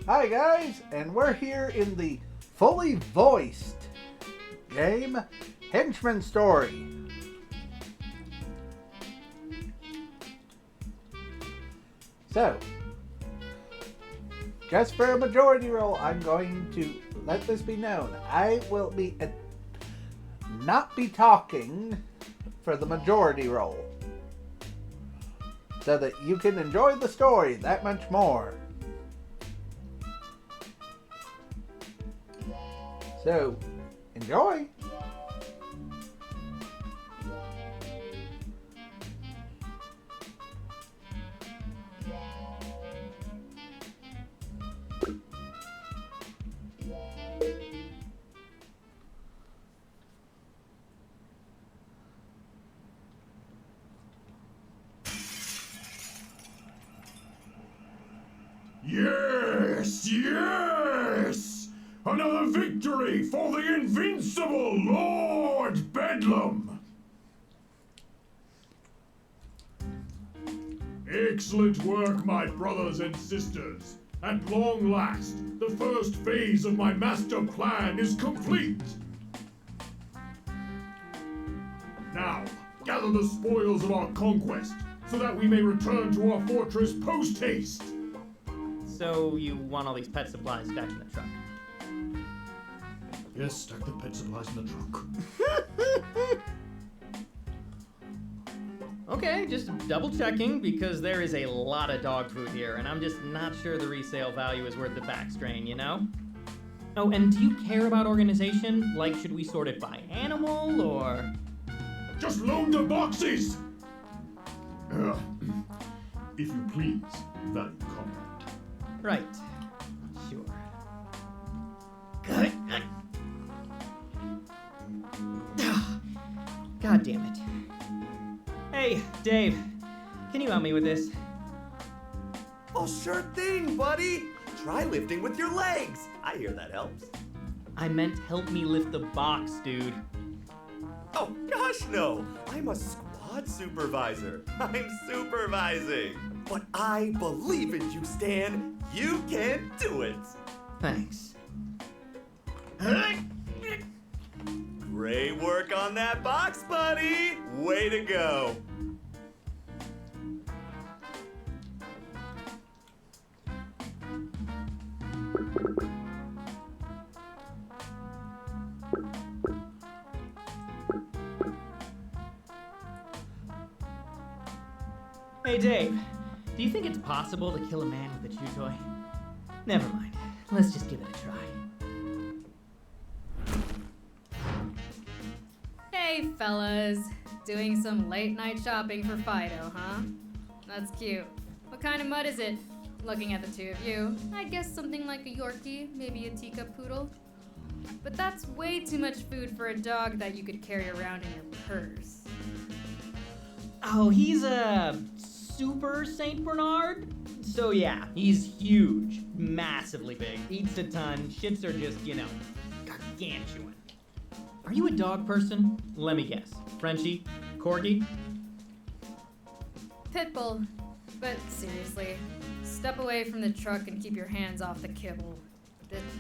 Hi guys, and we're here in the fully voiced game Henchman Story. So, just for a majority roll, I'm going to let this be known. I will be not be talking for the majority roll, so that you can enjoy the story that much more. So, enjoy! Yes, yes! Another victory for the invincible Lord Bedlam! Excellent work, my brothers and sisters. At long last, the first phase of my master plan is complete. Now, gather the spoils of our conquest, so that we may return to our fortress post-haste. So you want all these pet supplies stacked in the truck? Yes, stack the pet supplies in the truck. Okay, just double checking because there is a lot of dog food here and I'm just not sure the resale value is worth the back strain, you know? Oh, and do you care about organization? Like, should we sort it by animal or? Just load the boxes! If you please, value comrade. Right. Sure. Good. God damn it. Hey, Dave. Can you help me with this? Oh, sure thing, buddy. Try lifting with your legs. I hear that helps. I meant help me lift the box, dude. Oh, gosh, no. I'm a squad supervisor. I'm supervising. But I believe in you, Stan. You can do it. Thanks. Great work on that box, buddy. Way to go. Hey, Dave. Do you think it's possible to kill a man with a chew toy? Never mind. Let's just give it a try. Hey, fellas. Doing some late night shopping for Fido, huh? That's cute. What kind of mud is it? Looking at the two of you, I'd guess something like a Yorkie, maybe a teacup poodle. But that's way too much food for a dog that you could carry around in your purse. Oh, he's a super Saint Bernard? So yeah, he's huge, massively big, eats a ton, shits are just, gargantuan. Are you a dog person? Let me guess. Frenchie? Corgi? Pitbull. But seriously, step away from the truck and keep your hands off the kibble.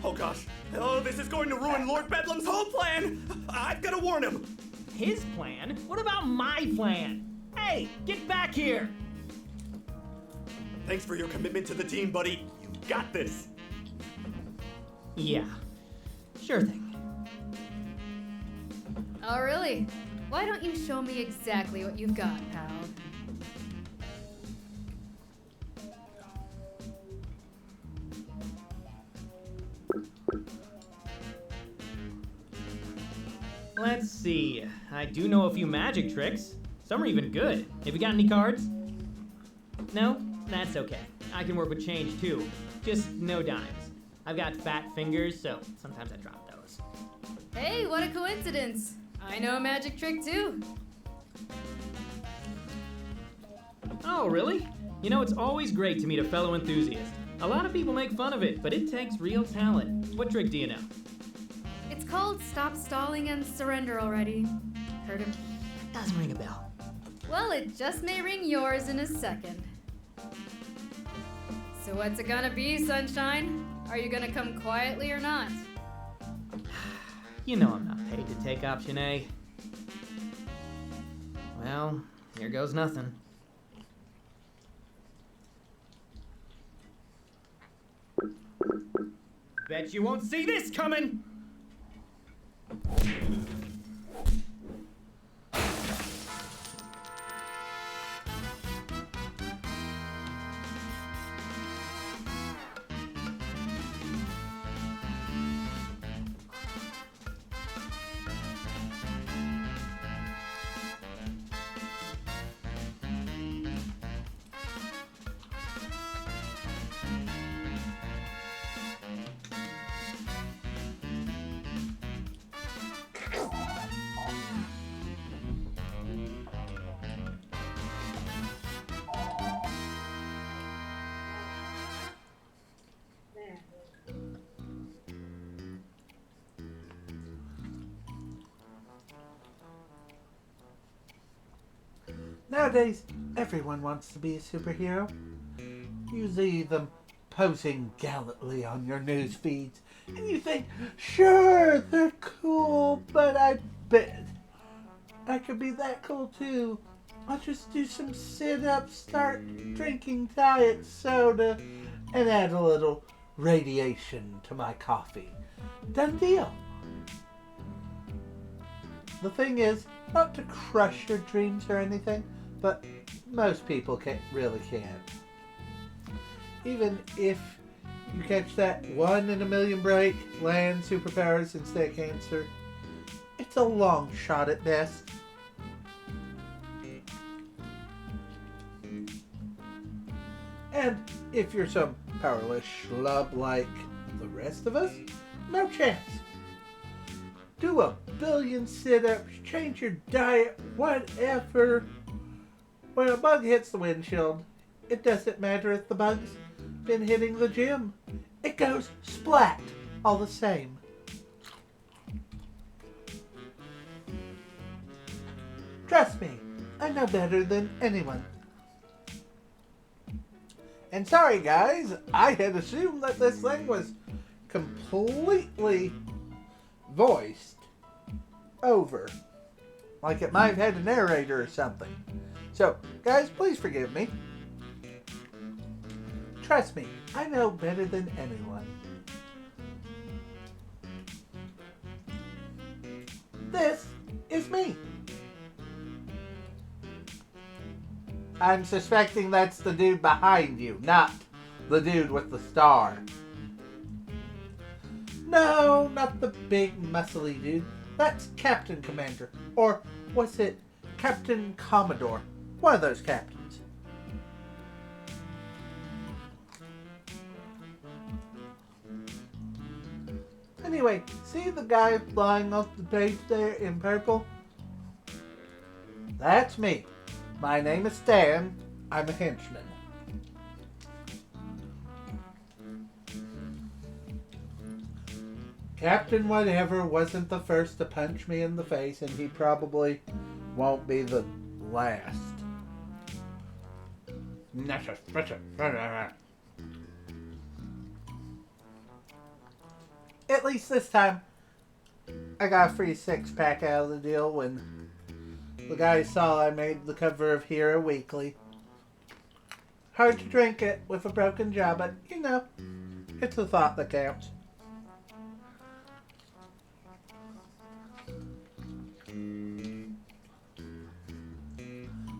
Oh, gosh. Oh, this is going to ruin Lord Bedlam's whole plan. I've got to warn him. His plan? What about my plan? Hey, get back here! Thanks for your commitment to the team, buddy. You got this. Yeah, sure thing. Oh, really? Why don't you show me exactly what you've got, pal? Let's see. I do know a few magic tricks. Some are even good. Have you got any cards? No? That's okay. I can work with change too. Just no dimes. I've got fat fingers, so sometimes I drop those. Hey, what a coincidence! I know a magic trick too. Oh, really? You know, it's always great to meet a fellow enthusiast. A lot of people make fun of it, but it takes real talent. What trick do you know? It's called Stop Stalling and Surrender Already. Heard of? Doesn't ring a bell. Well, it just may ring yours in a second. So what's it gonna be, Sunshine? Are you gonna come quietly or not? You know I'm not paid to take option A. Well, here goes nothing. Bet you won't see this coming! Nowadays, everyone wants to be a superhero. You see them posing gallantly on your news feeds, and you think, sure, they're cool, but I bet I could be that cool too. I'll just do some sit-ups, start drinking diet soda, and add a little radiation to my coffee. Done deal. The thing is, not to crush your dreams or anything, but most people really can't. Even if you catch that 1 in a million break, land superpowers instead of cancer, it's a long shot at best. And if you're some powerless schlub like the rest of us, no chance. Do 1 billion sit-ups, change your diet, whatever. When a bug hits the windshield, it doesn't matter if the bug's been hitting the gym. It goes splat all the same. Trust me, I know better than anyone. And sorry guys, I had assumed that this thing was completely voiced over. Like it might have had a narrator or something. So, guys, please forgive me. Trust me, I know better than anyone. This is me. I'm suspecting that's the dude behind you, not the dude with the star. No, not the big muscly dude. That's Captain Commander. Or was it Captain Commodore? One of those captains. Anyway, see the guy flying off the page there in purple? That's me. My name is Stan. I'm a henchman. Captain Whatever wasn't the first to punch me in the face, and he probably won't be the last. At least this time, I got a free 6-pack out of the deal when the guy saw I made the cover of Hero Weekly. Hard to drink it with a broken jaw, but you know, it's the thought that counts.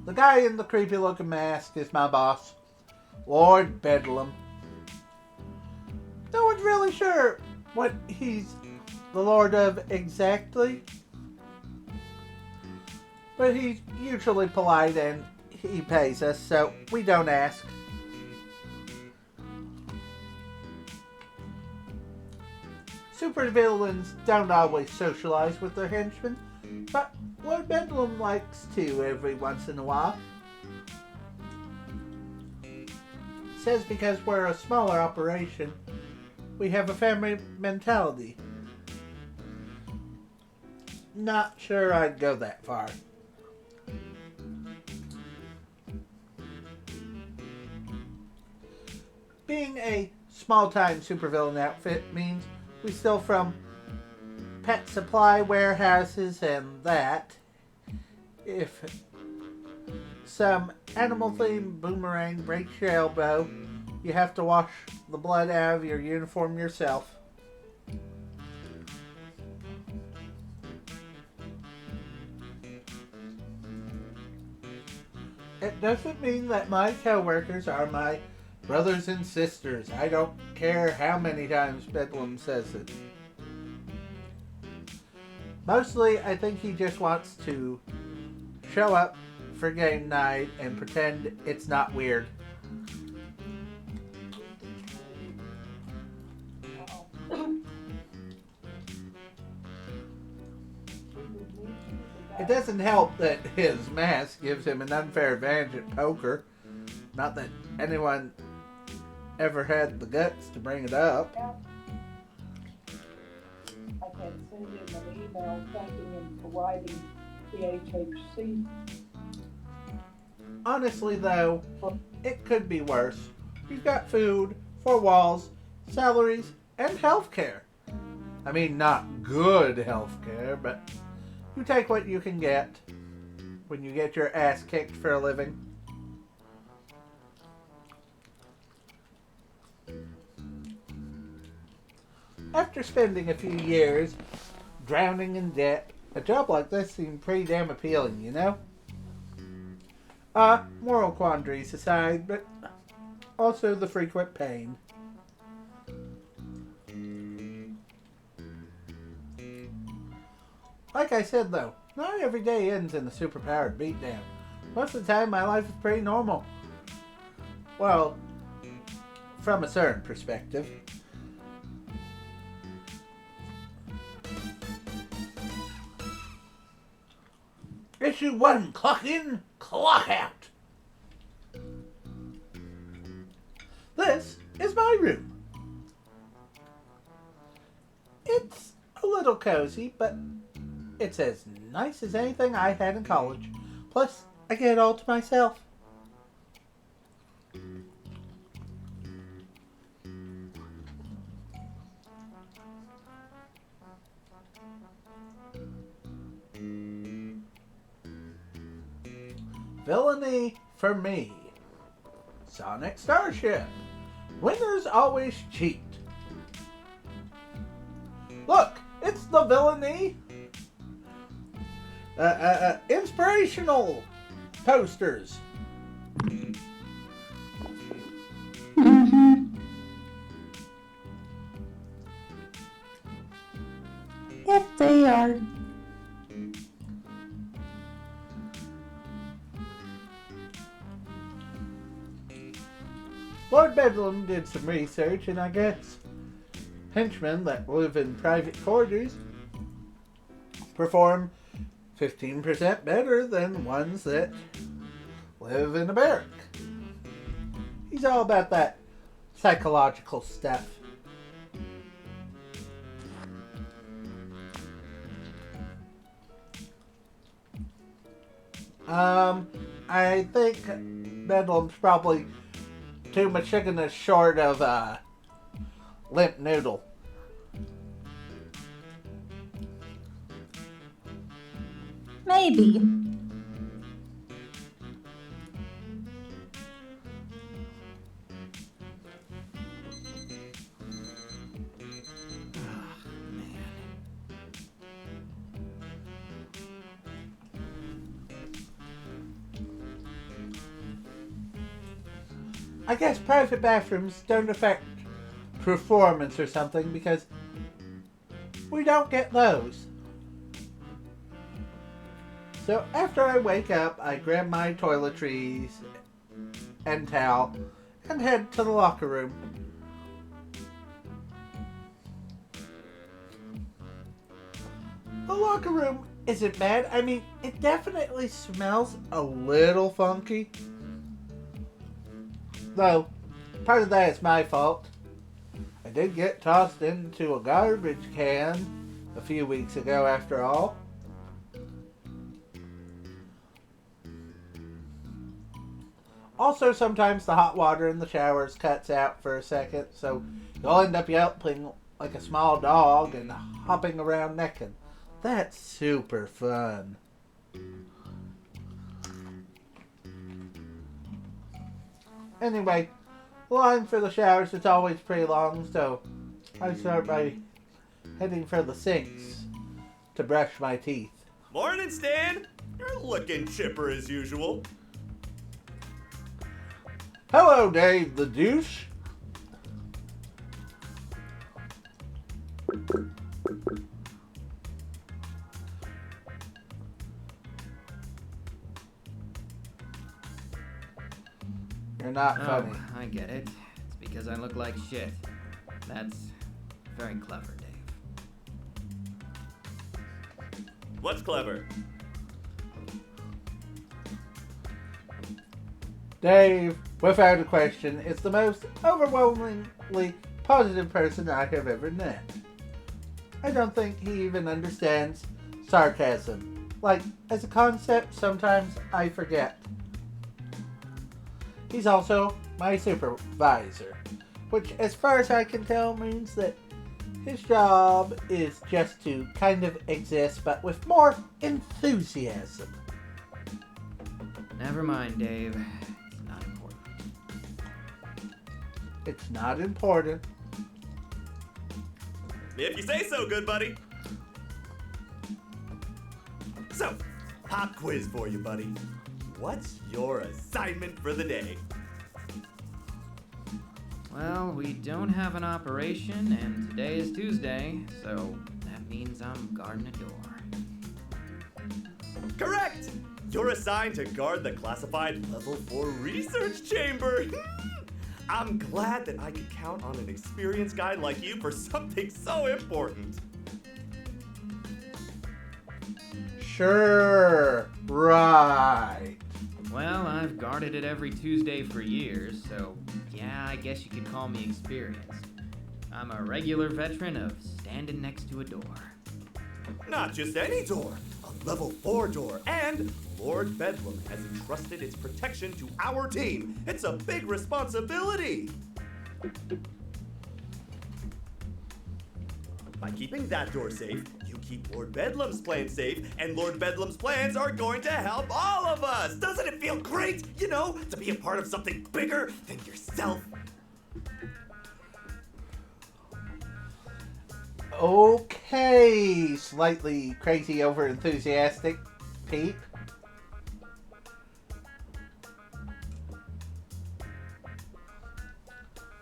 The guy in the creepy looking mask is my boss, Lord Bedlam. No one's really sure what he's the lord of exactly, but he's usually polite and he pays us, so we don't ask. Supervillains don't always socialize with their henchmen, but Lord Bedlam likes to every once in a while. Says because we're a smaller operation, we have a family mentality. Not sure I'd go that far. being a small-time supervillain outfit means we steal from pet supply warehouses and that. If some animal-themed boomerang breaks your elbow, you have to wash the blood out of your uniform yourself. It doesn't mean that my co-workers are my brothers and sisters. I don't care how many times Bedlam says it. Mostly, I think he just wants to show up for game night and pretend it's not weird. It doesn't help that his mask gives him an unfair advantage at poker. Not that anyone ever had the guts to bring it up. I can send him an email thanking him for writing the HHC. Honestly, though, it could be worse. You've got food, 4 walls, salaries, and healthcare. I mean, not good healthcare, but you take what you can get when you get your ass kicked for a living. After spending a few years drowning in debt, a job like this seemed pretty damn appealing, you know? Moral quandaries aside, but also the frequent pain. Like I said though, not every day ends in a superpowered beatdown. Most of the time my life is pretty normal. Well, from a certain perspective. Issue 1, clock in, clock out. This is my room. It's a little cozy, but it's as nice as anything I had in college. Plus, I get it all to myself. Villainy for me. Sonic Starship. Winners always cheat. Look, it's the villainy. Inspirational posters. Yes, they are. Lord Bedlam did some research, and I guess henchmen that live in private quarters perform 15% better than ones that live in a barrack. He's all about that psychological stuff. I think Bedlam's probably too Machiganous short of limp noodle. Maybe. I guess private bathrooms don't affect performance or something because we don't get those. So after I wake up, I grab my toiletries and towel and head to the locker room. The locker room isn't bad. I mean, it definitely smells a little funky. Though, part of that is my fault. I did get tossed into a garbage can a few weeks ago after all. Also, sometimes the hot water in the showers cuts out for a second, so you'll end up yelping like a small dog and hopping around naked. That's super fun. Anyway, the line for the showers is always pretty long, so I start by heading for the sinks to brush my teeth. Morning, Stan! You're looking chipper as usual. Hello, Dave the douche. You're not funny. Oh, I get it. It's because I look like shit. That's very clever, Dave. What's clever? Dave, without a question, is the most overwhelmingly positive person I have ever met. I don't think he even understands sarcasm. Like, as a concept, sometimes I forget. He's also my supervisor, which, as far as I can tell, means that his job is just to kind of exist, but with more enthusiasm. Never mind, Dave. It's not important. It's not important. If you say so, good buddy. So, pop quiz for you, buddy. What's your assignment for the day? Well, we don't have an operation, and today is Tuesday, so that means I'm guarding a door. Correct! You're assigned to guard the classified Level 4 research chamber. I'm glad that I could count on an experienced guy like you for something so important. Sure, right. Well, I've guarded it every Tuesday for years, so yeah, I guess you could call me experienced. I'm a regular veteran of standing next to a door. Not just any door, a Level 4 door, and Lord Bedlam has entrusted its protection to our team. It's a big responsibility. By keeping that door safe, you keep Lord Bedlam's plan safe, and Lord Bedlam's plans are going to help all of us. Doesn't it feel great, you know, to be a part of something bigger than yourself? Okay, slightly crazy over enthusiastic Pete.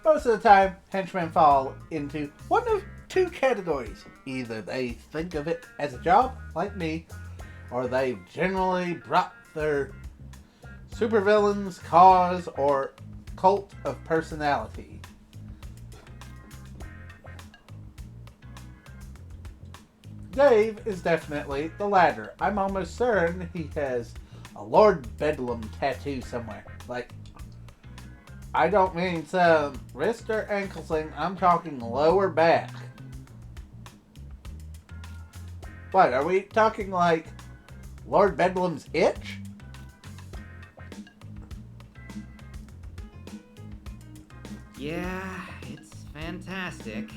Most of the time, henchmen fall into one of two categories. Either they think of it as a job, like me, or they've generally brought their supervillain's cause or cult of personality. Dave is definitely the latter. I'm almost certain he has a Lord Bedlam tattoo somewhere. Like, I don't mean some wrist or ankle thing, I'm talking lower back. What, are we talking like Lord Bedlam's itch? Yeah, it's fantastic.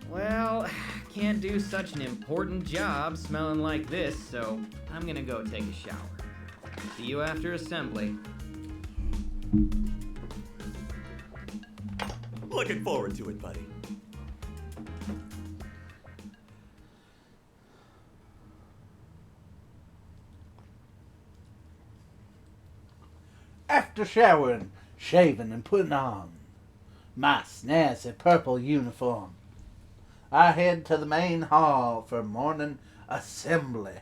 Well, can't do such an important job smelling like this, so I'm gonna go take a shower. See you after assembly. Looking forward to it, buddy. After showering, shaving, and putting on my snazzy purple uniform, I head to the main hall for morning assembly,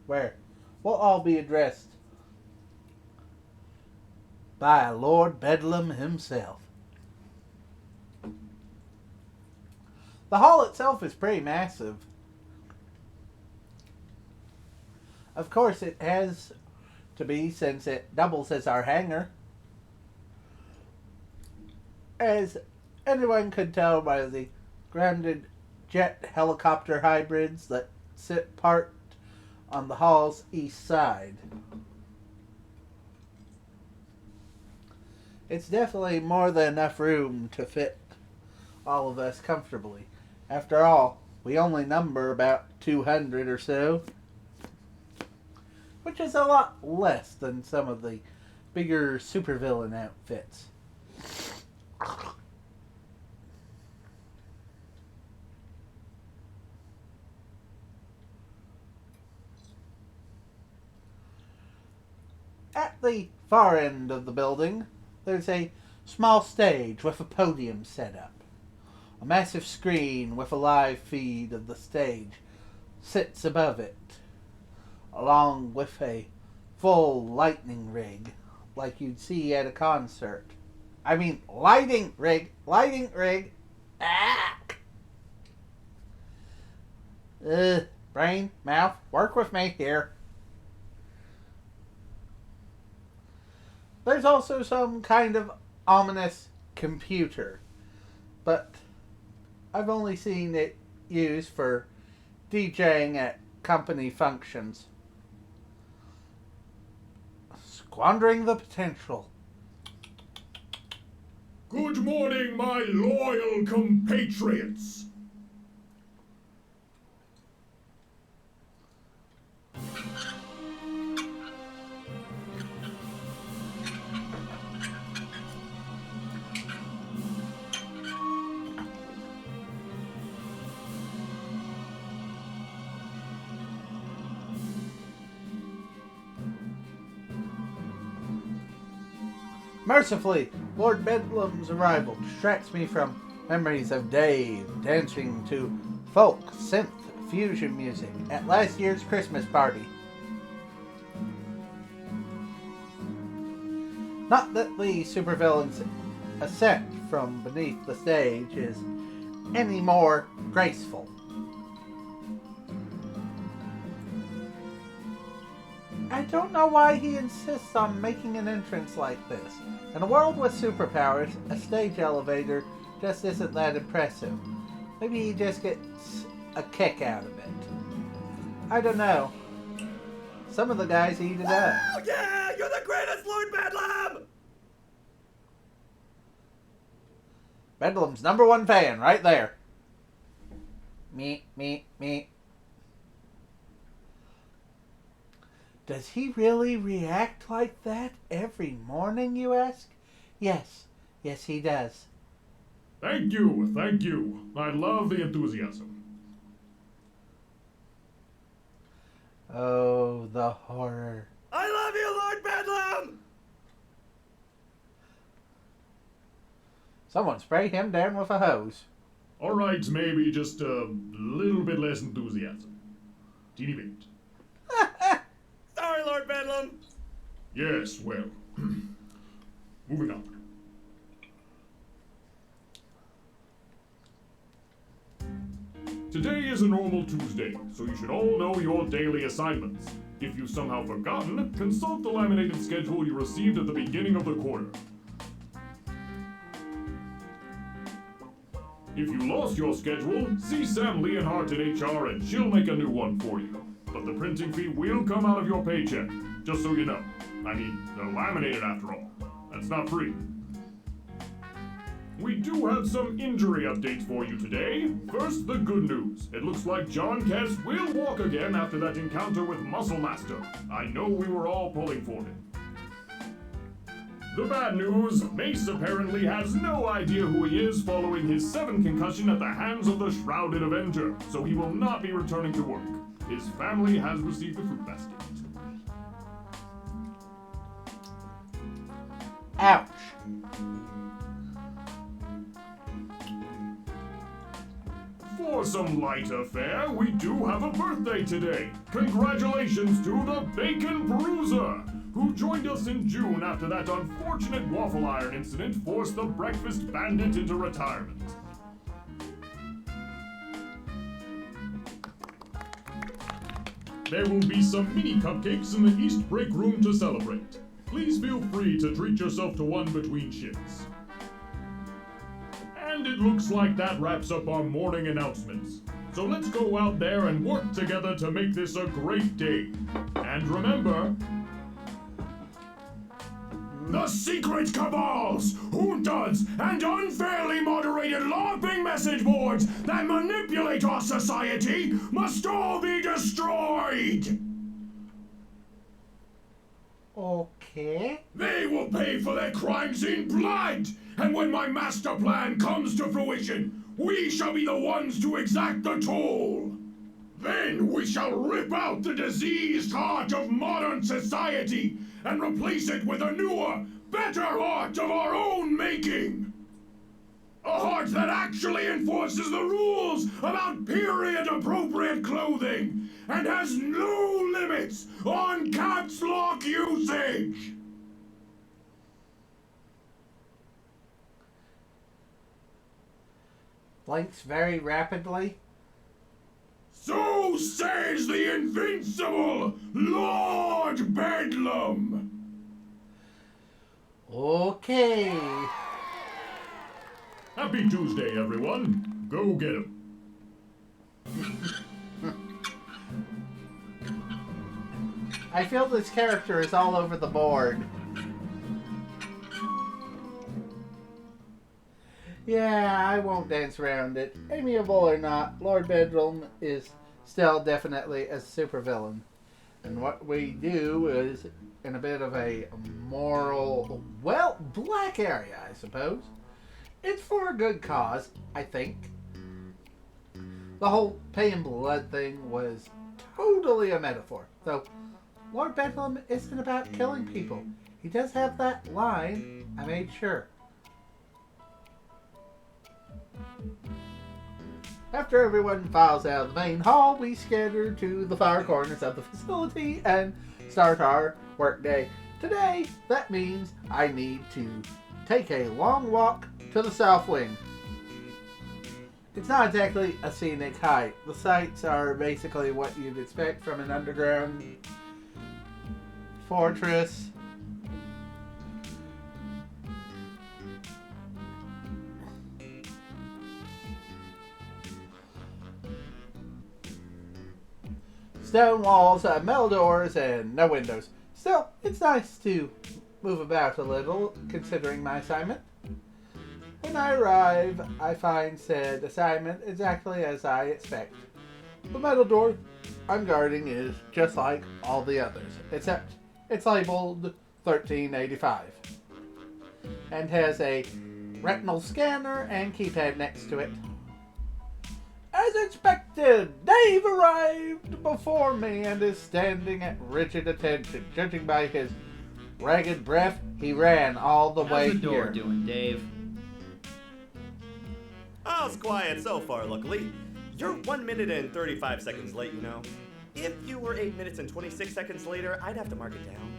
where we'll all be addressed by Lord Bedlam himself. The hall itself is pretty massive. Of course, it has to be, since it doubles as our hangar. As anyone could tell by the grounded jet helicopter hybrids that sit parked on the hall's east side. It's definitely more than enough room to fit all of us comfortably. After all, we only number about 200 or so, which is a lot less than some of the bigger supervillain outfits. At the far end of the building, there's a small stage with a podium set up. A massive screen with a live feed of the stage sits above it, along with a full lighting rig like you'd see at a concert. I mean, lighting rig! Ah! Brain, mouth, work with me here. There's also some kind of ominous computer, but I've only seen it used for DJing at company functions. Squandering the potential. Good morning, my loyal compatriots. Mercifully, Lord Bedlam's arrival distracts me from memories of Dave dancing to folk, synth, fusion music at last year's Christmas party. Not that the supervillain's ascent from beneath the stage is any more graceful. I don't know why he insists on making an entrance like this. In a world with superpowers, a stage elevator just isn't that impressive. Maybe he just gets a kick out of it. I don't know. Some of the guys eat it up. Oh yeah! You're the greatest, Lord Bedlam! Bedlam's #1 fan, right there. Me. Does he really react like that every morning, you ask? Yes, he does. Thank you. I love the enthusiasm. Oh, the horror. I love you, Lord Bedlam! Someone spray him down with a hose. All right, maybe just a little bit less enthusiasm. Teeny bit. Sorry, Lord Bedlam. Yes, well. Moving on. Today is a normal Tuesday, so you should all know your daily assignments. If you've somehow forgotten, consult the laminated schedule you received at the beginning of the quarter. If you lost your schedule, see Sam Leonhardt in HR and she'll make a new one for you. But the printing fee will come out of your paycheck, just so you know. I mean, they're laminated after all. That's not free. We do have some injury updates for you today. First, the good news. It looks like John Kess will walk again after that encounter with Muscle Master. I know we were all pulling for him. The bad news, Mace apparently has no idea who he is following his 7th concussion at the hands of the Shrouded Avenger, so he will not be returning to work. His family has received the fruit basket. Ouch. For some lighter fare, we do have a birthday today. Congratulations to the Bacon Bruiser, who joined us in June after that unfortunate waffle iron incident forced the Breakfast Bandit into retirement. There will be some mini cupcakes in the East Break Room to celebrate. Please feel free to treat yourself to one between shifts. And it looks like that wraps up our morning announcements. So let's go out there and work together to make this a great day. And remember... The secret cabals, juntas, and unfairly moderated LARPing message boards that manipulate our society must all be destroyed! Okay. They will pay for their crimes in blood! And when my master plan comes to fruition, we shall be the ones to exact the toll! Then we shall rip out the diseased heart of modern society and replace it with a newer, better heart of our own making! A heart that actually enforces the rules about period-appropriate clothing and has no limits on caps lock usage! Blinks very rapidly. So says the invincible Lord Bedlam! Okay. Happy Tuesday, everyone. Go get 'em. I feel this character is all over the board. Yeah, I won't dance around it. Amiable or not, Lord Bedlam is still definitely a supervillain. And what we do is in a bit of a moral, well, black area, I suppose. It's for a good cause, I think. The whole paying blood thing was totally a metaphor. Though Lord Bedlam isn't about killing people. He does have that line, I made sure. After everyone files out of the main hall, we scatter to the far corners of the facility and start our workday. Today, that means I need to take a long walk to the south wing. It's not exactly a scenic hike. The sights are basically what you'd expect from an underground fortress. Stone walls, metal doors, and no windows. Still, it's nice to move about a little, considering my assignment. When I arrive, I find said assignment exactly as I expect. The metal door I'm guarding is just like all the others, except it's labeled 1385 and has a retinal scanner and keypad next to it. As expected, Dave arrived before me and is standing at rigid attention. Judging by his ragged breath, he ran all the way How's the door here. doing, Dave? Oh, it's quiet so far, luckily. You're 1 minute and 35 seconds late, you know. If you were 8 minutes and 26 seconds later, I'd have to mark it down.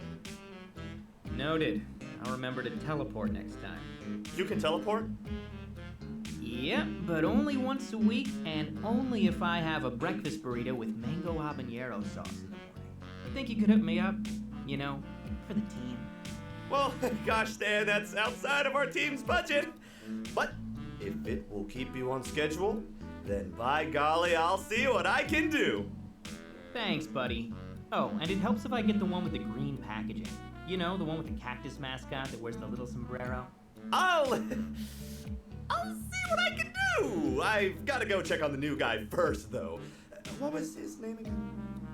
Noted. I'll remember to teleport next time. You can teleport? Yep, but only once a week, and only if I have a breakfast burrito with mango habanero sauce in the morning. Think you could hook me up? You know, for the team. Well, gosh, Stan, that's outside of our team's budget. But if it will keep you on schedule, then by golly, I'll see what I can do. Thanks, buddy. Oh, and it helps if I get the one with the green packaging. You know, the one with the cactus mascot that wears the little sombrero. I'll see what I can do. I've got to go check on the new guy first, though. What was his name again?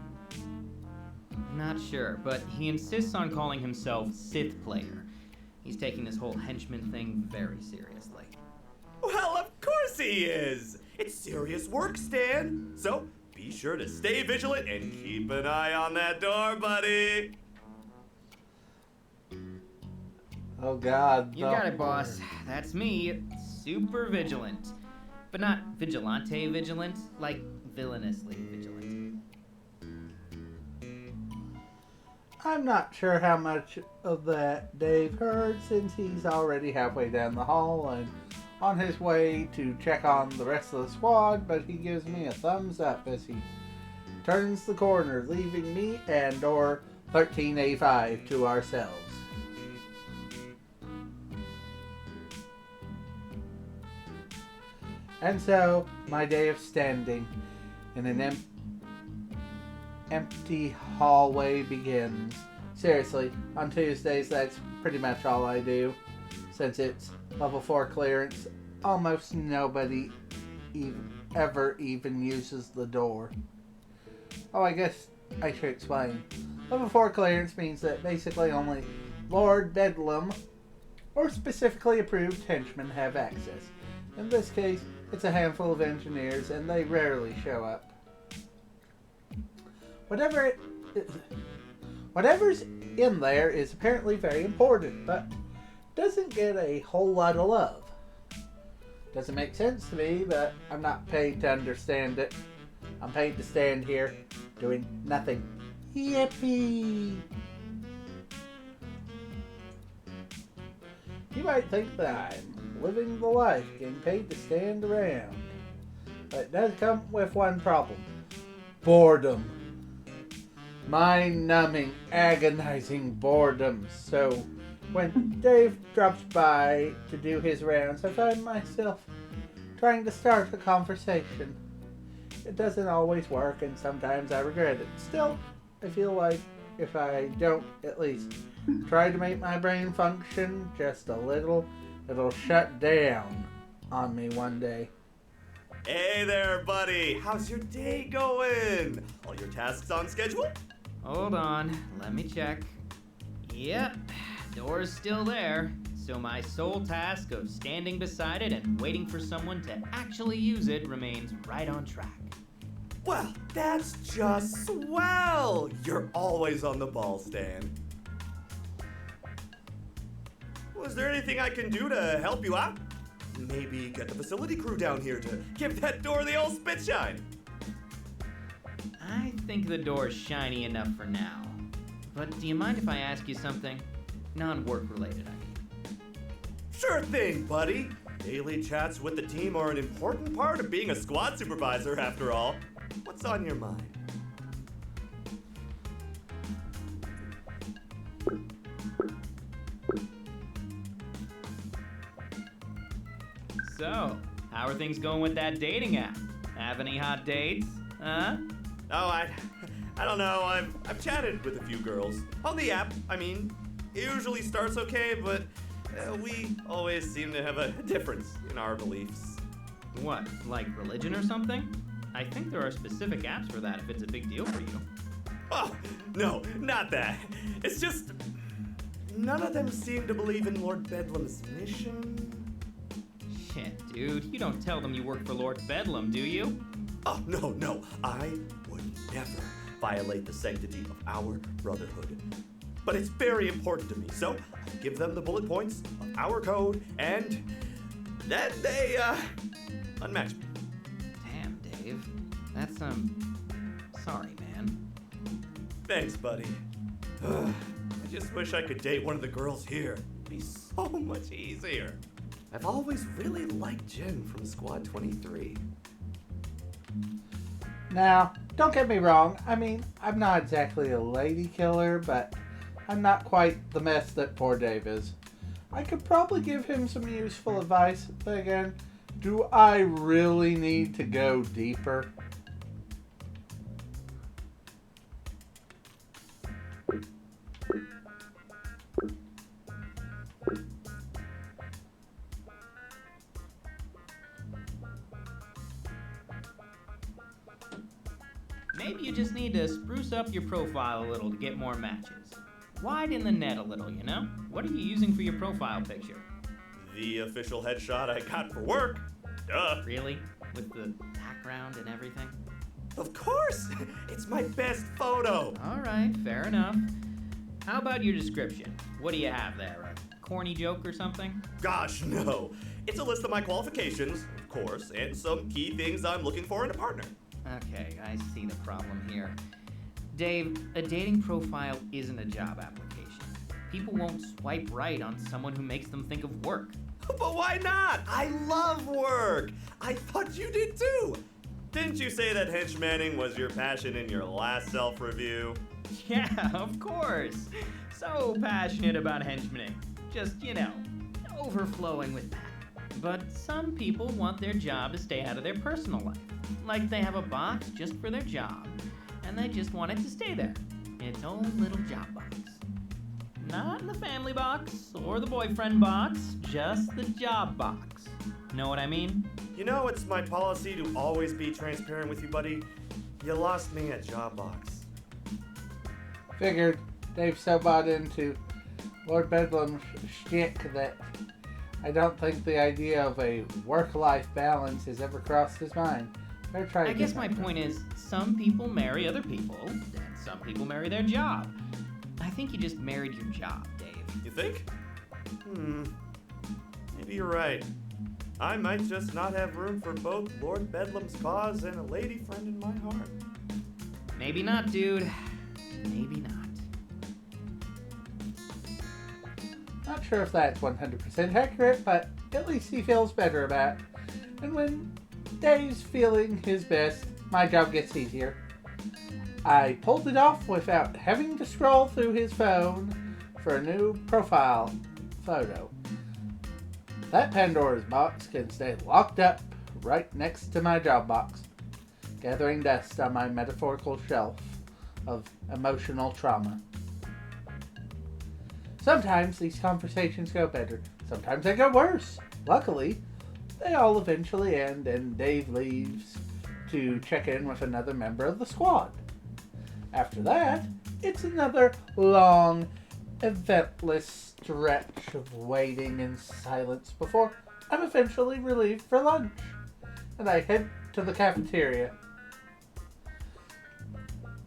Not sure, but he insists on calling himself Sith Player. He's taking this whole henchman thing very seriously. Well, of course he is. It's serious work, Stan. So be sure to stay vigilant and keep an eye on that door, buddy. Oh God. You got it, boss. That's me. Super vigilant. But not vigilante vigilant, like villainously vigilant. I'm not sure how much of that Dave heard since he's already halfway down the hall and on his way to check on the rest of the squad, but he gives me a thumbs up as he turns the corner, leaving me and door 13A5 to ourselves. And so, my day of standing in an empty hallway begins. Seriously, on Tuesdays, that's pretty much all I do. Since it's level 4 clearance, almost nobody ever even uses the door. Oh, I guess I should explain. Level 4 clearance means that basically only Lord Bedlam or specifically approved henchmen have access. In this case, it's a handful of engineers and they rarely show up. Whatever's in there is apparently very important, but doesn't get a whole lot of love. Doesn't make sense to me, but I'm not paid to understand it. I'm paid to stand here doing nothing. Yippee! You might think that I'm living the life, getting paid to stand around. But it does come with one problem. Boredom. Mind-numbing, agonizing boredom. So, when Dave drops by to do his rounds, I find myself trying to start a conversation. It doesn't always work, and sometimes I regret it. Still, I feel like if I don't at least try to make my brain function just a little, it'll shut down on me one day. Hey there, buddy. How's your day going? All your tasks on schedule? Hold on, let me check. Yep, door's still there. So my sole task of standing beside it and waiting for someone to actually use it remains right on track. Well, that's just swell. You're always on the ball, Stan. Was there anything I can do to help you out? Maybe get the facility crew down here to give that door the old spit shine. I think the door's shiny enough for now. But do you mind if I ask you something? Non-work related, I mean. Sure thing, buddy. Daily chats with the team are an important part of being a squad supervisor, after all. What's on your mind? So, how are things going with that dating app? Have any hot dates? Huh? Oh, I don't know. I've chatted with a few girls. On the app, I mean. It usually starts okay, but we always seem to have a difference in our beliefs. What, like religion or something? I think there are specific apps for that if it's a big deal for you. Oh, no, not that. It's just none of them seem to believe in Lord Bedlam's mission. Shit, dude, you don't tell them you work for Lord Bedlam, do you? Oh, no. I would never violate the sanctity of our brotherhood. But it's very important to me, so I give them the bullet points of our code, and then they, unmatch me. Damn, Dave. That's, sorry, man. Thanks, buddy. I just wish I could date one of the girls here. It'd be so much easier. I've always really liked Jen from Squad 23. Now, don't get me wrong. I mean, I'm not exactly a lady killer, but I'm not quite the mess that poor Dave is. I could probably give him some useful advice, but again, do I really need to go deeper? Maybe you just need to spruce up your profile a little to get more matches. Widen the net a little, you know? What are you using for your profile picture? The official headshot I got for work. Duh. Really? With the background and everything? Of course! It's my best photo! Alright, fair enough. How about your description? What do you have there? A corny joke or something? Gosh, no. It's a list of my qualifications, of course, and some key things I'm looking for in a partner. Okay, I see the problem here. Dave, a dating profile isn't a job application. People won't swipe right on someone who makes them think of work. But why not? I love work! I thought you did too! Didn't you say that henchmanning was your passion in your last self-review? Yeah, of course. So passionate about henchmaning. Just, overflowing with that. But some people want their job to stay out of their personal life. Like they have a box just for their job, and they just want it to stay there. Its own little job box. Not in the family box or the boyfriend box, just the job box. Know what I mean? You know, it's my policy to always be transparent with you, buddy. You lost me at job box. Figured Dave so bought into Lord Bedlam's shtick that I don't think the idea of a work-life balance has ever crossed his mind. I guess my point is, some people marry other people, and some people marry their job. I think you just married your job, Dave. You think? Maybe you're right. I might just not have room for both Lord Bedlam's cause and a lady friend in my heart. Maybe not, dude. Maybe not. Not sure if that's 100% accurate, but at least he feels better about it. And when Dave's feeling his best, my job gets easier. I pulled it off without having to scroll through his phone for a new profile photo. That Pandora's box can stay locked up right next to my job box, gathering dust on my metaphorical shelf of emotional trauma. Sometimes these conversations go better, sometimes they go worse. Luckily, they all eventually end and Dave leaves to check in with another member of the squad. After that, it's another long, eventless stretch of waiting in silence before I'm eventually relieved for lunch, and I head to the cafeteria.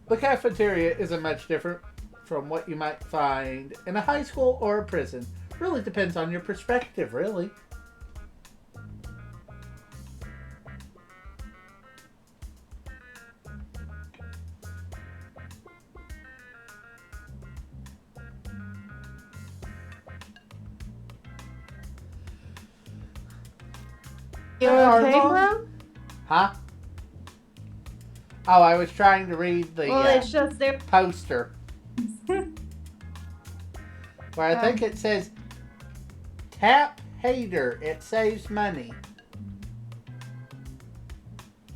The cafeteria isn't much different from what you might find in a high school or a prison. Really depends on your perspective, really. You okay, bro? Huh? Oh, I was trying to read the It's just there. poster. Where I think it says, tap hater, it saves money.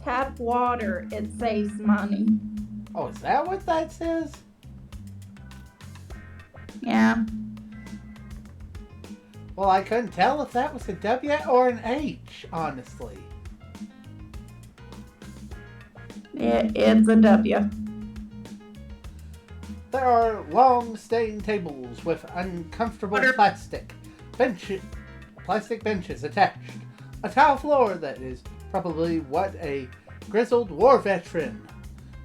Tap water, it saves money. Oh, is that what that says? Yeah. Well, I couldn't tell if that was a W or an H, honestly. It's a W. There are long staying tables with uncomfortable plastic benches attached. A tile floor that is probably what a grizzled war veteran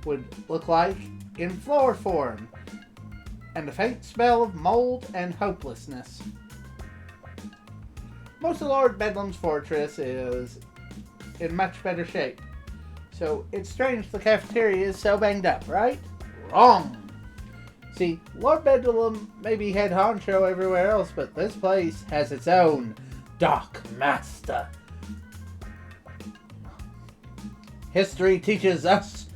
would look like in floor form. And a faint smell of mold and hopelessness. Most of Lord Bedlam's fortress is in much better shape. So it's strange the cafeteria is so banged up, right? Wrong! See, Lord Bedlam may be head honcho everywhere else, but this place has its own Dock Master. History teaches us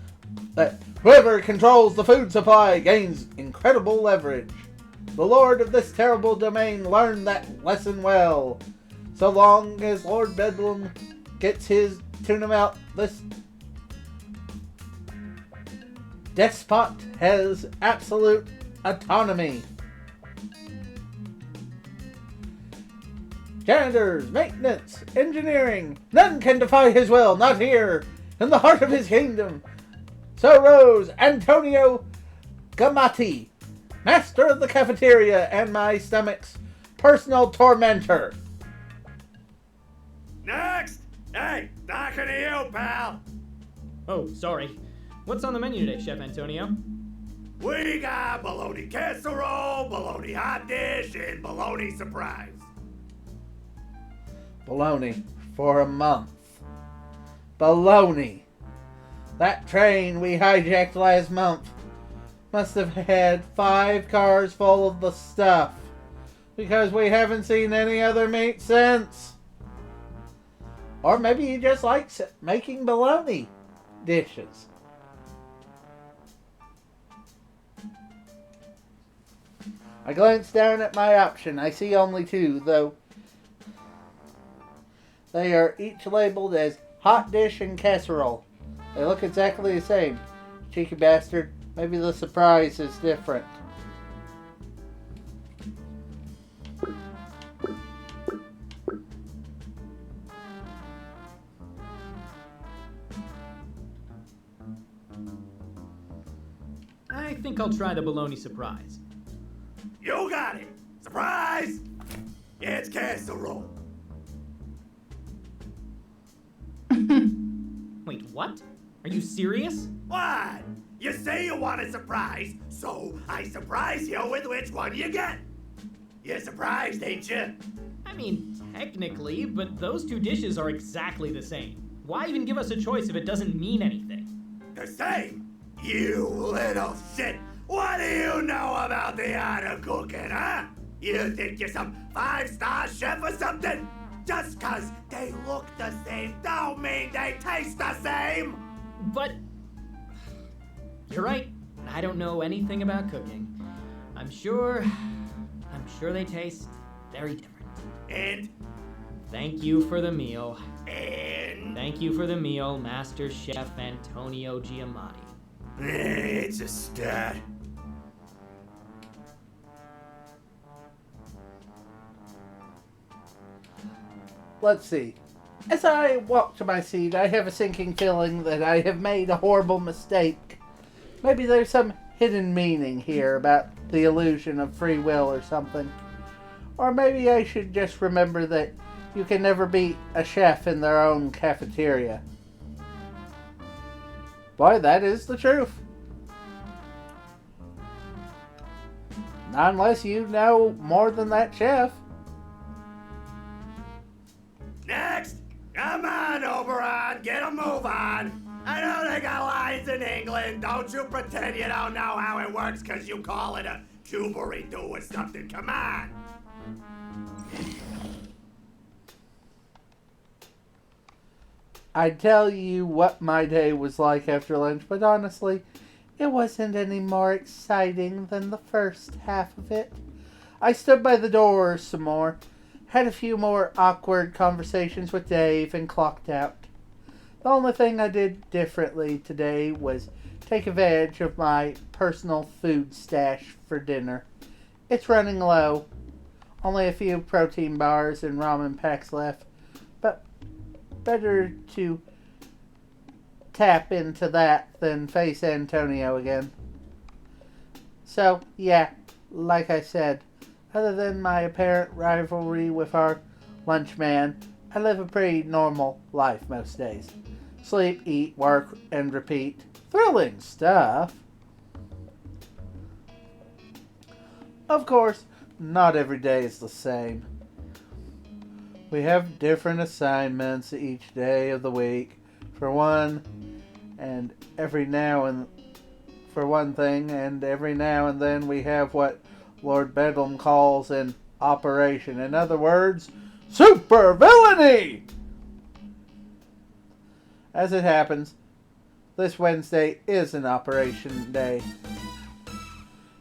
that whoever controls the food supply gains incredible leverage. The lord of this terrible domain learned that lesson well. So long as Lord Bedlam gets his tuna melt, this despot has absolute autonomy. Janitors, maintenance, engineering, none can defy his will, not here, in the heart of his kingdom. So rose Antonio Gamatti, master of the cafeteria and my stomach's personal tormentor. Next! Hey, talking to you, pal! Oh, sorry. What's on the menu today, Chef Antonio? We got bologna casserole, bologna hot dish, and bologna surprise. Baloney for a month. Baloney. That train we hijacked last month must have had 5 cars full of the stuff, because we haven't seen any other meat since. Or maybe he just likes making bologna dishes. I glance down at my option. I see only 2, though they are each labeled as hot dish and casserole. They look exactly the same. Cheeky bastard. Maybe the surprise is different. I think I'll try the bologna surprise. You got it! Surprise! It's casserole. Wait, what? Are you serious? What? You say you want a surprise, so I surprise you with which one you get. You're surprised, ain't you? I mean, technically, but those two dishes are exactly the same. Why even give us a choice if it doesn't mean anything? The same? You little shit! What do you know about the art of cooking, huh? You think you're some 5-star chef or something? Just 'cause they look the same don't mean they taste the same! But... You're right. I don't know anything about cooking. I'm sure they taste very different. And? Thank you for the meal. And? Thank you for the meal, Master Chef Antonio Giamatti. It's a start. Let's see. As I walk to my seat, I have a sinking feeling that I have made a horrible mistake. Maybe there's some hidden meaning here about the illusion of free will or something. Or maybe I should just remember that you can never beat a chef in their own cafeteria. Boy, that is the truth. Not unless you know more than that chef. Next! Come on, Oberon, get a move on! I know they got lines in England. Don't you pretend you don't know how it works 'cause you call it a cubary-do or something. Come on! I'd tell you what my day was like after lunch, but honestly, it wasn't any more exciting than the first half of it. I stood by the door some more, had a few more awkward conversations with Dave, and clocked out. The only thing I did differently today was take advantage of my personal food stash for dinner. It's running low. Only a few protein bars and ramen packs left, but better to tap into that than face Antonio again. So, yeah, like I said, other than my apparent rivalry with our lunch man, I live a pretty normal life most days. Sleep, eat, work, and repeat. Thrilling stuff. Of course, not every day is the same. We have different assignments each day of the week. For one thing, and every now and then we have what Lord Bedlam calls an operation. In other words, super villainy! As it happens, this Wednesday is an operation day.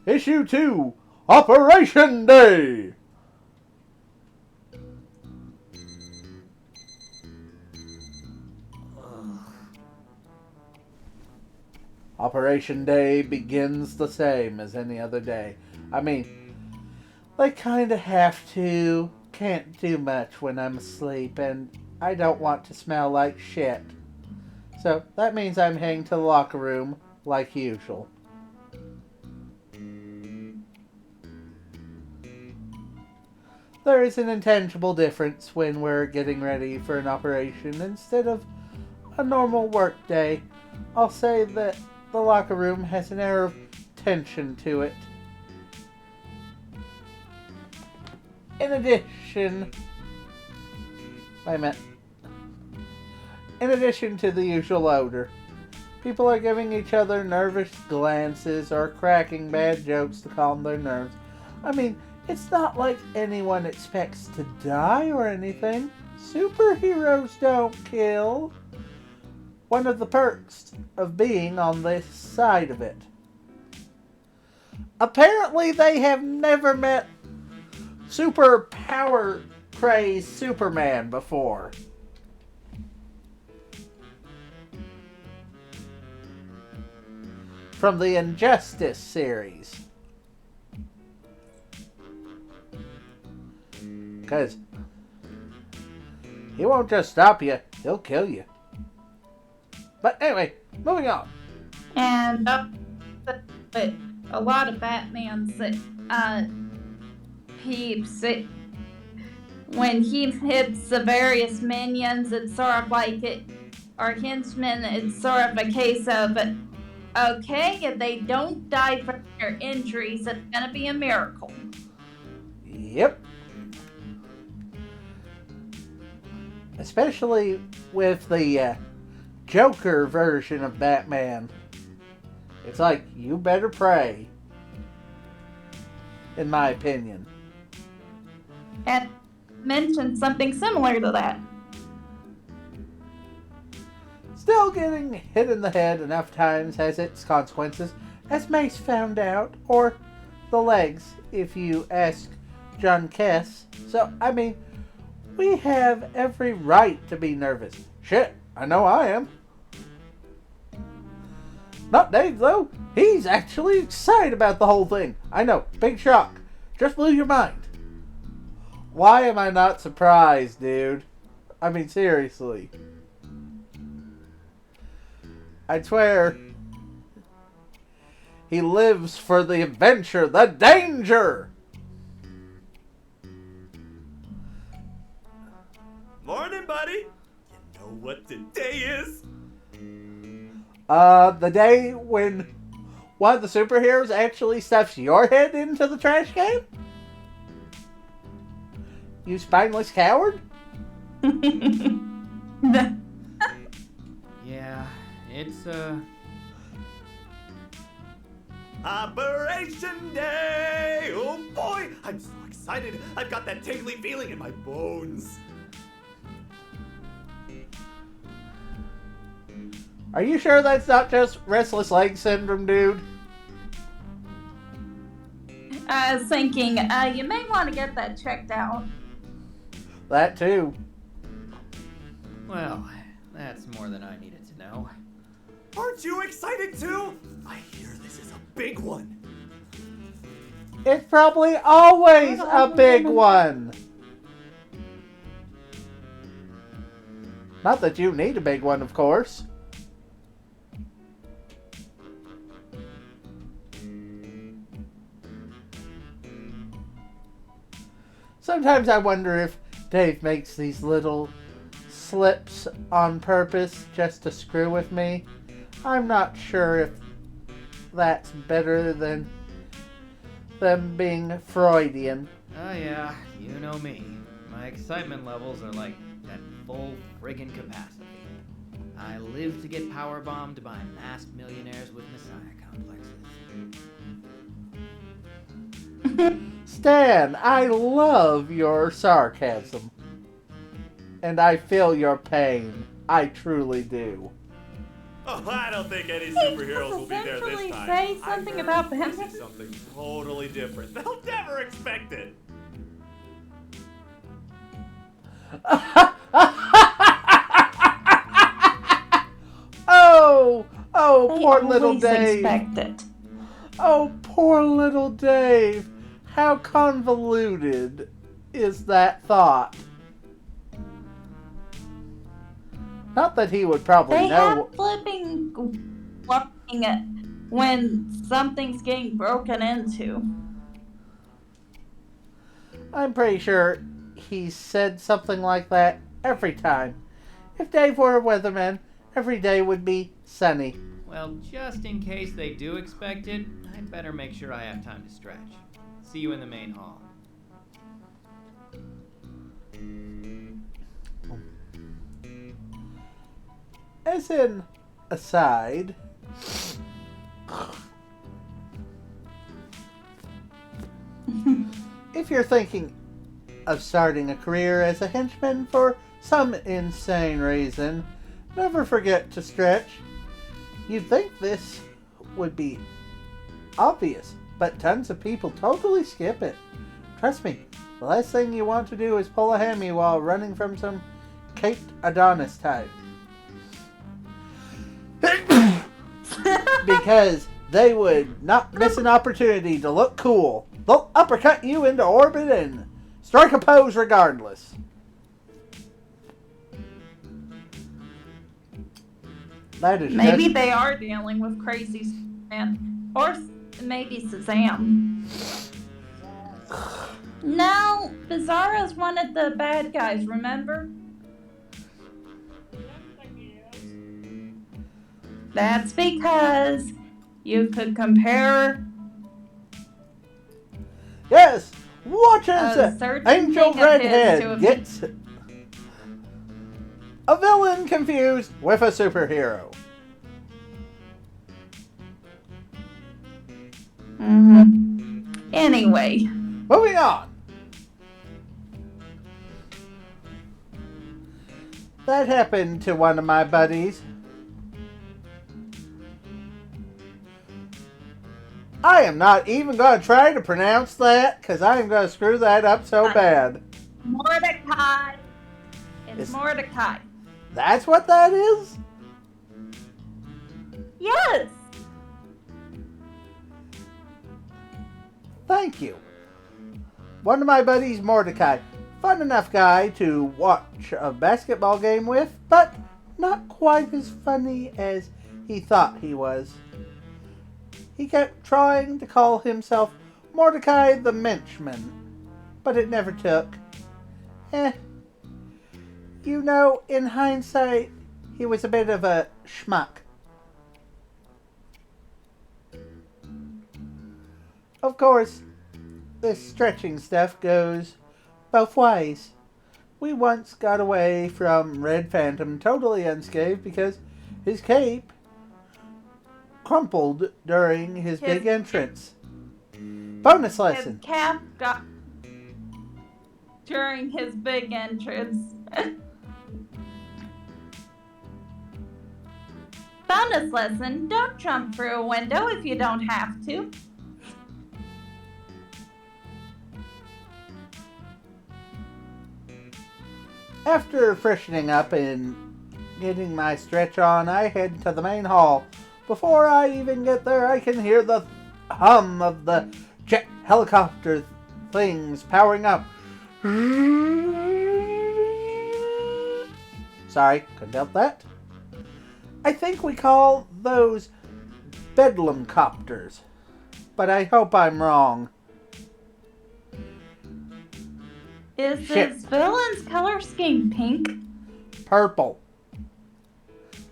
Issue 2, Operation Day! Operation Day begins the same as any other day. I mean, they kinda have to. Can't do much when I'm asleep, and I don't want to smell like shit. So that means I'm heading to the locker room like usual. There is an intangible difference when we're getting ready for an operation instead of a normal work day. I'll say that the locker room has an air of tension to it. In addition to the usual odor, people are giving each other nervous glances or cracking bad jokes to calm their nerves. I mean, it's not like anyone expects to die or anything. Superheroes don't kill. One of the perks of being on this side of it. Apparently they have never met super power crazed Superman before. From the Injustice series. Because he won't just stop you, he'll kill you. But anyway, moving on. And but a lot of Batman's peeps, when he hits the various minions, it's sort of like or henchmen, it's sort of a case of, okay, if they don't die from their injuries, it's gonna be a miracle. Yep. Especially with the Joker version of Batman. It's like, you better pray. In my opinion. And mentioned something similar to that. Still getting hit in the head enough times has its consequences, as Mace found out, or the legs, if you ask John Kess. So, I mean, we have every right to be nervous. Shit, I know I am. Not Dave, though. He's actually excited about the whole thing. I know, big shock. Just blew your mind. Why am I not surprised, dude? I mean, seriously. I swear. He lives for the adventure, the danger! Morning, buddy. You know what today is? The day when one of the superheroes actually stuffs your head into the trash can? You spineless coward? Yeah, it's, Operation Day! Oh boy, I'm so excited. I've got that tingly feeling in my bones. Are you sure that's not just restless leg syndrome, dude? I was thinking, you may want to get that checked out. That too. well, that's more than I needed to know. Aren't you excited too? I hear this is a big one. It's probably always a big one. Not that you need a big one, of course. Sometimes I wonder if Dave makes these little slips on purpose just to screw with me. I'm not sure if that's better than them being Freudian. Oh yeah, you know me. My excitement levels are like at full friggin' capacity. I live to get powerbombed by masked millionaires with messiah complexes. Stan, I love your sarcasm. And I feel your pain. I truly do. Oh, I don't think any superheroes will be there this essentially time. say I something heard about this them. is something totally different. They'll never expect it. Oh, They poor little always Dave. expect it. Oh, poor little Dave. How convoluted is that thought? Not that he would probably They know. have flipping when something's getting broken into. I'm pretty sure he said something like that every time. If Dave were a weatherman, every day would be sunny. Well, just in case they do expect it, I'd better make sure I have time to stretch. See you in the main hall. As an aside, if you're thinking of starting a career as a henchman for some insane reason, never forget to stretch. You'd think this would be obvious, but tons of people totally skip it. Trust me, the last thing you want to do is pull a hammy while running from some caped Adonis type. Because they would not miss an opportunity to look cool. They'll uppercut you into orbit and strike a pose regardless. That is Maybe just... they are dealing with crazy man, or maybe Shazam. No, Bizarro's one of the bad guys, remember? That's because you could compare Yes, watch as certain Angel thing of his to Redhead a gets a villain confused with a superhero. Anyway. Moving on. That happened to one of my buddies. I am not even going to try to pronounce that because I am going to screw that up so bad. Mordecai. It's Mordecai. That's what that is? Yes. Thank you. One of my buddies, Mordecai. Fun enough guy to watch a basketball game with, but not quite as funny as he thought he was. He kept trying to call himself Mordecai the Menschman, but it never took. You know, in hindsight, he was a bit of a schmuck. Of course, this stretching stuff goes both ways. We once got away from Red Phantom totally unscathed because his cape crumpled during his big entrance. Bonus lesson. His cap got during his big entrance. Bonus lesson, don't jump through a window if you don't have to. After freshening up and getting my stretch on, I head to the main hall. Before I even get there, I can hear the hum of the jet helicopter things powering up. Sorry, couldn't help that. I think we call those bedlam copters, but I hope I'm wrong. Is this villain's color scheme pink? Purple.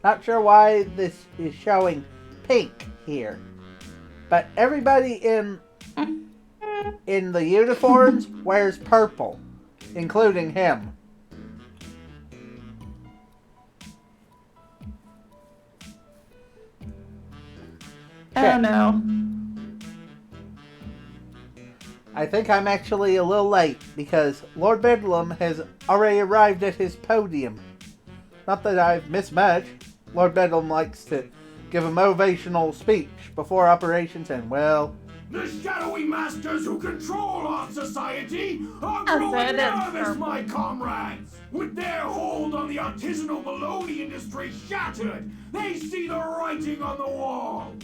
Not sure why this is showing pink here, but everybody in the uniforms wears purple, including him. Oh no. I think I'm actually a little late because Lord Bedlam has already arrived at his podium. Not that I've missed much. Lord Bedlam likes to give a motivational speech before operations and, well... The shadowy masters who control our society are growing nervous, my comrades! With their hold on the artisanal baloney industry shattered, they see the writing on the wall!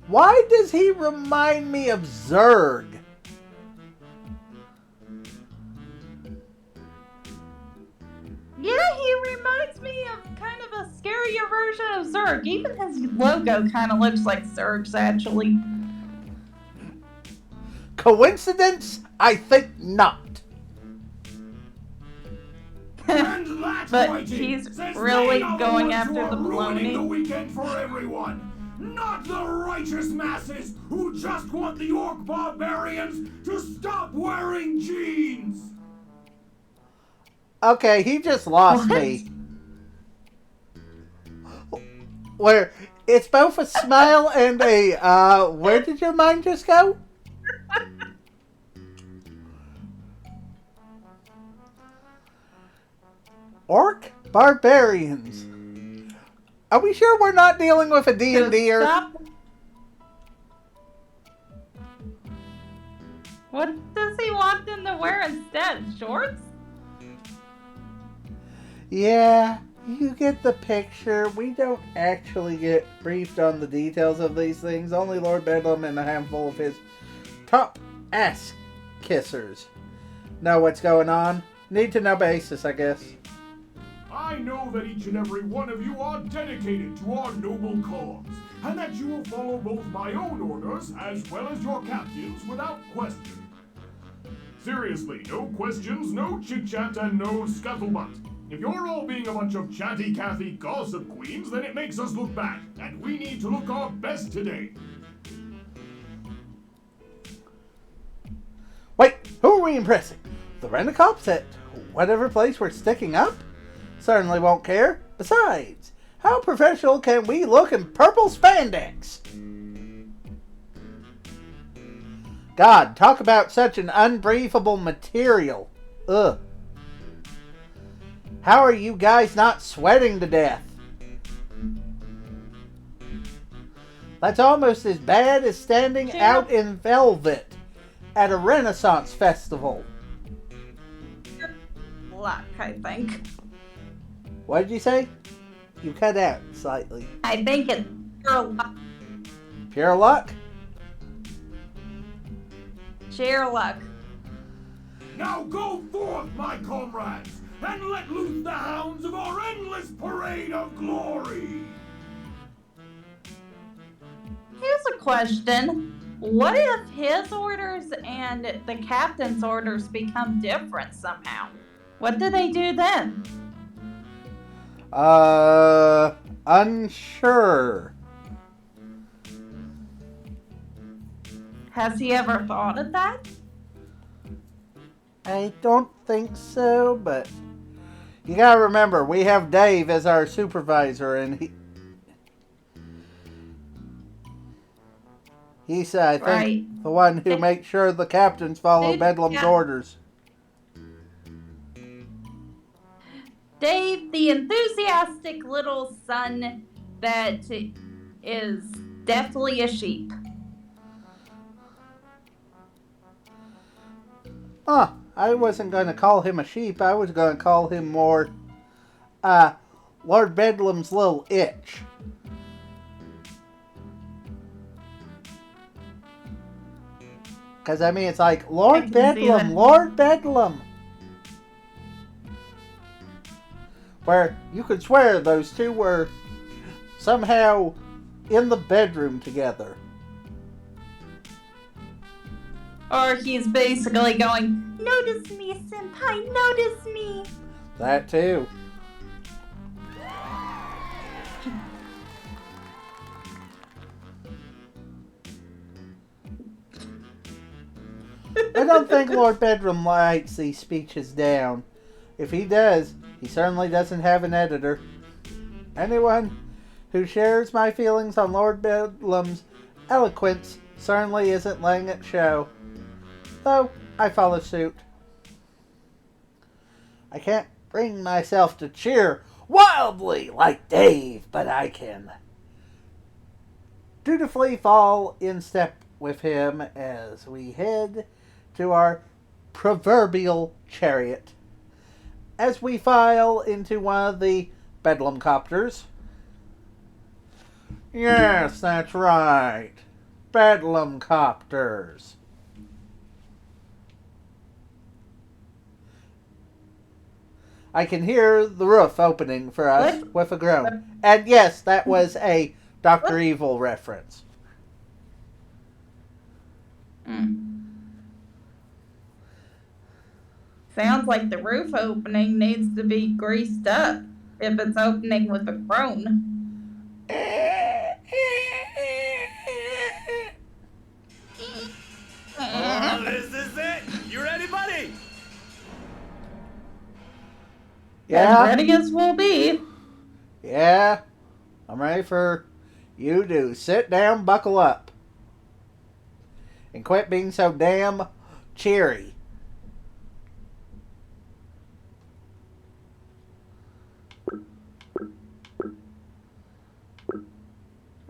Why does he remind me of Zurg? Yeah, he reminds me of kind of a scarier version of Zurg. Even his logo kind of looks like Zurg's, actually. Coincidence? I think not. And that's But writing, he's since really they are going ones after who are the ruining the baloney. weekend for everyone. Not the righteous masses who just want the orc barbarians to stop wearing jeans. Okay, he just lost me. Where it's both a smile and a, where did your mind just go? Orc barbarians. Are we sure we're not dealing with a D&D-er? Stop. What does he want them to wear instead? Shorts? Yeah, you get the picture. We don't actually get briefed on the details of these things. Only Lord Bedlam and a handful of his top ass kissers know what's going on. Need to know basis, I guess. I know that each and every one of you are dedicated to our noble cause. and that you will follow both my own orders as well as your captain's without question. Seriously, no questions, no chit-chat, and no scuttlebutt. If you're all being a bunch of chatty-Cathy gossip queens, then it makes us look bad, and we need to look our best today. Wait, who are we impressing? The rent-a-cops at whatever place we're sticking up? Certainly won't care. Besides, how professional can we look in purple spandex? God, talk about such an unbreathable material. Ugh. How are you guys not sweating to death? That's almost as bad as standing out in velvet at a Renaissance festival. Luck, I think. What did you say? You cut out slightly. I think it's pure luck. Pure luck? Sheer luck. Now go forth, my comrades, and let loose the hounds of our endless parade of glory! Here's a question. What if his orders and the captain's orders become different somehow? What do they do then? Unsure. Has he ever thought of that? I don't think so, but you gotta remember, we have Dave as our supervisor, and he's, I think, Right. the one who makes sure the captains follow Bedlam's orders. Dave, the enthusiastic little son that is definitely a sheep. I wasn't going to call him a sheep. I was going to call him more, Lord Bedlam's little itch. Because, I mean, it's like, Lord Bedlam, Lord Bedlam. Where you could swear those two were somehow in the bedroom together. Or he's basically going, "Notice me, senpai, notice me." That too. I don't think Lord Bedlam writes these speeches down. If he does, he certainly doesn't have an editor. Anyone who shares my feelings on Lord Bedlam's eloquence certainly isn't letting it show. Though, I follow suit. I can't bring myself to cheer wildly like Dave, but I can dutifully fall in step with him as we head to our proverbial chariot. As we file into one of the Bedlam copters. Yes, that's right. Bedlam copters. I can hear the roof opening for us with a groan. And yes, that was a Dr. Evil reference. Sounds like the roof opening needs to be greased up if it's opening with a groan. Oh, this is it! You ready, buddy? Yeah? As ready as we'll be. Yeah? I'm ready for you to sit down, buckle up. And quit being so damn cheery.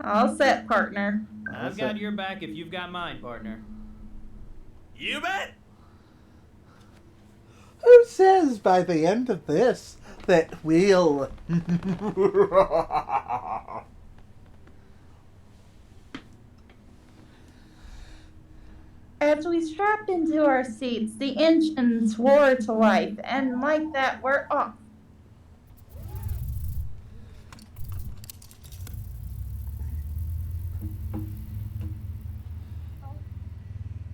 All set, partner. I've got your back if you've got mine, partner. You bet! Who says by the end of this that we'll... As we strapped into our seats, the engine swore to life, and like that, we're off.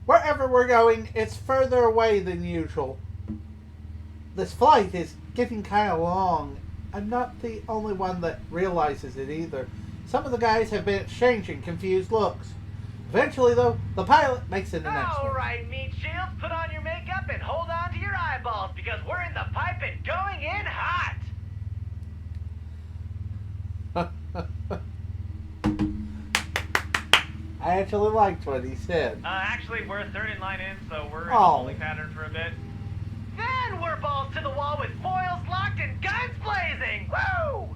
Wherever we're going, it's further away than usual. This flight is getting kind of long. I'm not the only one that realizes it either. Some of the guys have been exchanging confused looks. Eventually, though, the pilot makes an announcement. All right, meat shields, put on your makeup and hold on to your eyeballs because we're in the pipe and going in hot. I actually liked what he said. Actually, we're third in line in, so we're in Oh. a holding pattern for a bit. Then we're balls to the wall with foils locked and guns blazing. Woo!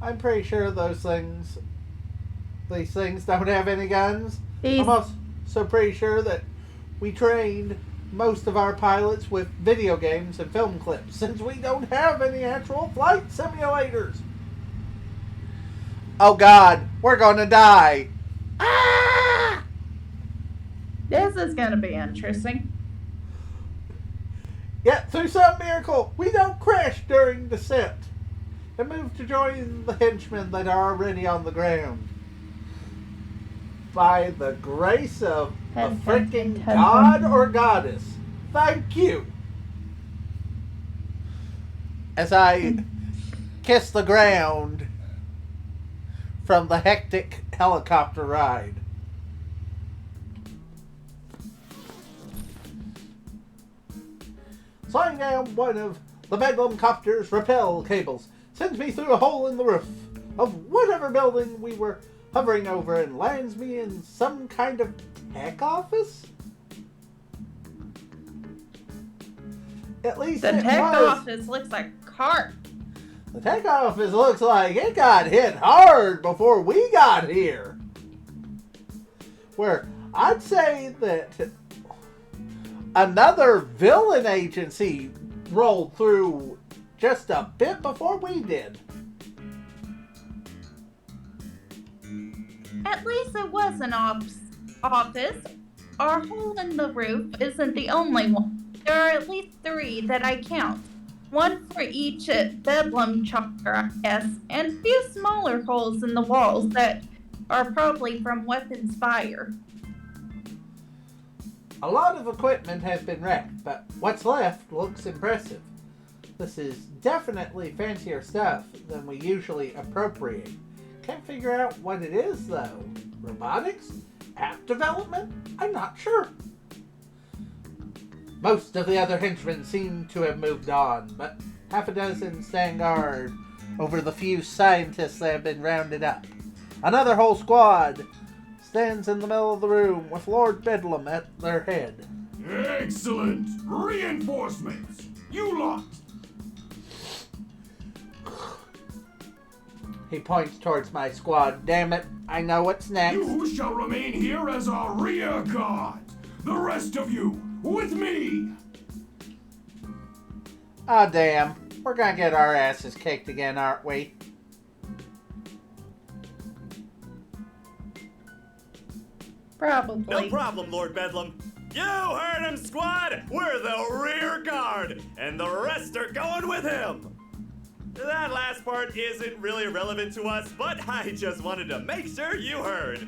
I'm pretty sure these things don't have any guns. These- I'm also pretty sure that we trained most of our pilots with video games and film clips since we don't have any actual flight simulators. Oh God, we're gonna die. Ah! This is gonna be interesting. Yet through some miracle, we don't crash during descent and move to join the henchmen that are already on the ground. By the grace of a freaking god or goddess, thank you. As I kiss the ground from the hectic helicopter ride. Sliding down one of the Bedlam copter's rappel cables sends me through a hole in the roof of whatever building we were hovering over and lands me in some kind of tech office? At least The it tech was. office looks like a cart. The tech office looks like it got hit hard before we got here. Where I'd say that another villain agency rolled through just a bit before we did. At least it was an office. Our hole in the roof isn't the only one. There are at least 3 that I count. One for each bedlam chakra, I guess, and a few smaller holes in the walls that are probably from weapons fire. A lot of equipment has been wrecked, but what's left looks impressive. This is definitely fancier stuff than we usually appropriate. Can't figure out what it is, though. Robotics? App development? I'm not sure. Most of the other henchmen seem to have moved on, but half a dozen stand guard over the few scientists that have been rounded up. Another whole squad stands in the middle of the room with Lord Bedlam at their head. Excellent! Reinforcements! You lot! He points towards my squad. Damn it, I know what's next. You shall remain here as our rear guard. The rest of you, with me! Ah, damn. We're gonna get our asses kicked again, aren't we? Probably. No problem, Lord Bedlam. You heard him, squad! We're the rear guard, and the rest are going with him! That last part isn't really relevant to us, but I just wanted to make sure you heard.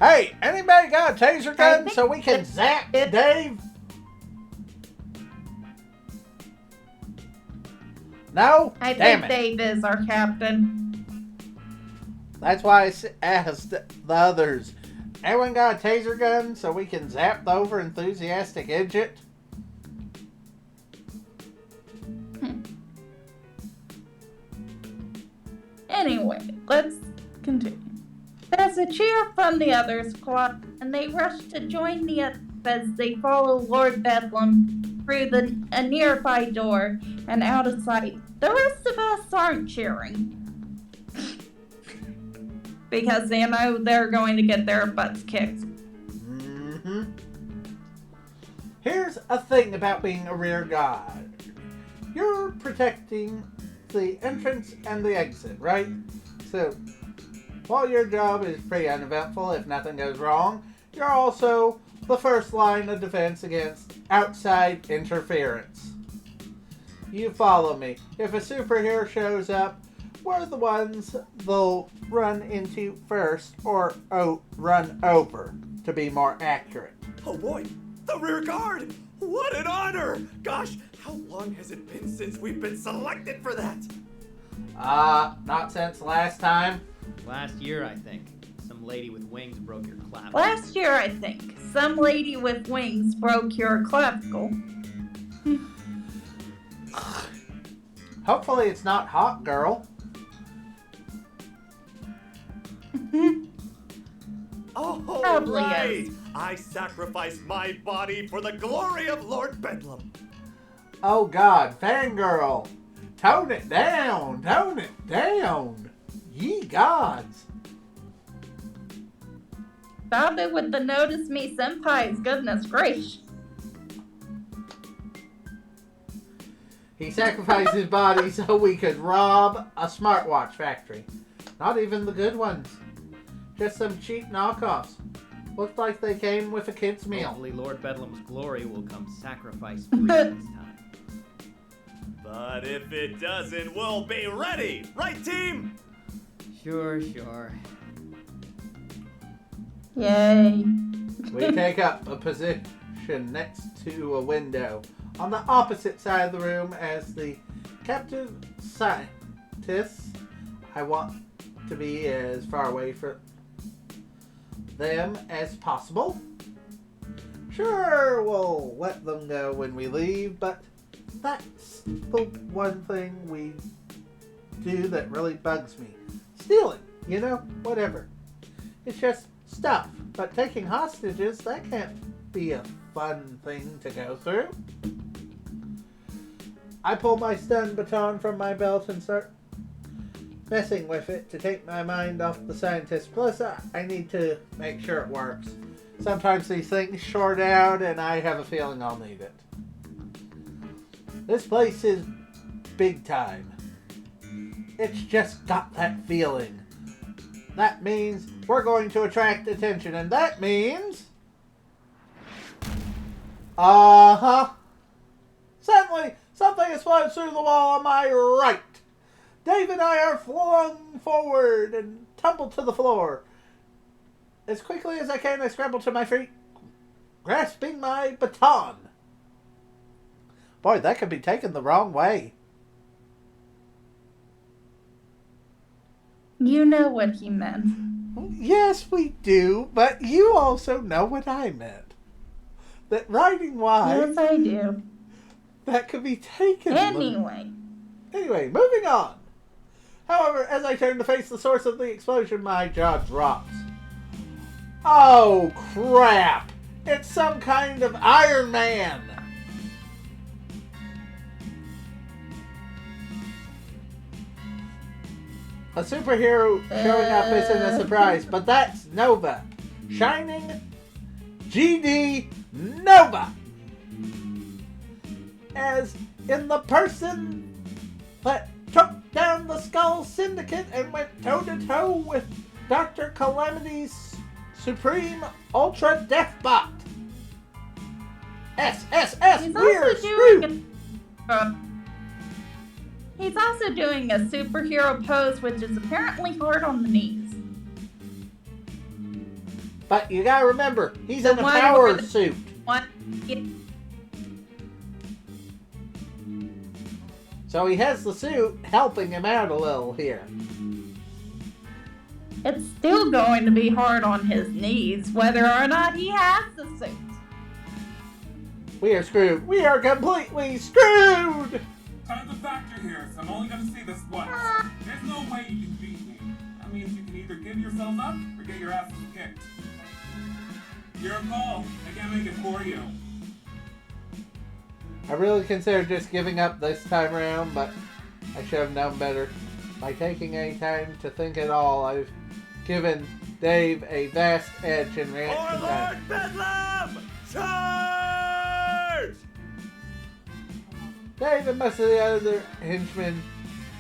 Hey, anybody got a taser gun think so we can it's- zap Dave? No? I Damn think it. Dave is our captain. That's why I asked the others. Anyone got a taser gun so we can zap the over-enthusiastic idiot? Anyway, let's continue. There's a cheer from the other squad, and they rush to join the others as they follow Lord Bedlam through a nearby door and out of sight. The rest of us aren't cheering. Because they know they're going to get their butts kicked. Mm-hmm. Here's a thing about being a rear guard. You're protecting the entrance and the exit, right? So, while your job is pretty uneventful if nothing goes wrong, you're also the first line of defense against outside interference. You follow me. If a superhero shows up, we're the ones they'll run into first, or run over, to be more accurate. Oh boy, the rear guard! What an honor! Gosh, how long has it been since we've been selected for that? Not since last time. Last year, I think. Some lady with wings broke your clavicle. Last year, I think, some lady with wings broke your clavicle. Hopefully it's not Hot Girl. Oh, Probably right! is. I sacrificed my body for the glory of Lord Bedlam. Oh God, fangirl. Tone it down, tone it down. Ye gods. Stop it with the notice me senpais, goodness gracious. He sacrificed his body so we could rob a smartwatch factory. Not even the good ones. Just some cheap knockoffs. Looked like they came with a kid's meal. Hopefully Lord Bedlam's glory will come sacrifice-free this time. But if it doesn't, we'll be ready! Right, team? Sure. Yay. We take up a position next to a window on the opposite side of the room as the captive scientists. I want to be as far away from them as possible. Sure, we'll let them go when we leave, but that's the one thing we do that really bugs me. Stealing, whatever. It's just stuff, but taking hostages, that can't be a fun thing to go through. I pull my stun baton from my belt and start messing with it to take my mind off the scientist. Plus, I need to make sure it works. Sometimes these things short out, and I have a feeling I'll need it. This place is big time. It's just got that feeling. That means we're going to attract attention, and that means... Suddenly, something explodes through the wall on my right. Dave and I are flung forward and tumble to the floor. As quickly as I can, I scramble to my feet, grasping my baton. Boy, that could be taken the wrong way. You know what he meant. Yes, we do, but you also know what I meant. That writing-wise, Yes, I do. that could be taken. Anyway, moving on. However, as I turn to face the source of the explosion, my jaw drops. Oh, crap! It's some kind of Iron Man! A superhero showing up isn't a surprise, but that's Nova. Shining GD Nova! As in the person that took down the Skull Syndicate and went toe-to-toe with Dr. Calamity's Supreme Ultra Deathbot. SSS, we're screwed! He's also doing a superhero pose, which is apparently hard on the knees. But you gotta remember, he's The in a one power where the- suit. What? So he has the suit helping him out a little here. It's still going to be hard on his knees, whether or not he has the suit. We are screwed. We are completely screwed! Time's a factor here, so I'm only gonna say this once. There's no way you can beat me. That means you can either give yourselves up or get your asses kicked. Your call. I can't make it for you. I really considered just giving up this time around, but I should have known better. By taking any time to think at all, I've given Dave a vast edge in reaction For time. Lord Bedlam! Charge! Dave and most of the other henchmen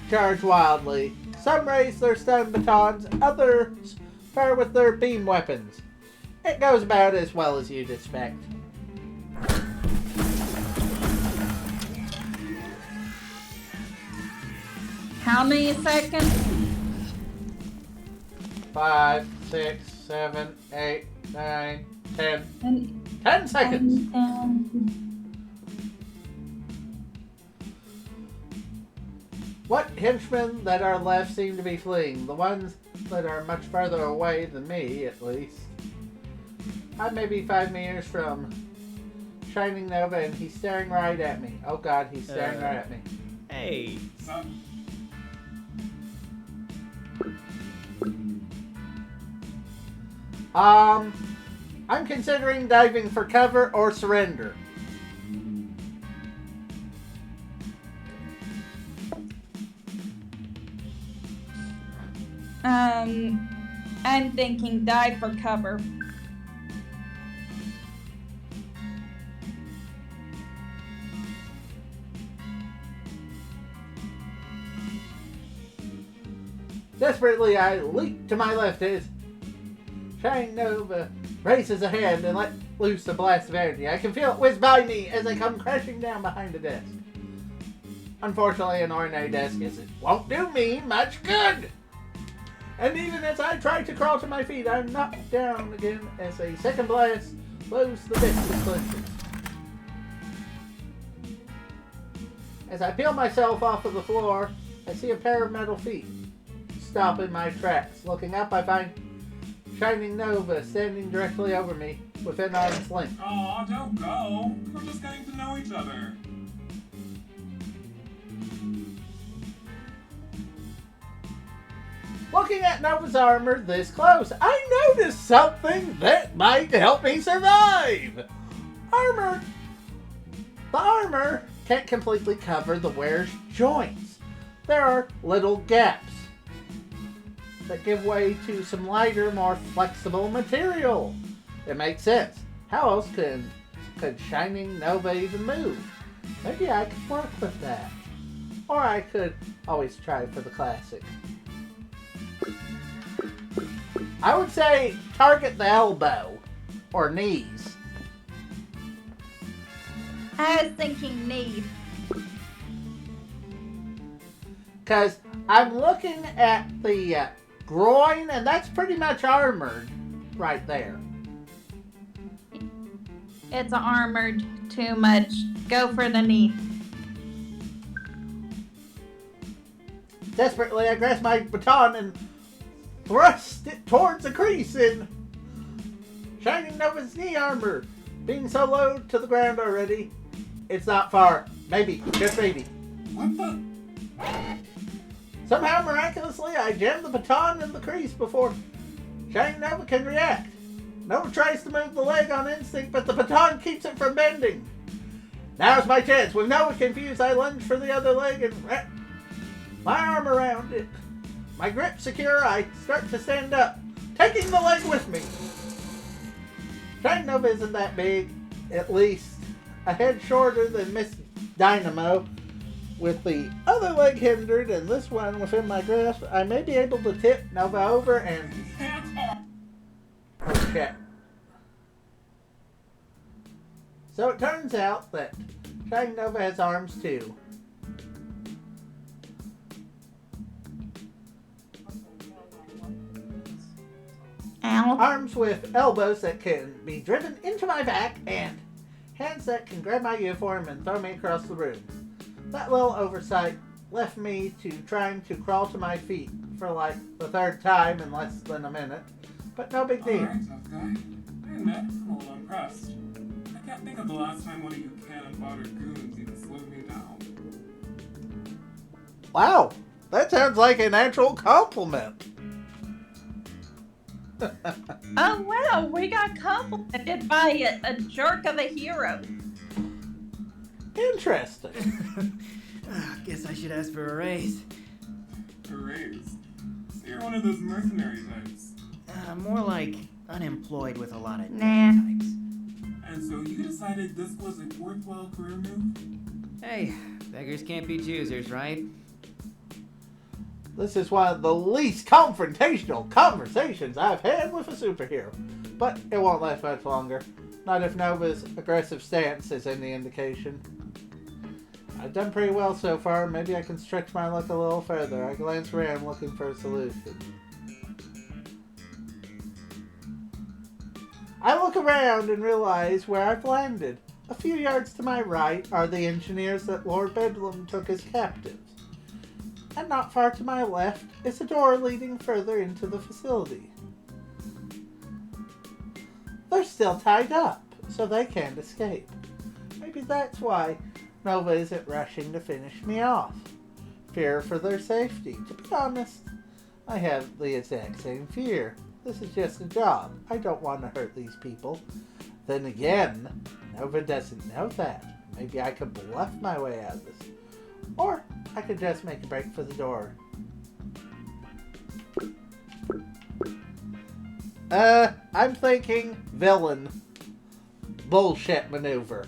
charge wildly. Some raise their stun batons, others fire with their beam weapons. It goes about as well as you'd expect. How many seconds? 5, 6, 7, 8, 9, 10. And 10 seconds. What henchmen that are left seem to be fleeing? The ones that are much further away than me, at least. I may be 5 meters from Shining Nova, and he's staring right at me. Oh God, he's staring right at me. Hey. I'm considering diving for cover or surrender. I'm thinking dive for cover. Desperately, I leap to my left as Shining Nova races ahead and let loose a blast of energy. I can feel it whiz by me as I come crashing down behind a desk. Unfortunately, an ordinary desk won't do me much good. And even as I try to crawl to my feet, I'm knocked down again as a second blast blows the bits to splinters. As I peel myself off of the floor, I see a pair of metal feet stop in my tracks. Looking up, I find Shining Nova standing directly over me within arm's length. Aw, don't go. We're just getting to know each other. Looking at Nova's armor this close, I noticed something that might help me survive. Armor. The armor can't completely cover the wearer's joints. There are little gaps that give way to some lighter, more flexible material. It makes sense. How else could Shining Nova even move? Maybe I could work with that. Or I could always try for the classic. I would say target the elbow or knees. I was thinking knee. Because I'm looking at the groin, and that's pretty much armored right there. It's armored too much. Go for the knee. Desperately, I grasp my baton and thrust it towards the crease in Shining Nova's knee armor. Being so low to the ground already, it's not far. Maybe, just maybe. What the? Somehow, miraculously, I jam the baton in the crease before Shining Nova can react. Nova tries to move the leg on instinct, but the baton keeps it from bending. Now's my chance. With Nova confused, I lunge for the other leg and wrap my arm around it. My grip secure, I start to stand up, taking the leg with me. Shining Nova isn't that big, at least a head shorter than Miss Dynamo. With the other leg hindered and this one within my grasp, I may be able to tip Nova over and... Oh shit. So it turns out that Shining Nova has arms too. Ow. Arms with elbows that can be driven into my back and hands that can grab my uniform and throw me across the room. That little oversight left me to trying to crawl to my feet for like the third time in less than a minute. But no big deal. Alright, tough guy. I admit, I'm a little impressed. I can't think of the last time one of you cannon fodder goons even slowed me down. Wow, that sounds like an actual compliment. Oh wow, we got complimented by a jerk of a hero. Interesting. Guess I should ask for a raise. A raise. So you're one of those mercenary types. More like unemployed with a lot of Nah. types. And so you decided this was a worthwhile career move? Hey, beggars can't be choosers, right? This is one of the least confrontational conversations I've had with a superhero. But it won't last much longer. Not if Nova's aggressive stance is any indication. I've done pretty well so far. Maybe I can stretch my luck a little further. I glance around looking for a solution. I look around and realize where I've landed. A few yards to my right are the engineers that Lord Bedlam took as captives. And not far to my left is a door leading further into the facility. They're still tied up, so they can't escape. Maybe that's why Nova isn't rushing to finish me off. Fear for their safety. To be honest, I have the exact same fear. This is just a job. I don't want to hurt these people. Then again, Nova doesn't know that. Maybe I could bluff my way out of this. Or I could just make a break for the door. I'm thinking villain. Bullshit maneuver.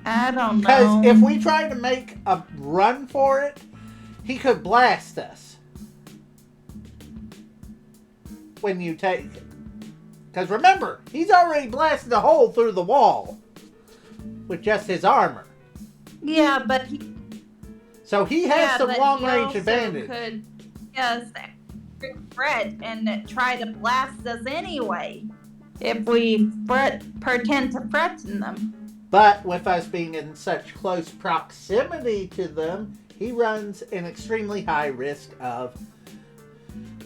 I don't know. Because if we try to make a run for it, he could blast us. When you take it. Because remember, he's already blasted a hole through the wall. With just his armor. Yeah, but So he has some long-range advantage. Could just threat and try to blast us anyway. If we pretend to threaten them. But with us being in such close proximity to them, he runs an extremely high risk of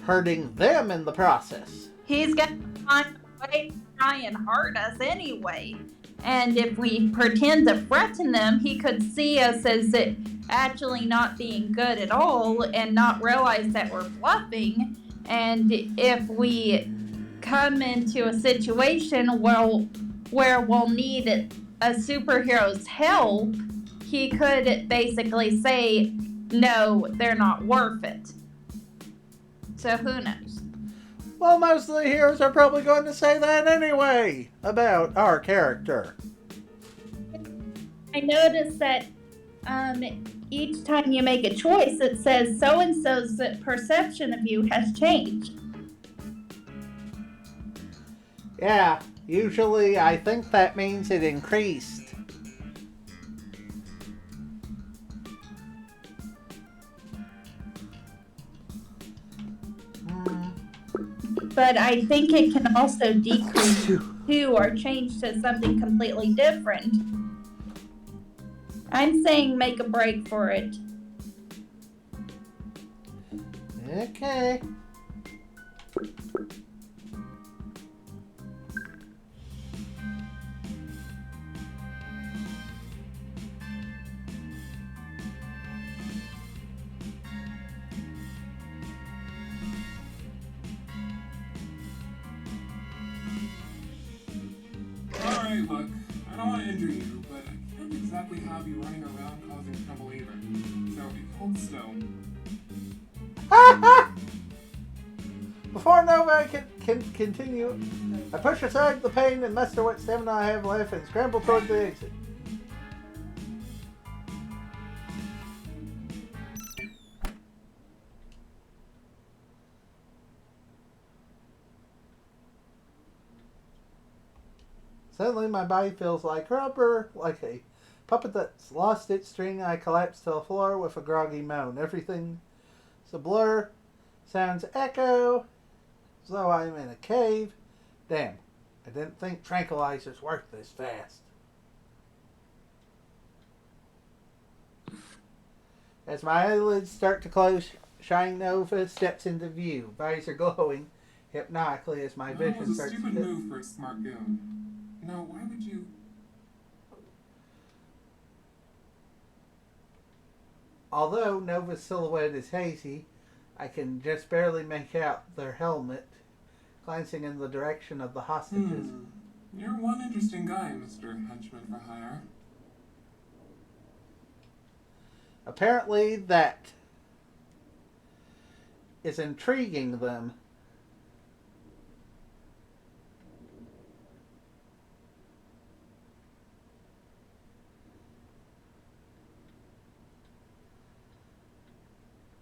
hurting them in the process. He's going to find a way to try and hurt us anyway. And if we pretend to threaten them, he could see us as it actually not being good at all and not realize that we're bluffing. And if we come into a situation where we'll need a superhero's help, he could basically say, no, they're not worth it. So who knows? Well, most of the heroes are probably going to say that anyway about our character. I noticed that each time you make a choice, it says so-and-so's perception of you has changed. Yeah, usually I think that means it increased. But I think it can also decrease too or change to something completely different. I'm saying make a break for it. Okay. Alright, look, I don't want to injure you, but I can't exactly have you running around causing trouble either. So, hold still. Before Nova can continue, I push aside the pain and muster what stamina I have left and scramble toward the exit. Suddenly my body feels like rubber, like a puppet that's lost its string. I collapse to the floor with a groggy moan. Everything's a blur. Sounds echo. As though I'm in a cave. Damn, I didn't think tranquilizers worked this fast. As my eyelids start to close, Shine Nova steps into view. Visor glowing hypnotically as my vision That was a starts to stupid dip. move for a smart goon. No, why would you... Although Nova's silhouette is hazy, I can just barely make out their helmet glancing in the direction of the hostages. You're one interesting guy, Mr. Henchman for Hire. Apparently that is intriguing them.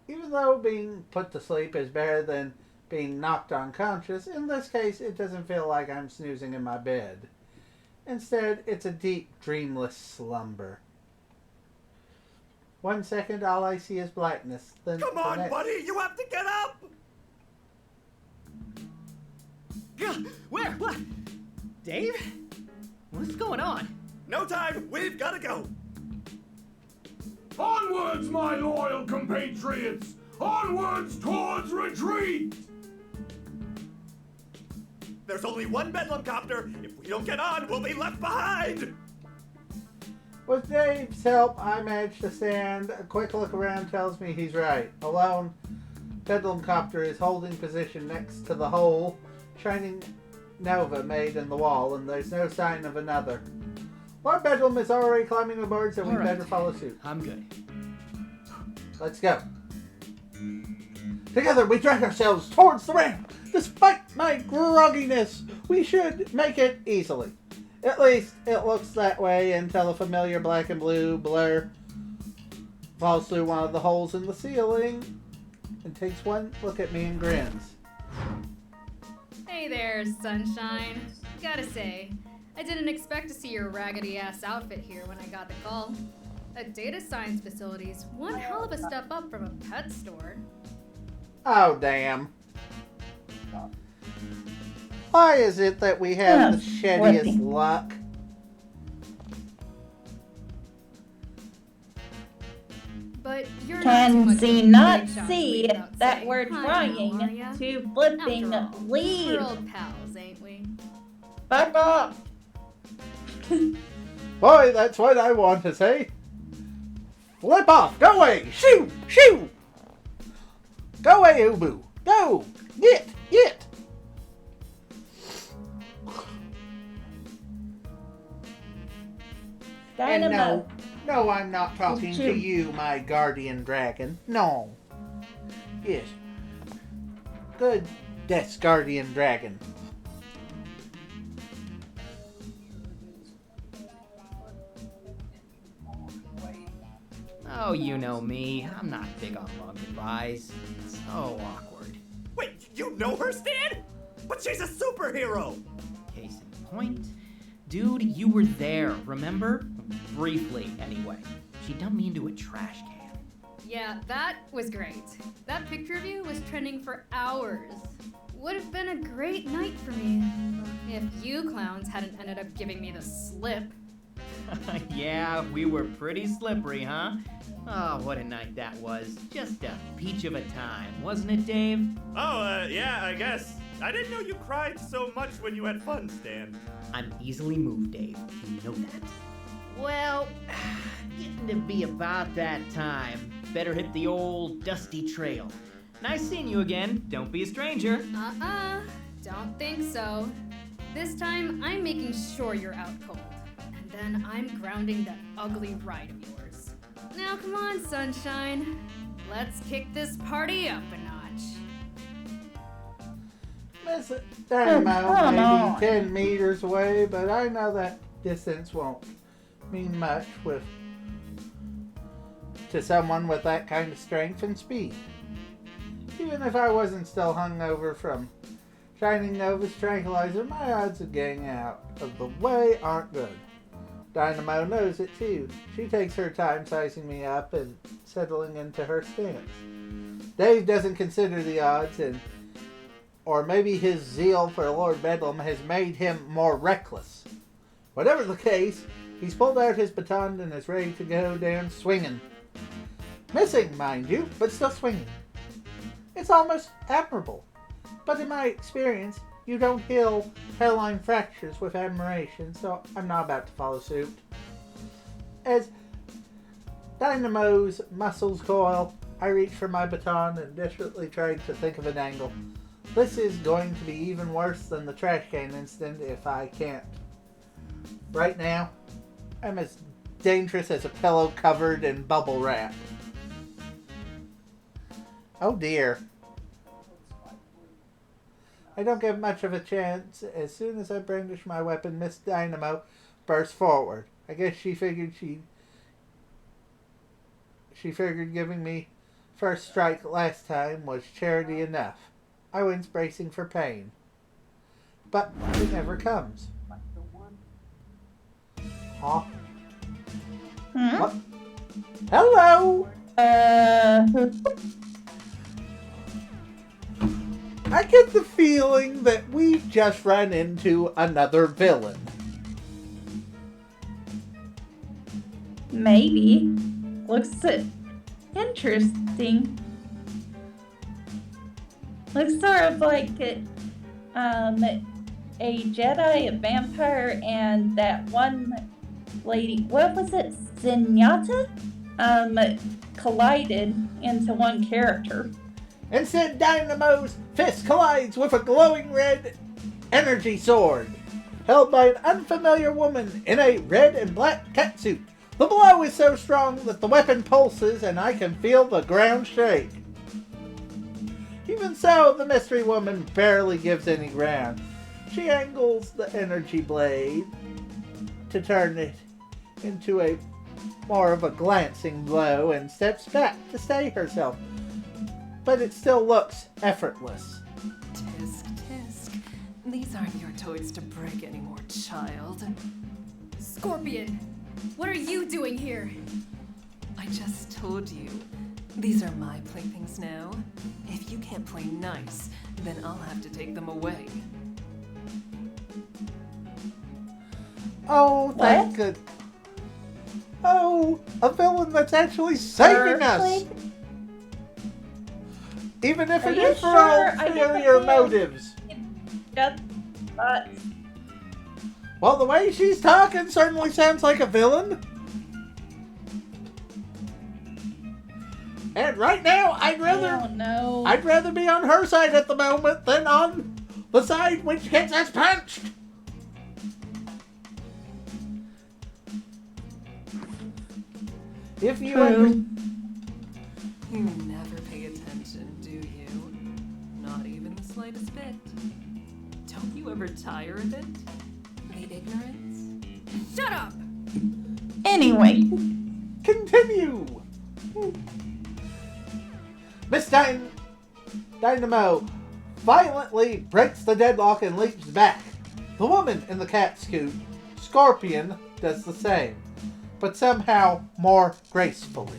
Even though being put to sleep is better than being knocked unconscious. In this case, it doesn't feel like I'm snoozing in my bed. Instead, it's a deep, dreamless slumber. 1 second, all I see is blackness. Then Come the on, next- buddy, you have to get up! Gah, where? What? Dave? What's going on? No time, we've gotta go! Onwards, my loyal compatriots! Onwards towards retreat! There's only one Bedlam copter. If we don't get on, we'll be left behind! With Dave's help, I managed to stand. A quick look around tells me he's right. Alone, Bedlam Copter is holding position next to the hole shining nova made in the wall, and there's no sign of another. Lord Bedlam is already climbing aboard, so we All right. better follow suit. I'm good. Let's go. Together, we drag ourselves towards the ramp. Despite my grogginess, we should make it easily. At least, it looks that way until a familiar black and blue blur falls through one of the holes in the ceiling and takes one look at me and grins. Hey there, sunshine. Gotta say, I didn't expect to see your raggedy-ass outfit here when I got the call. A data science facility's one hell of a step up from a pet store. Oh, damn. Why is it that we have the shittiest luck? But you're Can not too see much not of a big shot to see leave without that saying we're hi now, trying are ya? to flipping After all, leave. we're old pals, ain't we? Fuck off. Boy, that's what I want to say. Flip off! Go away! Shoo! Shoo! Go away, Ubu! Go! Get! And Dynamo. no, I'm not talking to Shoot. you, my guardian dragon. No. Yes. Good Death's guardian dragon. Oh, you know me. I'm not big on long goodbyes. It's so awkward. Wait, you know her, Stan? But she's a superhero! Case in point, dude, you were there, remember? Briefly, anyway. She dumped me into a trash can. Yeah, that was great. That picture of you was trending for hours. Would have been a great night for me if you clowns hadn't ended up giving me the slip. Yeah, we were pretty slippery, huh? Oh, what a night that was. Just a peach of a time, wasn't it, Dave? Oh, yeah, I guess. I didn't know you cried so much when you had fun, Stan. I'm easily moved, Dave. You know that. Well, getting to be about that time. Better hit the old dusty trail. Nice seeing you again. Don't be a stranger. Don't think so. This time, I'm making sure you're out cold. And then I'm grounding that ugly ride of yours. Now come on, sunshine. Let's kick this party up a notch. Miss Dynamo come may on. be 10 meters away, but I know that distance won't mean much to someone with that kind of strength and speed. Even if I wasn't still hungover from Shining Nova's tranquilizer, my odds of getting out of the way aren't good. Dynamo knows it too. She takes her time sizing me up and settling into her stance. Dave doesn't consider the odds, or maybe his zeal for Lord Bedlam has made him more reckless. Whatever the case, he's pulled out his baton and is ready to go down swinging. Missing, mind you, but still swinging. It's almost admirable. But in my experience, you don't heal hairline fractures with admiration, so I'm not about to follow suit. As Dynamo's muscles coil, I reach for my baton and desperately try to think of an angle. This is going to be even worse than the trash can incident if I can't. Right now, I'm as dangerous as a pillow covered in bubble wrap. Oh dear. I don't get much of a chance. As soon as I brandish my weapon, Miss Dynamo bursts forward. I guess she figured giving me first strike last time was charity enough. I was bracing for pain. But it never comes. Huh? Hmm? What? Hello! I get the feeling that we've just run into another villain. Maybe. Looks interesting. Looks sort of like a Jedi, a vampire, and that one lady, what was it, Zenyatta? Collided into one character. Instead, Dynamo's fist collides with a glowing red energy sword, held by an unfamiliar woman in a red and black catsuit. The blow is so strong that the weapon pulses and I can feel the ground shake. Even so, the mystery woman barely gives any ground. She angles the energy blade to turn it into a more of a glancing blow and steps back to stay herself. But it still looks effortless. Tisk, tisk. These aren't your toys to break anymore, child. Scorpion, what are you doing here? I just told you. These are my playthings now. If you can't play nice, then I'll have to take them away. Oh, thank What? good. Oh, a villain that's actually saving us. Even if Are it you is for sure? I never ulterior did. motives. Just, Well, the way she's talking certainly sounds like a villain. And right now, I don't know. I'd rather be on her side at the moment than on the side which gets us punched. If you True. You never pay attention, do you? Not even the slightest bit. Don't you ever tire of it? The ignorance? Shut up! Anyway. continue. Miss Dynamo violently breaks the deadlock and leaps back. The woman in the cat scoot, Scorpion, does the same, but somehow more gracefully.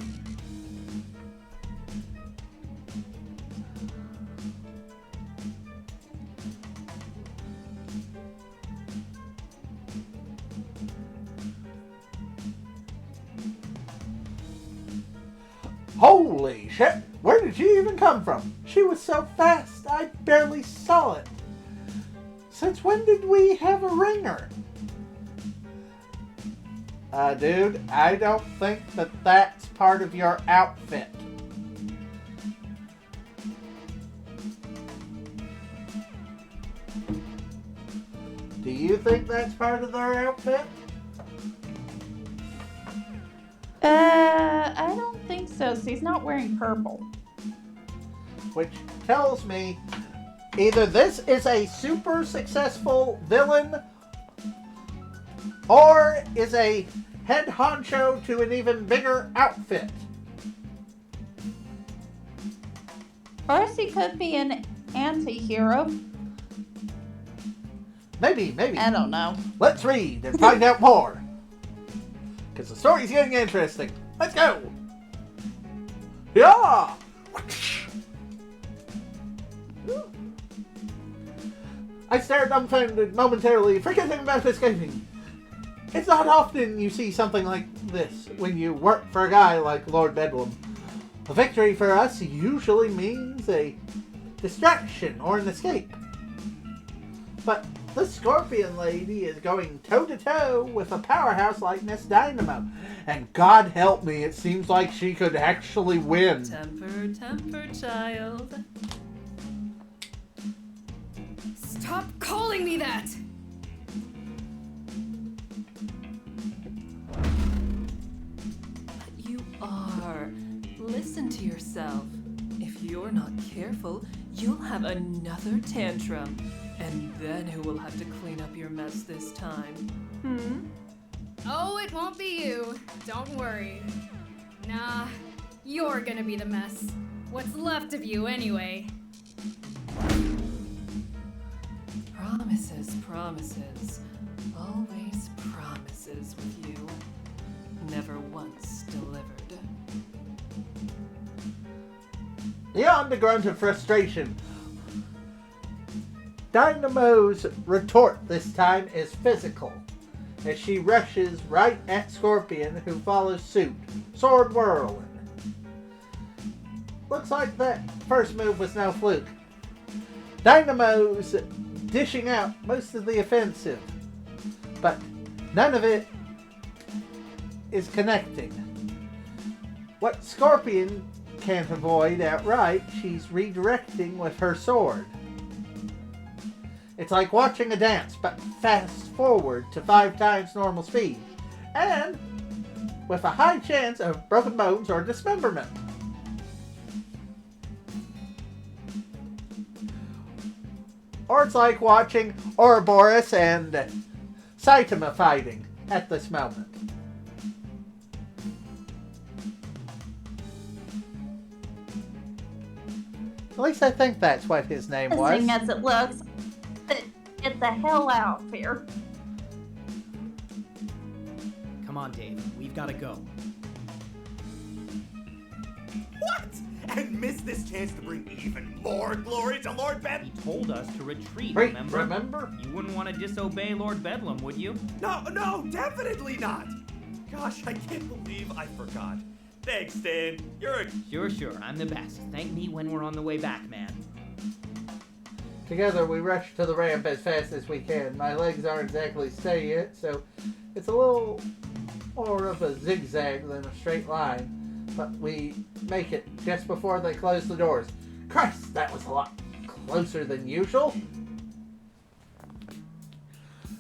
Holy shit! Where did she even come from? She was so fast, I barely saw it. Since when did we have a ringer? Dude, I don't think that that's part of your outfit. Do you think that's part of their outfit? I don't think so. She's not wearing purple. Which tells me either this is a super successful villain or is a head honcho to an even bigger outfit. Or she could be an anti-hero. Maybe. I don't know. Let's read and find out more. Because the story's getting interesting. Let's go! Yeah! I stared dumbfounded momentarily, forgetting about escaping. It's not often you see something like this when you work for a guy like Lord Bedlam. A victory for us usually means a distraction or an escape. But this Scorpion lady is going toe-to-toe with a powerhouse like Miss Dynamo. And God help me, it seems like she could actually win. Temper, child. Stop calling me that! But you are. Listen to yourself. If you're not careful, you'll have another tantrum. And then who will have to clean up your mess this time? Oh, it won't be you. Don't worry. Nah, you're gonna be the mess. What's left of you, anyway. Promises, promises. Always promises with you. Never once delivered. Beyond the grunt of frustration, Dynamo's retort this time is physical, as she rushes right at Scorpion, who follows suit, sword whirling. Looks like that first move was no fluke. Dynamo's dishing out most of the offensive, but none of it is connecting. What Scorpion can't avoid outright, she's redirecting with her sword. It's like watching a dance, but fast forward to 5 times normal speed, and with a high chance of broken bones or dismemberment. Or it's like watching Ouroboros and Saitama fighting at this moment. At least I think that's what his name was. Amazing as it looks, get the hell out of here. Come on, Dave. We've got to go. What? And miss this chance to bring even more glory to Lord Bedlam? He told us to retreat, Wait, remember? remember? You wouldn't want to disobey Lord Bedlam, would you? No, definitely not. Gosh, I can't believe I forgot. Thanks, Stan. You're a... Sure. I'm the best. Thank me when we're on the way back, man. Together we rush to the ramp as fast as we can. My legs aren't exactly steady yet, so it's a little more of a zigzag than a straight line. But we make it just before they close the doors. Christ, that was a lot closer than usual.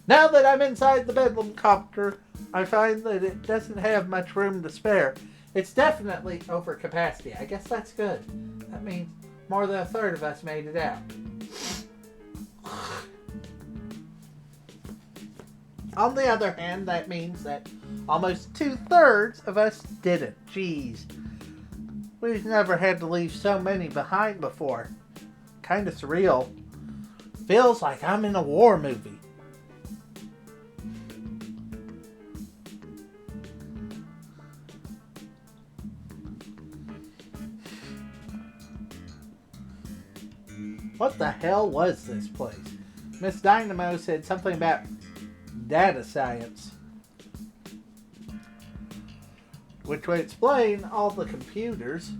Now that I'm inside the Bedlam copter, I find that it doesn't have much room to spare. It's definitely over capacity. I guess that's good. That means more than a third of us made it out. On the other hand, that means that almost 2/3 of us didn't. Jeez. We've never had to leave so many behind before. Kinda surreal. Feels like I'm in a war movie. What the hell was this place? Miss Dynamo said something about data science, which would explain all the computers.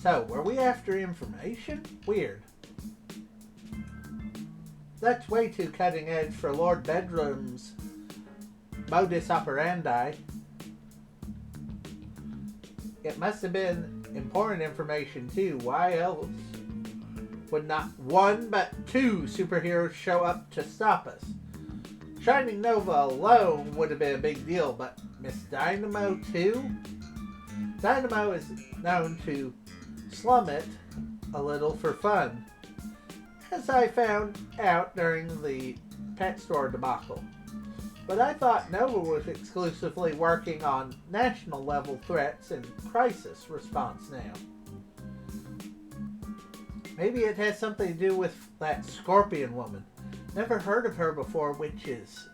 So, were we after information? Weird. That's way too cutting edge for Lord Bedlam's modus operandi. It must have been important information too. Why else would not one but 2 superheroes show up to stop us? Shining Nova alone would have been a big deal, but Miss Dynamo too? Dynamo is known to slum it a little for fun, as I found out during the pet store debacle. But I thought Nova was exclusively working on national level threats and crisis response now. Maybe it has something to do with that Scorpion woman. Never heard of her before, which is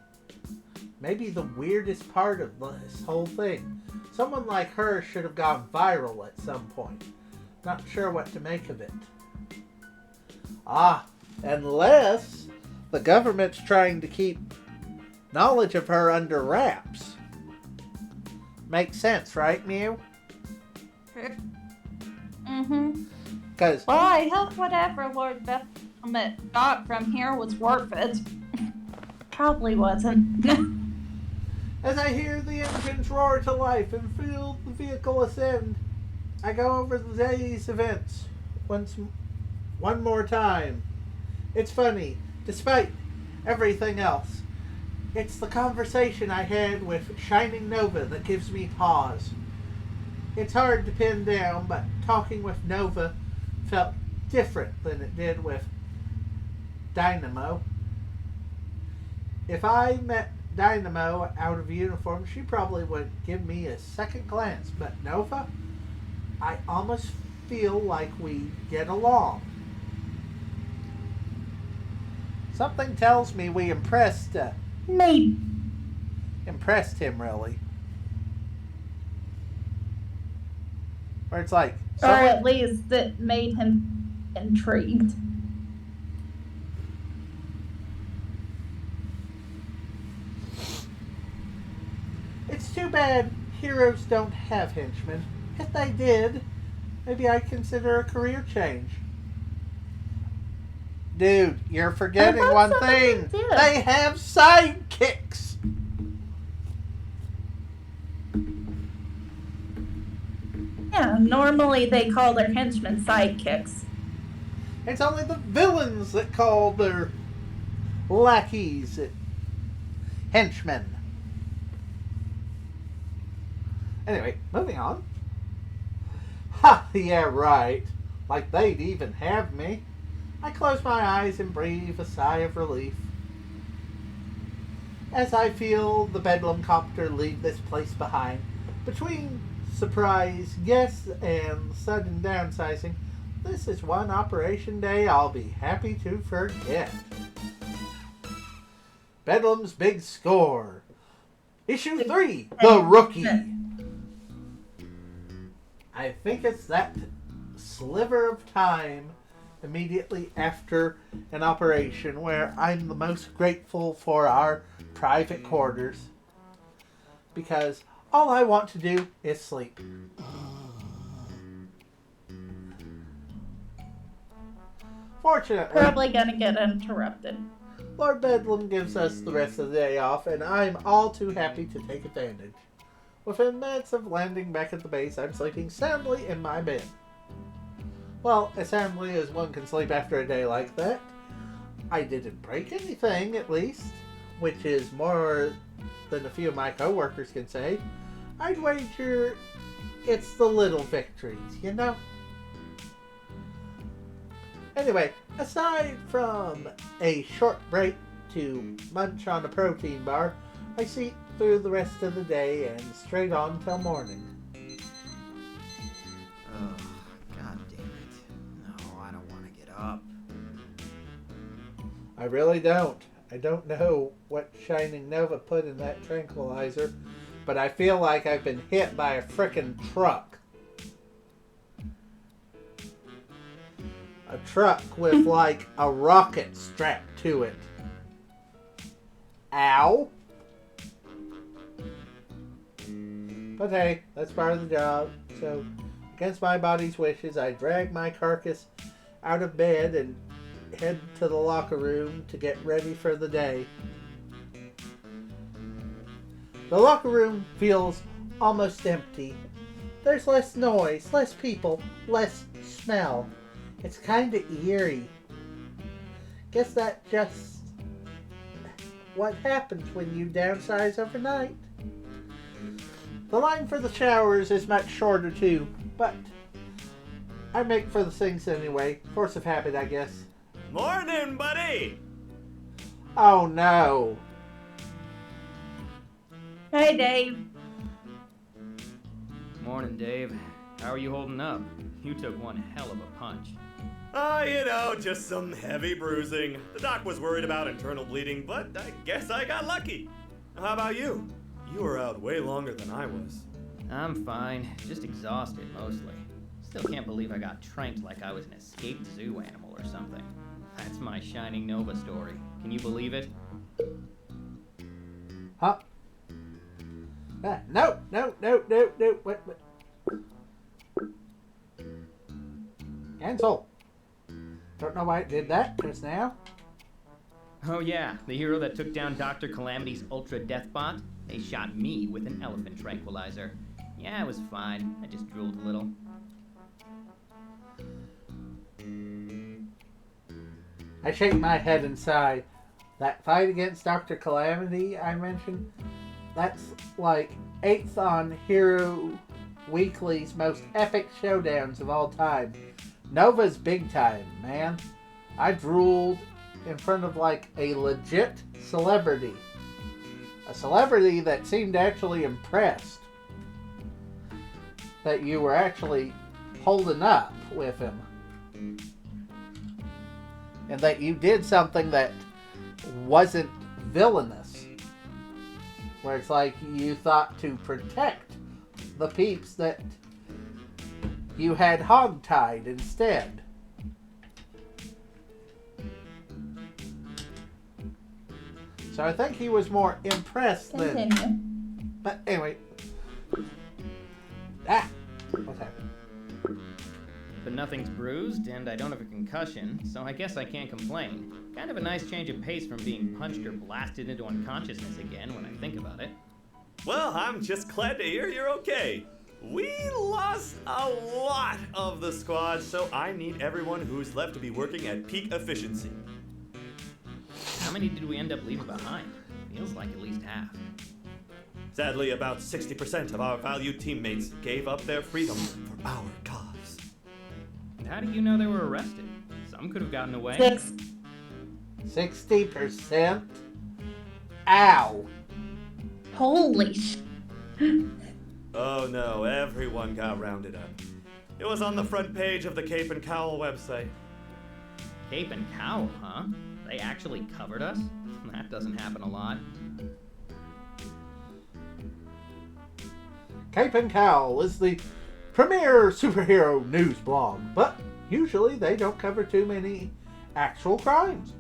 maybe the weirdest part of this whole thing. Someone like her should have gone viral at some point. Not sure what to make of it. Unless the government's trying to keep knowledge of her under wraps. Makes sense, right, Mew? Mm-hmm. Because Well, I hope whatever Lord Bedlam got from here was worth it. Probably wasn't. as I hear the engines roar to life and feel the vehicle ascend, I go over the day's events one more time. It's funny, despite everything else. It's the conversation I had with Shining Nova that gives me pause. It's hard to pin down, but talking with Nova felt different than it did with Dynamo. If I met Dynamo out of uniform, she probably would give me a second glance, but Nova, I almost feel like we get along. Something tells me we impressed Me. impressed him, really. Where it's like, Or at least it made him intrigued. it's too bad heroes don't have henchmen. If they did, maybe I'd consider a career change. Dude, you're forgetting I thought one some of thing. them did. They have sidekicks. Yeah, normally they call their henchmen sidekicks. It's only the villains that call their lackeys henchmen. Anyway, moving on. Ha, yeah, right. Like they'd even have me. I close my eyes and breathe a sigh of relief as I feel the Bedlam copter leave this place behind. Between surprise guests and sudden downsizing, this is one operation day I'll be happy to forget. Bedlam's Big Score. Issue 3, The Rookie. I think it's that sliver of time immediately after an operation where I'm the most grateful for our private quarters, because all I want to do is sleep. Fortunately, Probably gonna get interrupted. Lord Bedlam gives us the rest of the day off, and I'm all too happy to take advantage. Within minutes of landing back at the base, I'm sleeping soundly in my bed. Well, as soundly as one can sleep after a day like that. I didn't break anything, at least, which is more than a few of my coworkers can say. I'd wager it's the little victories, you know? Anyway, aside from a short break to munch on a protein bar, I see through the rest of the day and straight on till morning. Oh, god damn it. No, I don't want to get up. I really don't. I don't know what Shining Nova put in that tranquilizer, but I feel like I've been hit by a frickin' truck. A truck with like a rocket strapped to it. Ow. But hey, that's part of the job. So, against my body's wishes, I drag my carcass out of bed and head to the locker room to get ready for the day. The locker room feels almost empty. There's less noise, less people, less smell. It's kinda eerie. Guess that's just what happens when you downsize overnight. The line for the showers is much shorter too, but I make for the sinks anyway. Force of habit, I guess. Morning, buddy! Oh no. Hey, Dave. Morning, Dave. How are you holding up? You took one hell of a punch. Just some heavy bruising. The doc was worried about internal bleeding, but I guess I got lucky. How about you? You were out way longer than I was. I'm fine, just exhausted mostly. Still can't believe I got tranked like I was an escaped zoo animal or something. That's my Shining Nova story. Can you believe it? Huh? No. What? Cancel. Don't know why it did that just now. Oh yeah, the hero that took down Dr. Calamity's Ultra Death Bot? They shot me with an elephant tranquilizer. Yeah, it was fine. I just drooled a little. I shake my head and sigh. That fight against Dr. Calamity I mentioned, that's like 8th on Hero Weekly's most epic showdowns of all time. Nova's big time, man. I drooled in front of like a legit celebrity. A celebrity that seemed actually impressed that you were actually holding up with him. And that you did something that wasn't villainous. Where it's like you thought to protect the peeps that you had hogtied instead. So I think he was more impressed than... Continue. But anyway. What's happening? But nothing's bruised, and I don't have a concussion, so I guess I can't complain. Kind of a nice change of pace from being punched or blasted into unconsciousness again when I think about it. Well, I'm just glad to hear you're okay. We lost a lot of the squad, so I need everyone who's left to be working at peak efficiency. How many did we end up leaving behind? Feels like at least half. Sadly, about 60% of our valued teammates gave up their freedom for our cause. And how do you know they were arrested? Some could have gotten away. 60%? Ow. Holy sh... Oh no, everyone got rounded up. It was on the front page of the Cape and Cowl website. Cape and Cowl, huh? They actually covered us? That doesn't happen a lot. Cape and Cowl is the premier superhero news blog, but usually they don't cover too many actual crimes.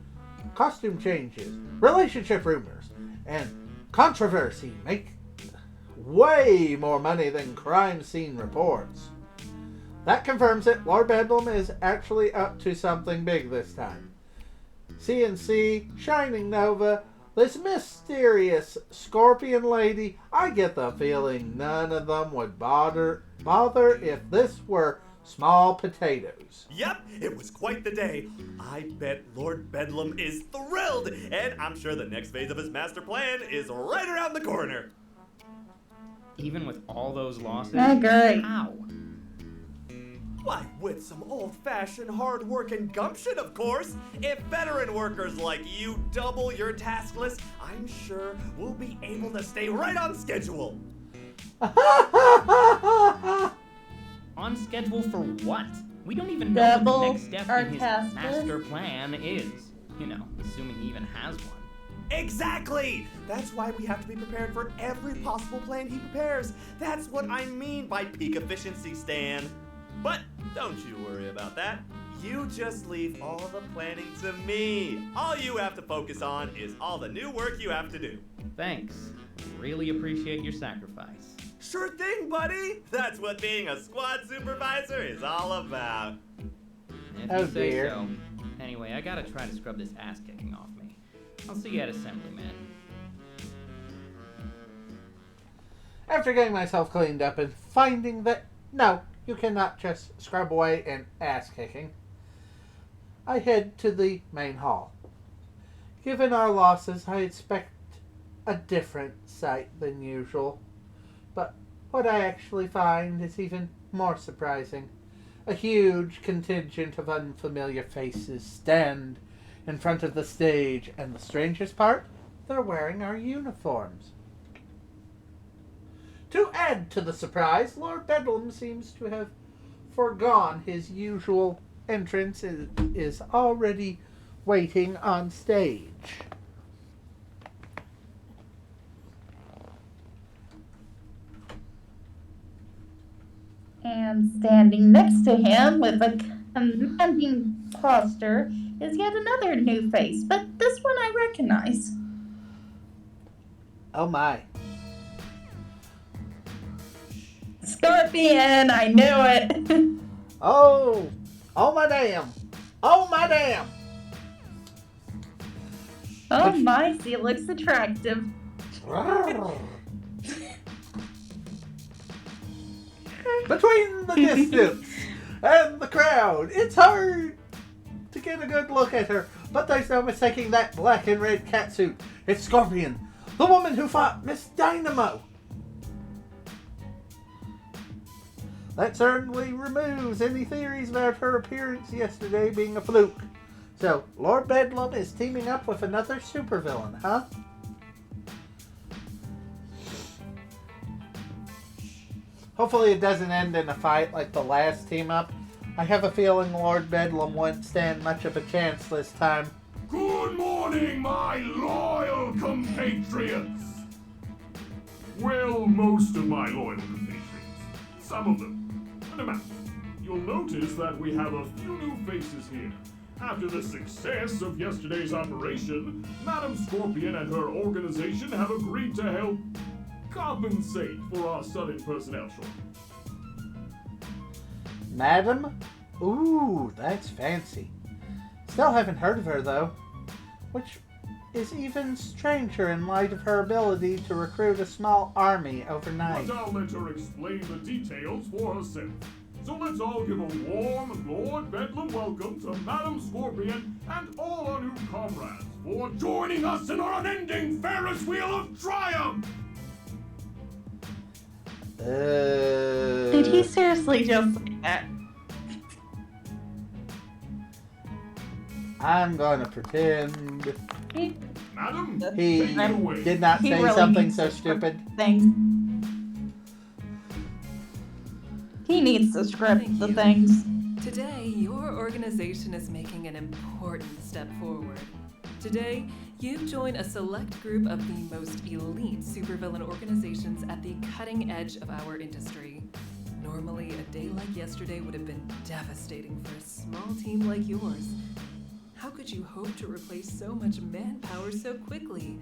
Costume changes, relationship rumors, and controversy make way more money than crime scene reports. That confirms it. Lord Bedlam is actually up to something big this time. CNC, Shining Nova, this mysterious scorpion lady, I get the feeling none of them would bother if this were small potatoes. Yep, it was quite the day. I bet Lord Bedlam is thrilled, and I'm sure the next phase of his master plan is right around the corner. Even with all those losses? I agree. How? Why, with some old-fashioned hard work and gumption, of course. If veteran workers like you double your task list, I'm sure we'll be able to stay right on schedule. On schedule for what? We don't even know Double what the next step our in his task master plan is. You know, assuming he even has one. Exactly! That's why we have to be prepared for every possible plan he prepares. That's what I mean by peak efficiency, Stan. But don't you worry about that. You just leave all the planning to me. All you have to focus on is all the new work you have to do. Thanks. Really appreciate your sacrifice. Sure thing, buddy. That's what being a squad supervisor is all about. If Oh, you say dear. so. Anyway, I gotta try to scrub this ass kicking off me. I'll see you at assembly, man. After getting myself cleaned up and finding that, no, you cannot just scrub away an ass kicking, I head to the main hall. Given our losses, I expect a different sight than usual. But what I actually find is even more surprising. A huge contingent of unfamiliar faces stand in front of the stage, and the strangest part, they're wearing our uniforms. To add to the surprise, Lord Bedlam seems to have foregone his usual entrance and is already waiting on stage. And standing next to him with a commanding posture is yet another new face, but this one I recognize. Oh my. Scorpion, I knew it. Oh my damn. Oh my damn. Oh my, he looks attractive. Between the distance and the crowd, it's hard to get a good look at her, but there's no mistaking that black and red catsuit. It's Scorpion, the woman who fought Miss Dynamo. That certainly removes any theories about her appearance yesterday being a fluke. So, Lord Bedlam is teaming up with another supervillain, huh? Hopefully it doesn't end in a fight like the last team up. I have a feeling Lord Bedlam won't stand much of a chance this time. Good morning, my loyal compatriots! Well, most of my loyal compatriots. Some of them. An amount. You'll notice that we have a few new faces here. After the success of yesterday's operation, Madam Scorpion and her organization have agreed to help compensate for our sudden personnel shortage. Madam? Ooh, that's fancy. Still haven't heard of her, though. Which is even stranger in light of her ability to recruit a small army overnight. But I'll let her explain the details for herself. So let's all give a warm Lord Bedlam welcome to Madam Scorpion and all our new comrades for joining us in our unending Ferris wheel of triumph! Did he seriously just say that? I'm gonna pretend Madam, he take it away. did not He say really something needs so to stupid. Things. He needs to script Thank the you. things. Today, your organization is making an important step forward. Today, you've joined a select group of the most elite supervillain organizations at the cutting edge of our industry. Normally, a day like yesterday would have been devastating for a small team like yours. How could you hope to replace so much manpower so quickly?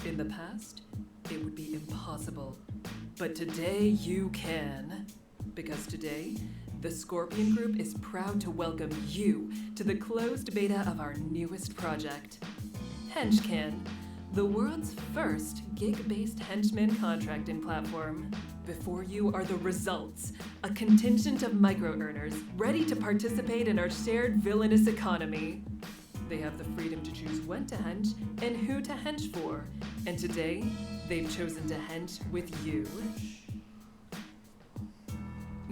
In the past, it would be impossible. But today you can. Because today, the Scorpion Group is proud to welcome you to the closed beta of our newest project, HenchCan, the world's first gig-based henchman contracting platform. Before you are the results, a contingent of micro-earners ready to participate in our shared villainous economy. They have the freedom to choose when to hench and who to hench for, and today, they've chosen to hench with you.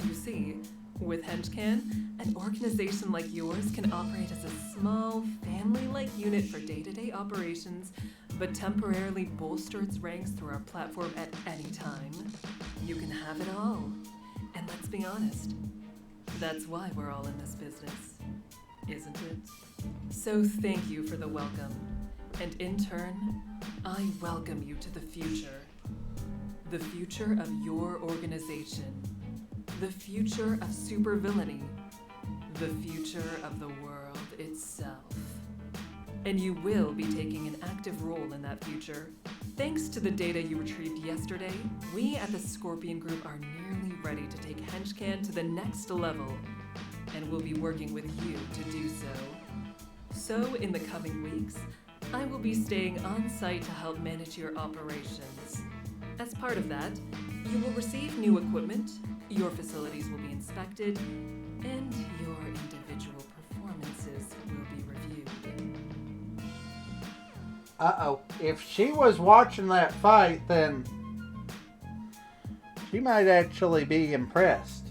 You see, with HenchCan, an organization like yours can operate as a small, family-like unit for day-to-day operations, but temporarily bolster its ranks through our platform at any time. You can have it all. And let's be honest, that's why we're all in this business, isn't it? So thank you for the welcome. And in turn, I welcome you to the future. The future of your organization. The future of supervillainy. The future of the world itself. And you will be taking an active role in that future. Thanks to the data you retrieved yesterday, we at the Scorpion Group are nearly ready to take HenchCan to the next level. And we'll be working with you to do so. So, in the coming weeks, I will be staying on site to help manage your operations. As part of that, you will receive new equipment, your facilities will be inspected, and your individual performances will be reviewed. Uh-oh. If she was watching that fight, then she might actually be impressed.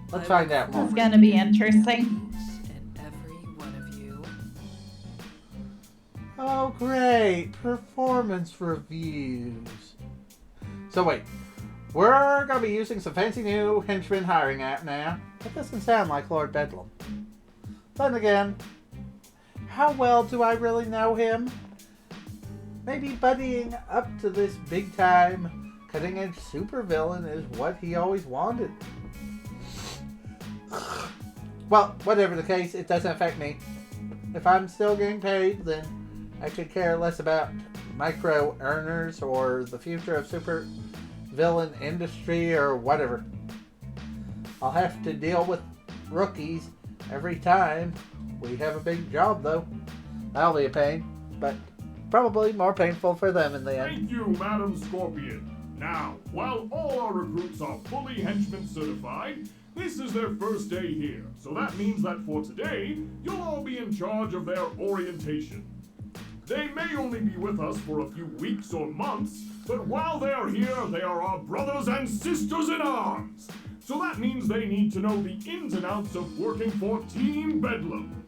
Let's find out more. It's gonna be interesting. Each and every one of you. Oh, great. Performance reviews. So wait. We're going to be using some fancy new henchman hiring app now. That doesn't sound like Lord Bedlam. Then again, how well do I really know him? Maybe buddying up to this big-time, cutting-edge supervillain is what he always wanted. Well, whatever the case, it doesn't affect me. If I'm still getting paid, then I could care less about micro-earners or the future of supervillain industry or whatever. I'll have to deal with rookies every time we have a big job, though. That'll be a pain, but probably more painful for them in the end. Thank you, Madam Scorpion. Now, while all our recruits are fully henchman certified, this is their first day here, so that means that for today, you'll all be in charge of their orientation. They may only be with us for a few weeks or months, but while they are here, they are our brothers and sisters in arms. So that means they need to know the ins and outs of working for Team Bedlam.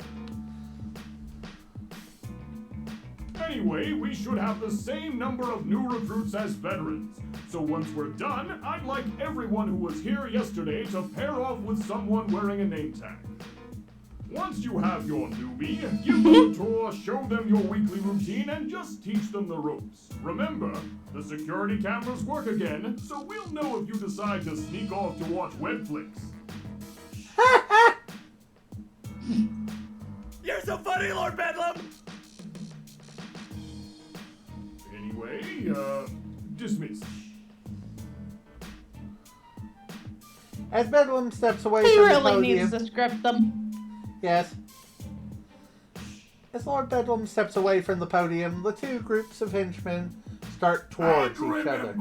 Anyway, we should have the same number of new recruits as veterans. So once we're done, I'd like everyone who was here yesterday to pair off with someone wearing a name tag. Once you have your newbie, give them a tour, show them your weekly routine, and just teach them the ropes. Remember, the security cameras work again, so we'll know if you decide to sneak off to watch Webflix. You're so funny, Lord Bedlam! Anyway, dismissed. As Bedlam steps away He from the really podium... needs to script them. Yes. As Lord Bedlam steps away from the podium, the two groups of henchmen start towards each other.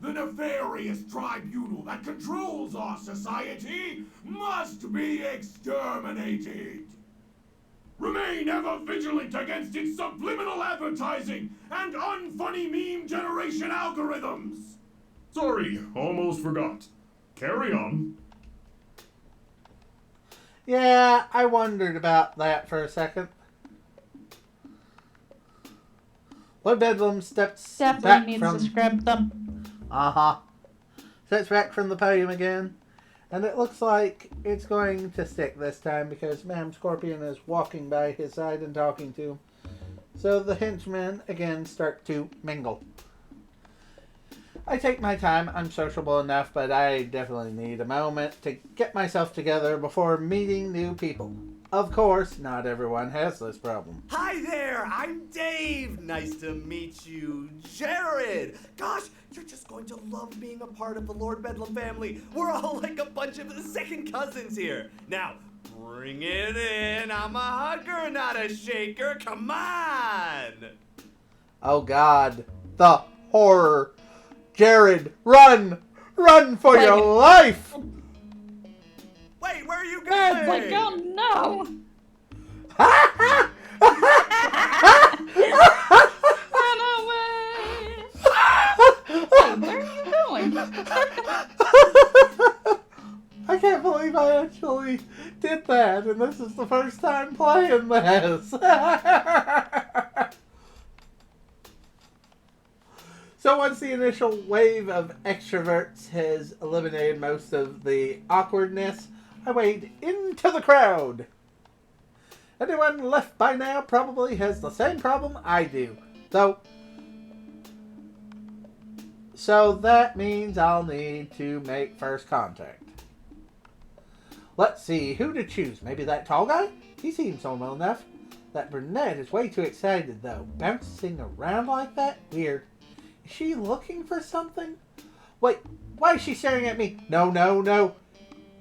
The nefarious tribunal that controls our society must be exterminated. Remain ever vigilant against its subliminal advertising and unfunny meme generation algorithms. Sorry, almost forgot. Carry on. Yeah, I wondered about that for a second. Lord Bedlam steps back Definitely needs from... to script them. Uh-huh. Steps back from the podium again. And it looks like it's going to stick this time because Madam Scorpion is walking by his side and talking to him. So the henchmen again start to mingle. I take my time. I'm sociable enough, but I definitely need a moment to get myself together before meeting new people. Of course, not everyone has this problem. Hi there, I'm Dave. Nice to meet you, Jared. Gosh, you're just going to love being a part of the Lord Bedlam family. We're all like a bunch of second cousins here. Now, bring it in. I'm a hugger, not a shaker. Come on. Oh God, the horror. Jared, run! Run for your life! Wait, where are you going? It's like, oh no! Run away! Hey, where are you going? I can't believe I actually did that, and this is the first time playing this. So once the initial wave of extroverts has eliminated most of the awkwardness, I wade into the crowd. Anyone left by now probably has the same problem I do, though. So that means I'll need to make first contact. Let's see who to choose. Maybe that tall guy? He seems normal enough. That brunette is way too excited though. Bouncing around like that? Weird. Is she looking for something? Wait, why is she staring at me? No, no, no.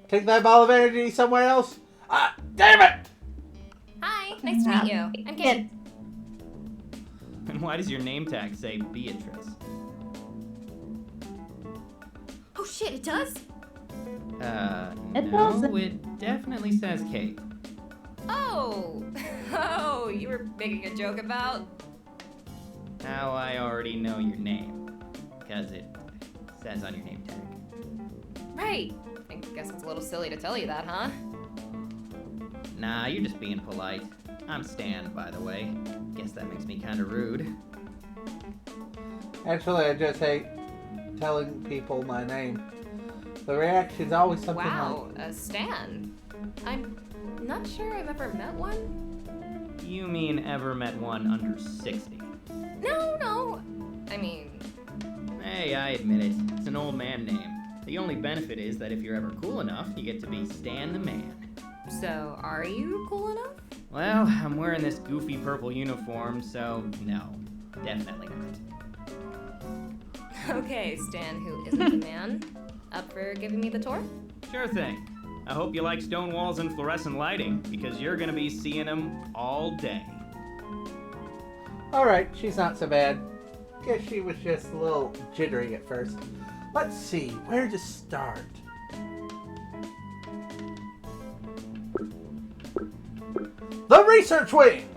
Take that ball of energy somewhere else. Ah, damn it! Hi, nice to meet you. I'm Kate. And why does your name tag say Beatrice? Oh shit, it does? It No, doesn't. it definitely says Kate. Oh, oh, you were making a joke about? How I already know your name, because it says on your name tag. Right. I guess it's a little silly to tell you that, huh? Nah, you're just being polite. I'm Stan, by the way. Guess that makes me kinda rude. Actually, I just hate telling people my name. The reaction's always something Wow, like... Stan. I'm not sure I've ever met one. You mean ever met one under 60? No. I mean... Hey, I admit it. It's an old man name. The only benefit is that if you're ever cool enough, you get to be Stan the Man. So, are you cool enough? Well, I'm wearing this goofy purple uniform, so no. Definitely not. Okay, Stan, who isn't the man. Up for giving me the tour? Sure thing. I hope you like stone walls and fluorescent lighting, because you're gonna be seeing them all day. Alright, she's not so bad. Guess she was just a little jittery at first. Let's see, where to start? The research wing!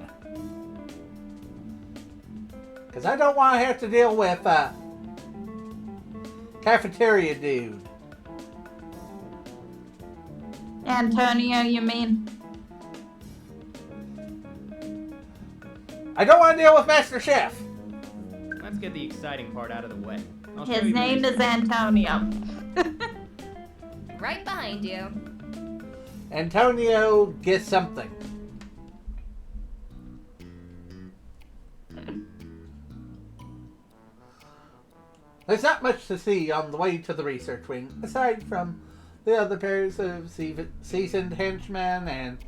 Because I don't want to have to deal with cafeteria dude. Antonio, you mean? I don't want to deal with Master Chef. Let's get the exciting part out of the way. His name is Antonio. Right behind you. Antonio gets something. There's not much to see on the way to the research wing, aside from the other pairs of seasoned henchmen and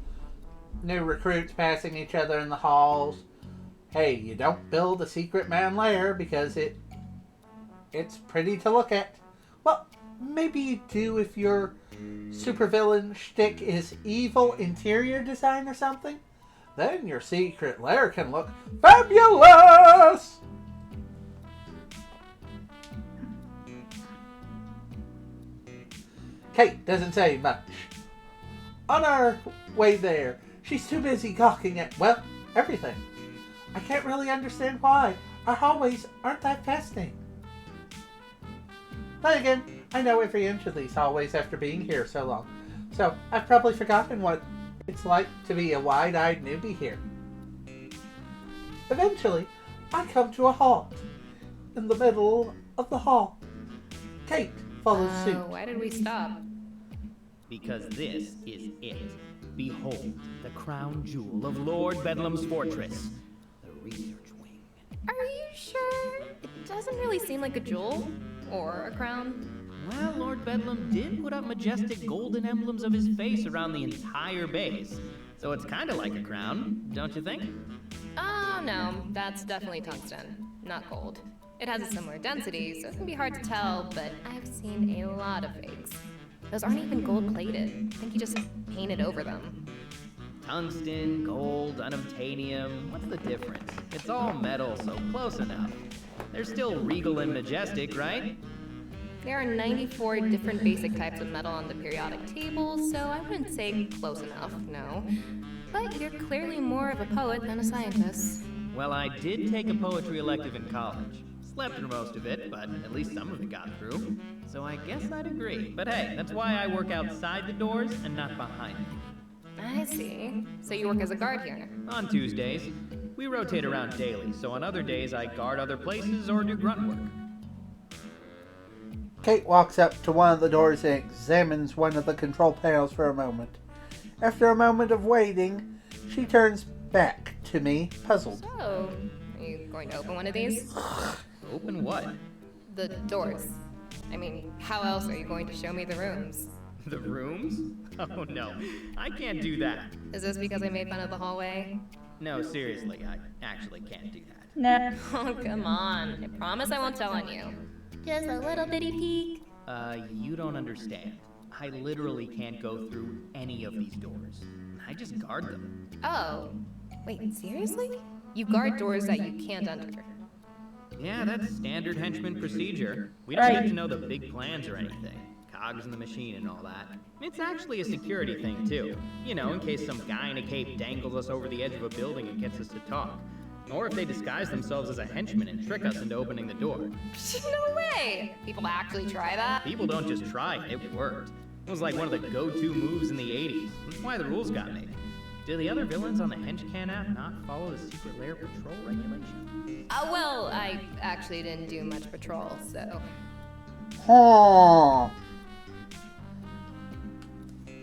new recruits passing each other in the halls. Hey, you don't build a secret man lair because it's pretty to look at. Well, maybe you do if your supervillain shtick is evil interior design or something. Then your secret lair can look fabulous! Kate doesn't say much. On our way there, she's too busy gawking at, well, everything. I can't really understand why. Our hallways aren't that fascinating. Then again, I know every inch of these hallways after being here so long. So I've probably forgotten what it's like to be a wide-eyed newbie here. Eventually, I come to a halt in the middle of the hall. Kate follows suit. Why did we stop? Because this is it. Behold, the crown jewel of Lord Bedlam's fortress, the research wing. Are you sure? It doesn't really seem like a jewel or a crown. Well, Lord Bedlam did put up majestic golden emblems of his face around the entire base, so it's kind of like a crown, don't you think? Oh, no, that's definitely tungsten, not gold. It has a similar density, so it can be hard to tell, but I've seen a lot of fakes. Those aren't even gold-plated. I think you just painted over them. Tungsten, gold, unobtainium, what's the difference? It's all metal, so close enough. They're still regal and majestic, right? There are 94 different basic types of metal on the periodic table, so I wouldn't say close enough, no. But you're clearly more of a poet than a scientist. Well, I did take a poetry elective in college. Slept through most of it, but at least some of it got through. So I guess I'd agree. But hey, that's why I work outside the doors and not behind them. I see. So you work as a guard here? On Tuesdays. We rotate around daily, so on other days I guard other places or do grunt work. Kate walks up to one of the doors and examines one of the control panels for a moment. After a moment of waiting, she turns back to me, puzzled. So, are you going to open one of these? Open what? The doors. I mean, how else are you going to show me the rooms? The rooms? Oh no, I can't do that. Is this because I made fun of the hallway? No, seriously, I actually can't do that. No. Oh, come on. I promise I won't tell on you. Just a little bitty peek. You don't understand. I literally can't go through any of these doors. I just guard them. Oh. Wait, seriously? You guard doors that you can't enter. Yeah, that's standard henchman procedure. We don't get to know the big plans or anything. Cogs in the machine and all that. It's actually a security thing, too. You know, in case some guy in a cape dangles us over the edge of a building and gets us to talk. Or if they disguise themselves as a henchman and trick us into opening the door. No way! People actually try that? People don't just try it, it worked. It was like one of the go-to moves in the 80s. That's why the rules got made. Do the other villains on the HenchCan app not follow the secret lair patrol regulations? Well, I actually didn't do much patrol, so... Huh.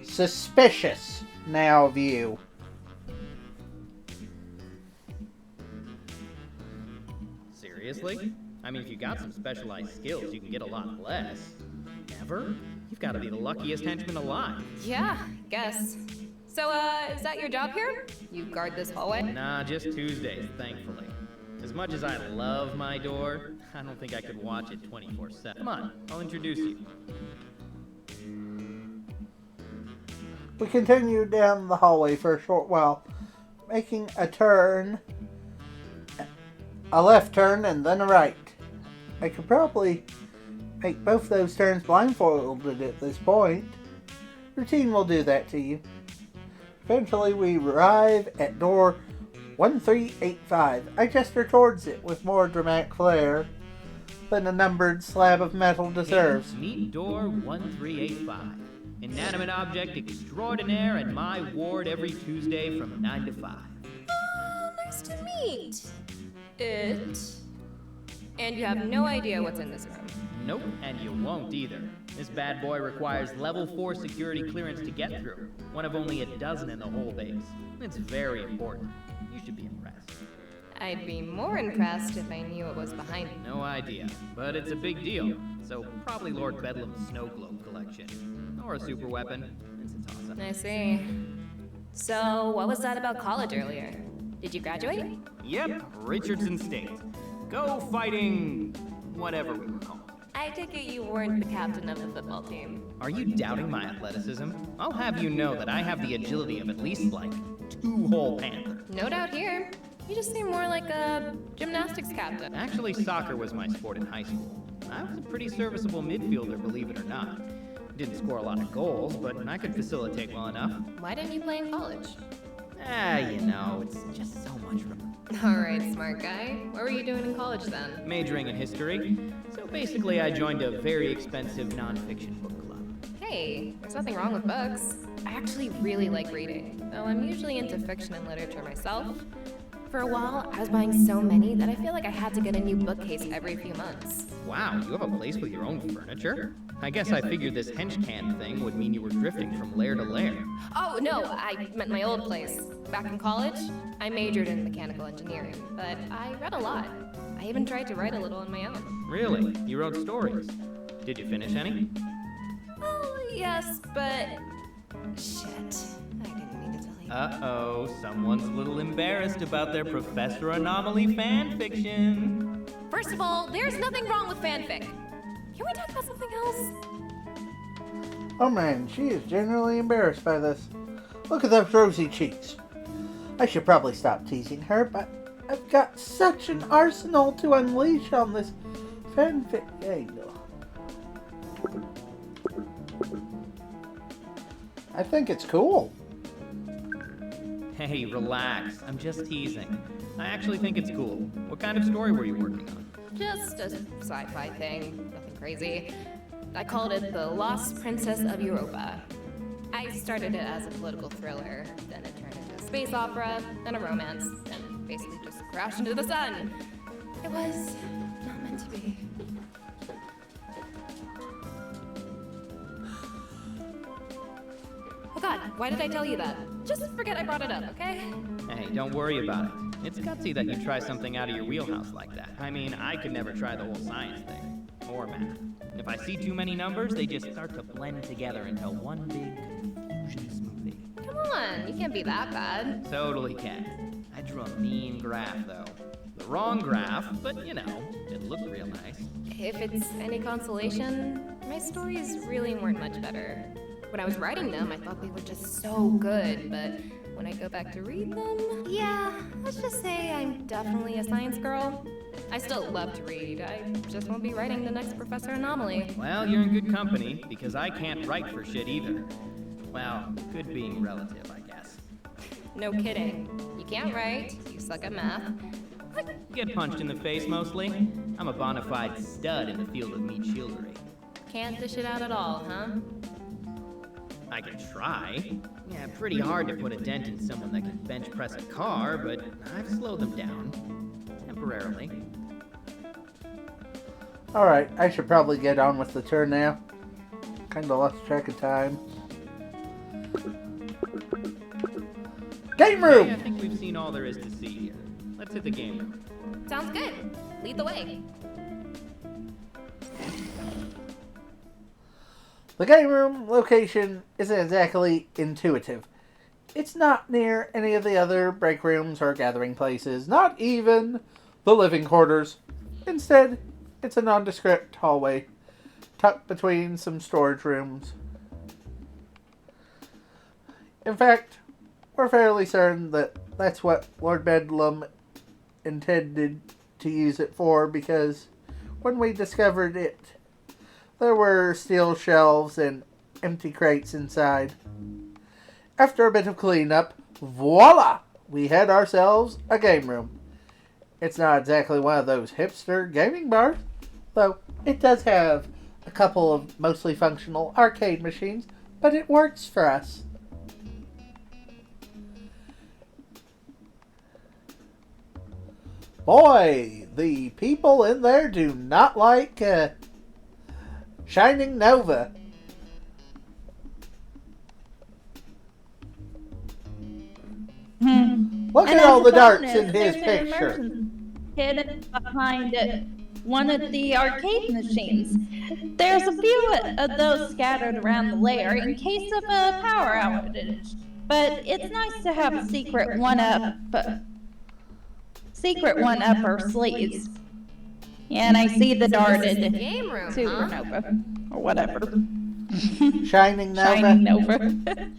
Suspicious, now view. Seriously? I mean, if you got some specialized skills, you can get a lot less. Never? You've got to be the luckiest henchman alive. Yeah, guess. So, is that your job here? You guard this hallway? Nah, just Tuesdays, thankfully. As much as I love my door, I don't think I could watch it 24/7. Come on, I'll introduce you. We continue down the hallway for a short while, making a turn, a left turn, and then a right. I could probably make both those turns blindfolded at this point. Routine will do that to you. Eventually, we arrive at door 1385. I gesture towards it with more dramatic flair than a numbered slab of metal deserves. Meet door 1385. Inanimate object extraordinaire in my ward every Tuesday from 9 to 5. Oh my nice to meet it. And you have no idea what's in this room. Nope, and you won't either. This bad boy requires level 4 security clearance to get through, one of only a dozen in the whole base. It's very important. You should be impressed. I'd be more impressed if I knew what was behind it. No idea, but it's a big deal. So probably Lord Bedlam's snow globe collection. Or a super weapon. It's a toss-up. I see. So, what was that about college earlier? Did you graduate? Yep, Richardson State. Go fighting whatever we were called. I take it you weren't the captain of the football team. Are you doubting my athleticism? I'll have you know that I have the agility of at least, like, 2 whole panther. No doubt here. You just seem more like a gymnastics captain. Actually, soccer was my sport in high school. I was a pretty serviceable midfielder, believe it or not. Didn't score a lot of goals, but I could facilitate well enough. Why didn't you play in college? You know, it's just so much fun. Alright, smart guy. What were you doing in college then? Majoring in history. So basically, I joined a very expensive nonfiction book club. Hey, there's nothing wrong with books. I actually really like reading, though I'm usually into fiction and literature myself. For a while, I was buying so many that I feel like I had to get a new bookcase every few months. Wow, you have a place with your own furniture? I guess I figured this HenchCan thing would mean you were drifting from lair to lair. Oh, no, I meant my old place. Back in college, I majored in mechanical engineering, but I read a lot. I even tried to write a little on my own. Really? You wrote stories? Did you finish any? Oh, yes, but... Shit. I didn't mean to tell you. Uh-oh, someone's a little embarrassed about their Professor Anomaly fanfiction. First of all, there's nothing wrong with fanfic. Can we talk about something else? Oh man, she is genuinely embarrassed by this. Look at those rosy cheeks. I should probably stop teasing her, but I've got such an arsenal to unleash on this fanfic angle. I think it's cool. Hey, relax. I'm just teasing. I actually think it's cool. What kind of story were you working on? Just a sci-fi thing, nothing crazy. I called it The Lost Princess of Europa. I started it as a political thriller, then it turned into a space opera, then a romance, and basically just crashed into the sun. It was not meant to be. Oh god, why did I tell you that? Just forget I brought it up, okay? Hey, don't worry about it. It's gutsy that you try something out of your wheelhouse like that. I mean, I could never try the whole science thing. Or math. If I see too many numbers, they just start to blend together into one big confusion smoothie. Come on, you can't be that bad. Totally can. I drew a mean graph, though. The wrong graph, but you know, it looked real nice. If it's any consolation, my stories really weren't much better. When I was writing them, I thought they were just so good, but when I go back to read them, yeah, let's just say I'm definitely a science girl. I still love to read, I just won't be writing the next Professor Anomaly. Well, you're in good company, because I can't write for shit either. Well, good being relative, I guess. No kidding. You can't write, you suck at math. Get punched in the face, mostly. I'm a bona fide stud in the field of meat shieldery. Can't dish it out at all, huh? I can try. Yeah, pretty hard to put a dent in someone that can bench press a car, but I've slowed them down. Temporarily. Alright, I should probably get on with the tour now. Kinda lost track of time. Game room! Hey, I think we've seen all there is to see here. Let's hit the game room. Sounds good. Lead the way. The game room location isn't exactly intuitive. It's not near any of the other break rooms or gathering places, not even the living quarters. Instead, it's a nondescript hallway, tucked between some storage rooms. In fact, we're fairly certain that that's what Lord Bedlam intended to use it for, because when we discovered it, there were steel shelves and empty crates inside. After a bit of cleanup, voila! We had ourselves a game room. It's not exactly one of those hipster gaming bars, though it does have a couple of mostly functional arcade machines, but it works for us. Boy, the people in there do not like Shining Nova. Look And at all as the a darts bonus, in his there's an picture. immersion hidden behind one of the arcade machines. There's a few of those scattered around the lair in case of a power outage. But it's nice to have a secret one-up our sleeves. Yeah, and I see the darted Game room, huh? supernova or whatever. Shining Nova. Shining Nova.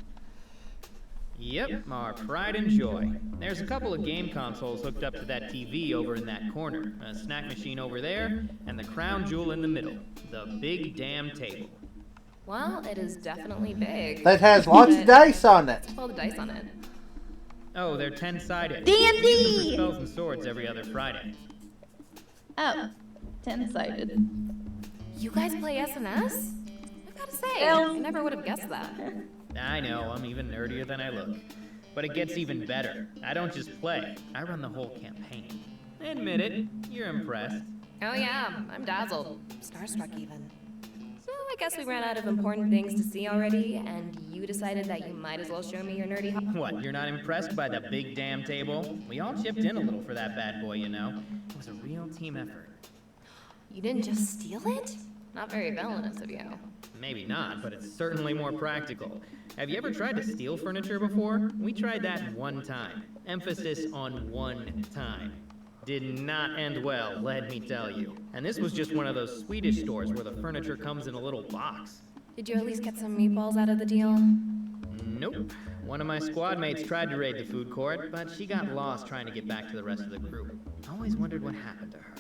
Yep, our pride and joy. There's a couple of game consoles hooked up to that TV over in that corner, a snack machine over there, and the crown jewel in the middle, the big damn table. Well, it is definitely big. That has lots of dice on it. What's all the dice on it? Oh, they're 10-sided. D&D! We use them for spells and swords every other Friday. Oh, 10-sided. You guys play SNS? I gotta say, Well- I never would have guessed that. I know, I'm even nerdier than I look. But it gets even better. I don't just play, I run the whole campaign. Admit it, you're impressed. Oh yeah, I'm dazzled. Starstruck even. So I guess we ran out of important things to see already, and you decided that you might as well show me your nerdy What, you're not impressed by the big damn table? We all chipped in a little for that bad boy, you know. It was a real team effort. You didn't just steal it? Not very villainous of you. Maybe not, but it's certainly more practical. Have you ever tried to steal furniture before? We tried that one time. Emphasis on one time. Did not end well, let me tell you. And this was just one of those Swedish stores where the furniture comes in a little box. Did you at least get some meatballs out of the deal? Nope. One of my squad mates tried to raid the food court, but she got lost trying to get back to the rest of the group. Always wondered what happened to her.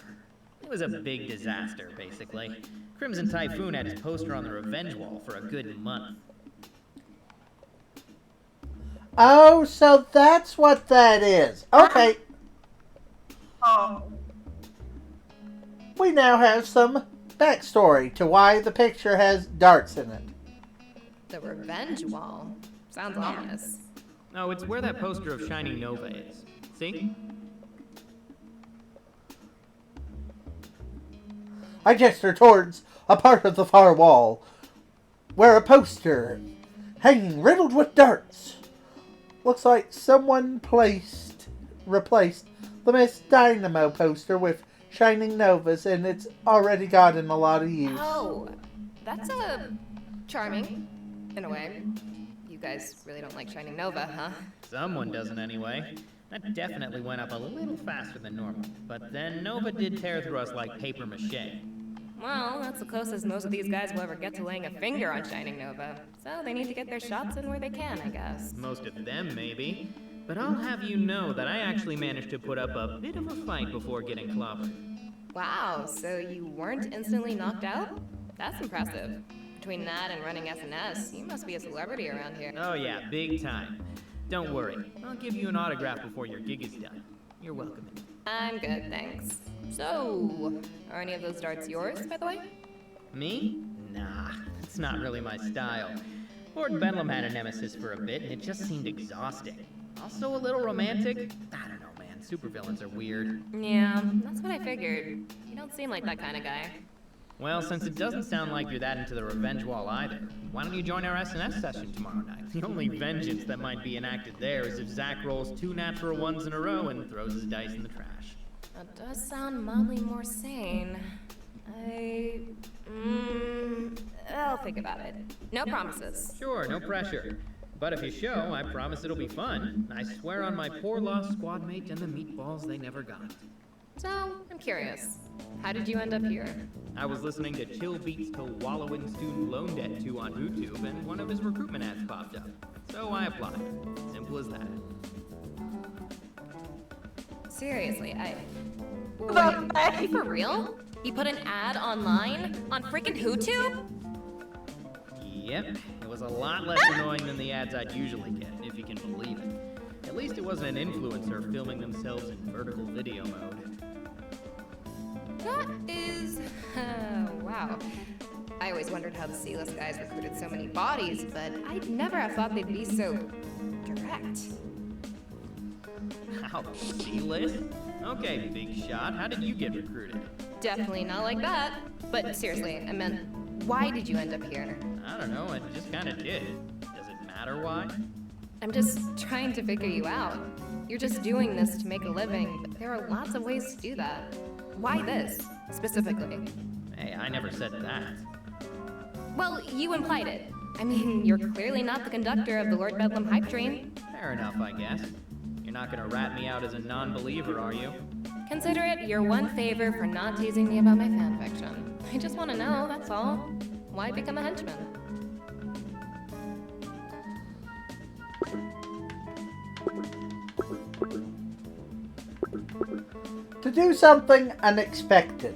It was a big disaster, basically. Crimson Typhoon had his poster on the revenge wall for a good month. Oh, so that's what that is. Okay. Oh. We now have some backstory to why the picture has darts in it. The revenge wall. Sounds ominous. Oh, it's where that poster of Shining Nova is. See? I gesture towards a part of the far wall where a poster hanging riddled with darts. Looks like someone replaced the Miss Dynamo poster with Shining Novas, and it's already gotten a lot of use. Oh, that's charming, in a way. You guys really don't like Shining Nova, huh? Someone doesn't anyway. That definitely went up a little faster than normal. But then Nova did tear through us like paper mache. Well, that's the closest most of these guys will ever get to laying a finger on Shining Nova. So they need to get their shots in where they can, I guess. Most of them, maybe. But I'll have you know that I actually managed to put up a bit of a fight before getting clobbered. Wow, so you weren't instantly knocked out? That's impressive. Between that and running SNS, you must be a celebrity around here. Oh yeah, big time. Don't worry, I'll give you an autograph before your gig is done. You're welcome. I'm good, thanks. So, are any of those darts yours, by the way? Me? Nah, it's not really my style. Lord Benham had a nemesis for a bit, and it just seemed exhausting. Also a little romantic. I don't know, man. Supervillains are weird. Yeah, that's what I figured. You don't seem like that kind of guy. Well, since it doesn't sound like you're that into the revenge wall either, why don't you join our SNS session tomorrow night? The only vengeance that might be enacted there is if Zach rolls 2 natural ones in a row and throws his dice in the trash. That does sound mildly more sane. I'll think about it. No promises. Sure, no pressure. But if you show, I promise it'll be fun. I swear on my poor lost squad mate and the meatballs they never got. So, I'm curious. How did you end up here? I was listening to Chill Beats to Wallow in Student Loan Debt 2 on YouTube, and one of his recruitment ads popped up. So I applied. Simple as that. Seriously, Wait, are you for real? He put an ad online? On frickin' HooTube? Yep, it was a lot less annoying than the ads I'd usually get, if you can believe it. At least it wasn't an influencer filming themselves in vertical video mode. That is... wow. I always wondered how the C-list guys recruited so many bodies, but I'd never have thought they'd be so direct. How, C-list? Okay, big shot. How did you get recruited? Definitely not like that. But seriously, I meant, why did you end up here? I don't know, I just kinda did. Does it matter why? I'm just trying to figure you out. You're just doing this to make a living, but there are lots of ways to do that. Why this, specifically? Hey, I never said that. Well, you implied it. I mean, you're clearly not the conductor of the Lord Bedlam hype train. Fair enough, I guess. You're not gonna rat me out as a non-believer, are you? Consider it your one favor for not teasing me about my fanfiction. I just want to know, that's all. Why become a henchman? To do something unexpected.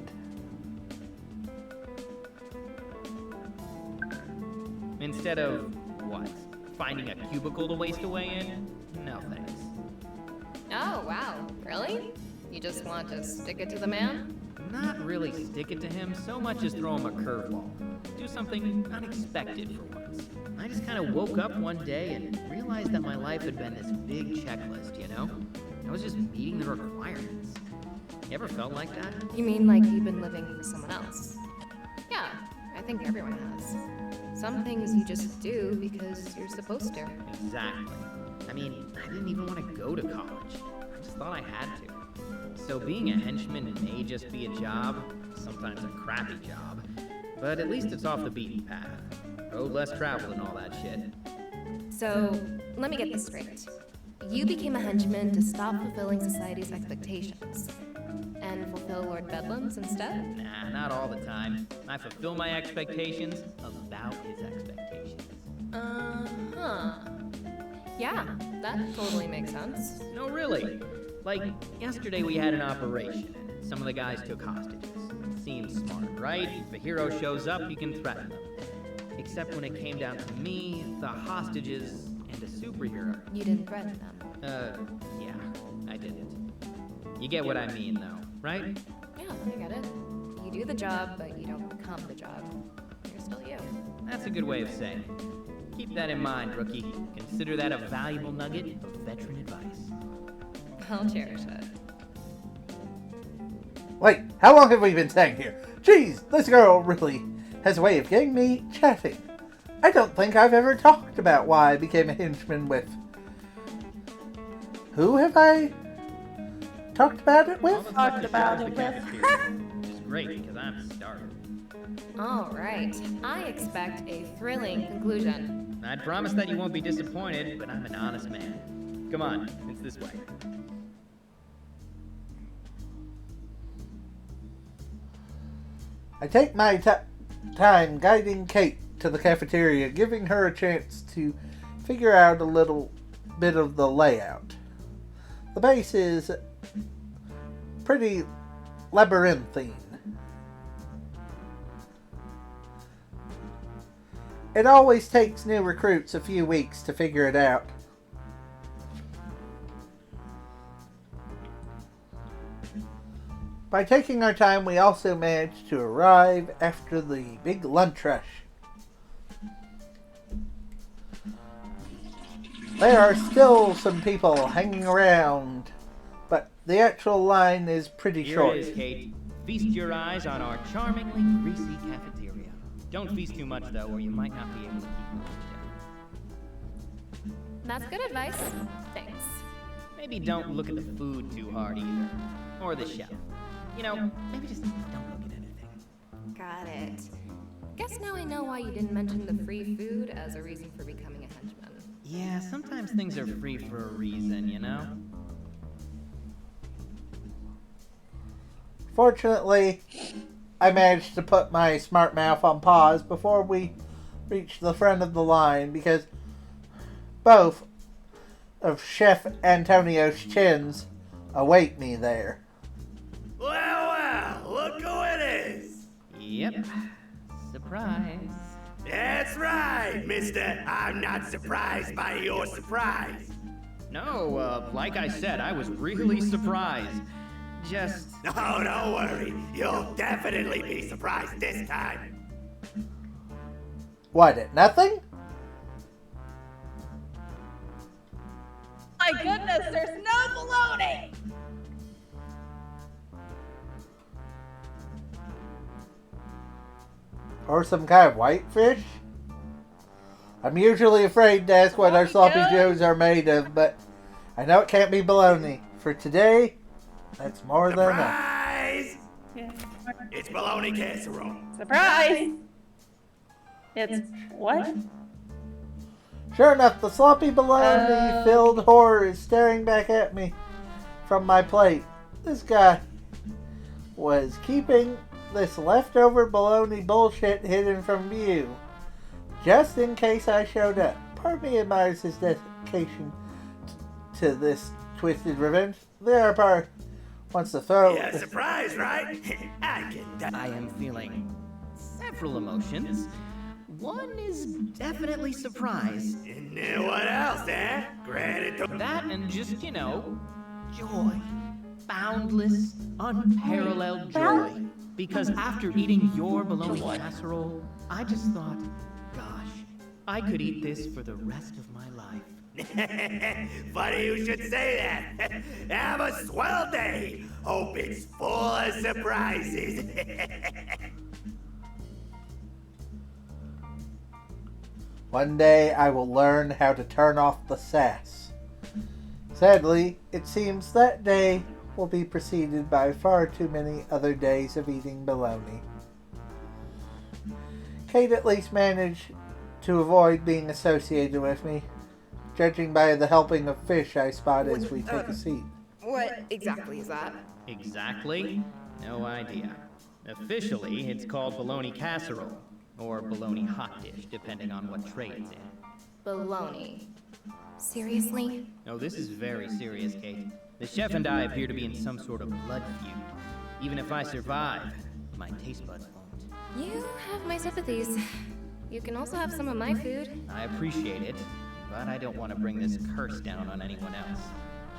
Instead of, what? Finding a cubicle to waste away in? No thanks. Oh, wow. Really? You just want to stick it to the man? Not really stick it to him, so much as throw him a curveball. Do something unexpected for once. I just kind of woke up one day and realized that my life had been this big checklist, you know? I was just meeting the requirements. You ever felt like that? You mean like you've been living for someone else? Yeah, I think everyone has. Some things you just do because you're supposed to. Exactly. I mean, I didn't even want to go to college. I just thought I had to. So being a henchman may just be a job, sometimes a crappy job, but at least it's off the beaten path. Road less traveled and all that shit. So, let me get this straight. You became a henchman to stop fulfilling society's expectations. And fulfill Lord Bedlam's instead? Nah, not all the time. I fulfill my expectations about his expectations. Uh-huh. Yeah, that totally makes sense. No, really. Like, yesterday we had an operation, and some of the guys took hostages. Seems smart, right? If a hero shows up, you can threaten them. Except when it came down to me, the hostages, and a superhero. You didn't threaten them? Yeah, I didn't. You get what I mean, though, right? Yeah, I get it. You do the job, but you don't become the job. You're still you. That's a good way of saying it. Keep that in mind, rookie. Consider that a valuable nugget of veteran advice. I'll cherish it. Wait, how long have we been staying here? Jeez, this girl really has a way of getting me chatting. I don't think I've ever talked about why I became a henchman with... Who have I talked about it with? Talked about it with. Which is great, because I'm starving. Alright, I expect a thrilling conclusion. I'd promise that you won't be disappointed, but I'm an honest man. Come on, it's this way. I take my time guiding Kate to the cafeteria, giving her a chance to figure out a little bit of the layout. The base is pretty labyrinthine. It always takes new recruits a few weeks to figure it out. By taking our time, we also managed to arrive after the big lunch rush. There are still some people hanging around, but the actual line is pretty short. Here it is, Kate. Feast your eyes on our charmingly greasy cafeteria. Don't feast too much, though, or you might not be able to keep moving down. That's good advice. Thanks. Maybe don't look at the food too hard either. Or the shelf. You know, maybe just don't look at anything. Got it. Guess now I know why you didn't mention the free food as a reason for becoming a henchman. Yeah, sometimes things are free for a reason, you know? Fortunately, I managed to put my smart mouth on pause before we reached the front of the line because both of Chef Antonio's chins await me there. Well, look who it is! Yep. Surprise. That's right, mister. I'm not surprised by your surprise. No, like I said, I was really surprised. Just... Oh, don't worry. You'll definitely be surprised this time. What, at nothing? My goodness, there's no baloney! Or some kind of whitefish? I'm usually afraid to ask what our sloppy joes are made of, but I know it can't be bologna. For today, that's more than enough. Surprise! It's bologna casserole. Surprise! It's what? Sure enough, the sloppy bologna-filled horror is staring back at me from my plate. This guy was keeping this leftover bologna bullshit hidden from view, just in case I showed up. Part of me admires his dedication to this twisted revenge. The other part wants to throw... Yeah, surprise, right? I can I am feeling several emotions. One is definitely surprise. And then what else, eh? Gratitude. That and just, joy. Boundless, unparalleled joy. Because after eating your bologna casserole, I just thought, gosh, I could eat this for the rest of my life. Funny you should say that. Have a swell day. Hope it's full of surprises. One day I will learn how to turn off the sass. Sadly, it seems that day will be preceded by far too many other days of eating bologna. Kate at least managed to avoid being associated with me, judging by the helping of fish I spot as we take a seat. What exactly is that? Exactly? No idea. Officially, it's called bologna casserole, or bologna hot dish, depending on what tray it's in. Bologna. Seriously? No, this is very serious, Kate. The chef and I appear to be in some sort of blood feud. Even if I survive, my taste buds won't. You have my sympathies. You can also have some of my food. I appreciate it, but I don't want to bring this curse down on anyone else.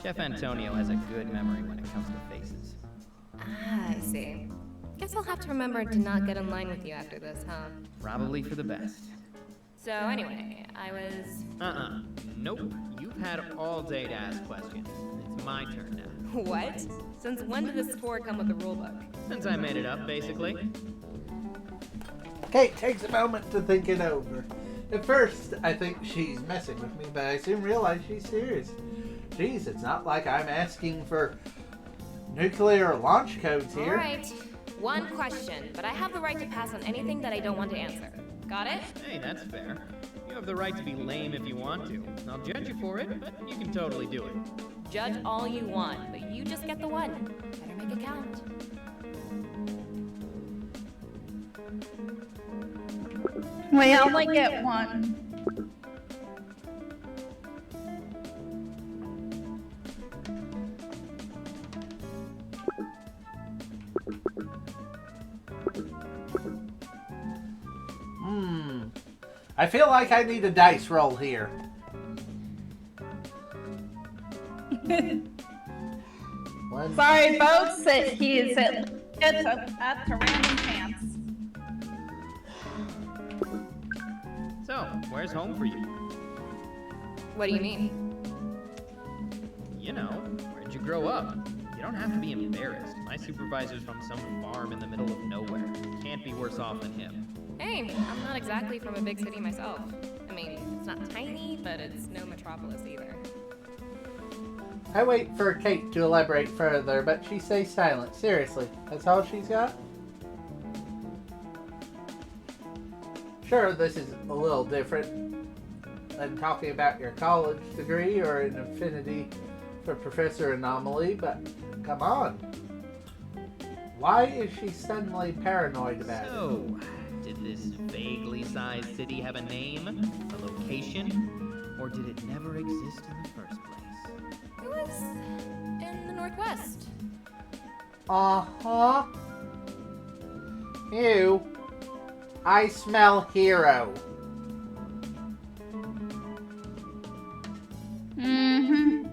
Chef Antonio has a good memory when it comes to faces. Ah, I see. Guess I'll have to remember to not get in line with you after this, huh? Probably for the best. So anyway, I was... Nope. You've had all day to ask questions. It's my turn now. What? Since when did this score come with the rulebook? Since I made it up, basically. Kate takes a moment to think it over. At first, I think she's messing with me, but I soon realize she's serious. Geez, it's not like I'm asking for nuclear launch codes here. Alright, one question, but I have the right to pass on anything that I don't want to answer. Got it? Hey, that's fair. You have the right to be lame if you want to. I'll judge you for it, but you can totally do it. Judge all you want, but you just get the one. Better make it count. We only get one. I feel like I need a dice roll here. Sorry, folks, that he's at the random chance. So, where's home for you? What do you mean? You know, where'd you grow up? You don't have to be embarrassed. My supervisor's from some farm in the middle of nowhere. Can't be worse off than him. Hey, I'm not exactly from a big city myself. I mean, it's not tiny, but it's no metropolis either. I wait for Kate to elaborate further, but she stays silent. Seriously, that's all she's got? Sure, this is a little different than talking about your college degree or an affinity for Professor Anomaly, but come on. Why is she suddenly paranoid about it? So, did this vaguely sized city have a name, a location, or did it never exist in the first place? It was in the Northwest. Uh-huh. Ew. I smell hero. Mm-hmm.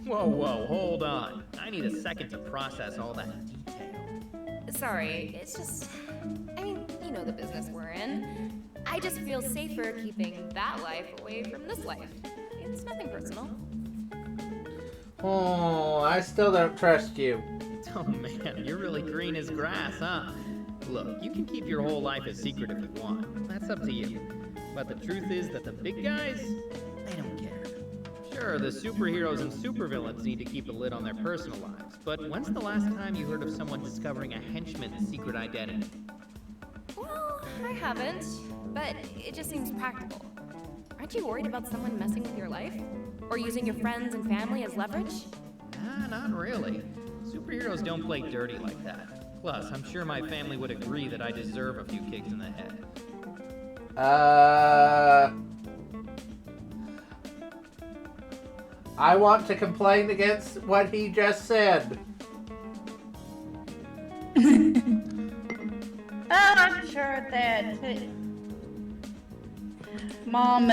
Whoa, hold on. I need a second to process all that detail. Sorry, it's just... I mean, you know the business we're in. I just feel safer keeping that life away from this life. It's nothing personal. Oh, I still don't trust you. Oh man, you're really green as grass, huh? Look, you can keep your whole life a secret if you want. That's up to you. But the truth is that the big guys, they don't care. Sure, the superheroes and supervillains need to keep a lid on their personal lives, but when's the last time you heard of someone discovering a henchman's secret identity? Well, I haven't, but it just seems practical. Aren't you worried about someone messing with your life? Or using your friends and family as leverage? Nah, not really. Superheroes don't play dirty like that. Plus, I'm sure my family would agree that I deserve a few kicks in the head. I want to complain against what he just said. I'm sure that Mom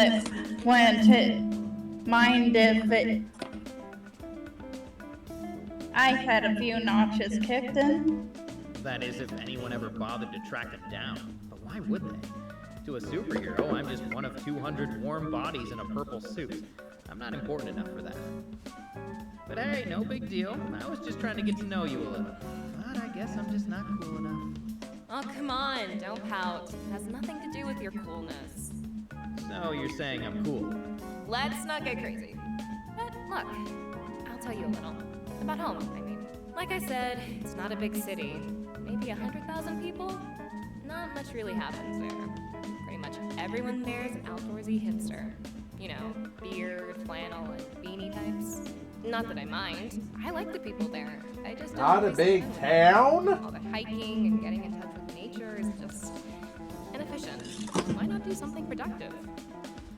wouldn't mind if I had a few notches kicked in. That is, if anyone ever bothered to track him down. But why would they? To a superhero, I'm just one of 200 warm bodies in a purple suit. I'm not important enough for that. But hey, no big deal. I was just trying to get to know you a little. But I guess I'm just not cool enough. Oh, come on, don't pout. It has nothing to do with your coolness. So you're saying I'm cool? Let's not get crazy. But look, I'll tell you a little. About home, I mean. Like I said, it's not a big city. Maybe 100,000 people? Not much really happens there. Pretty much everyone there is an outdoorsy hipster. You know, beard, flannel, and beanie types. Not that I mind. I like the people there. I just don't Not a always big know it. town? All the hiking and getting in touch with nature is just inefficient. Why not do something productive?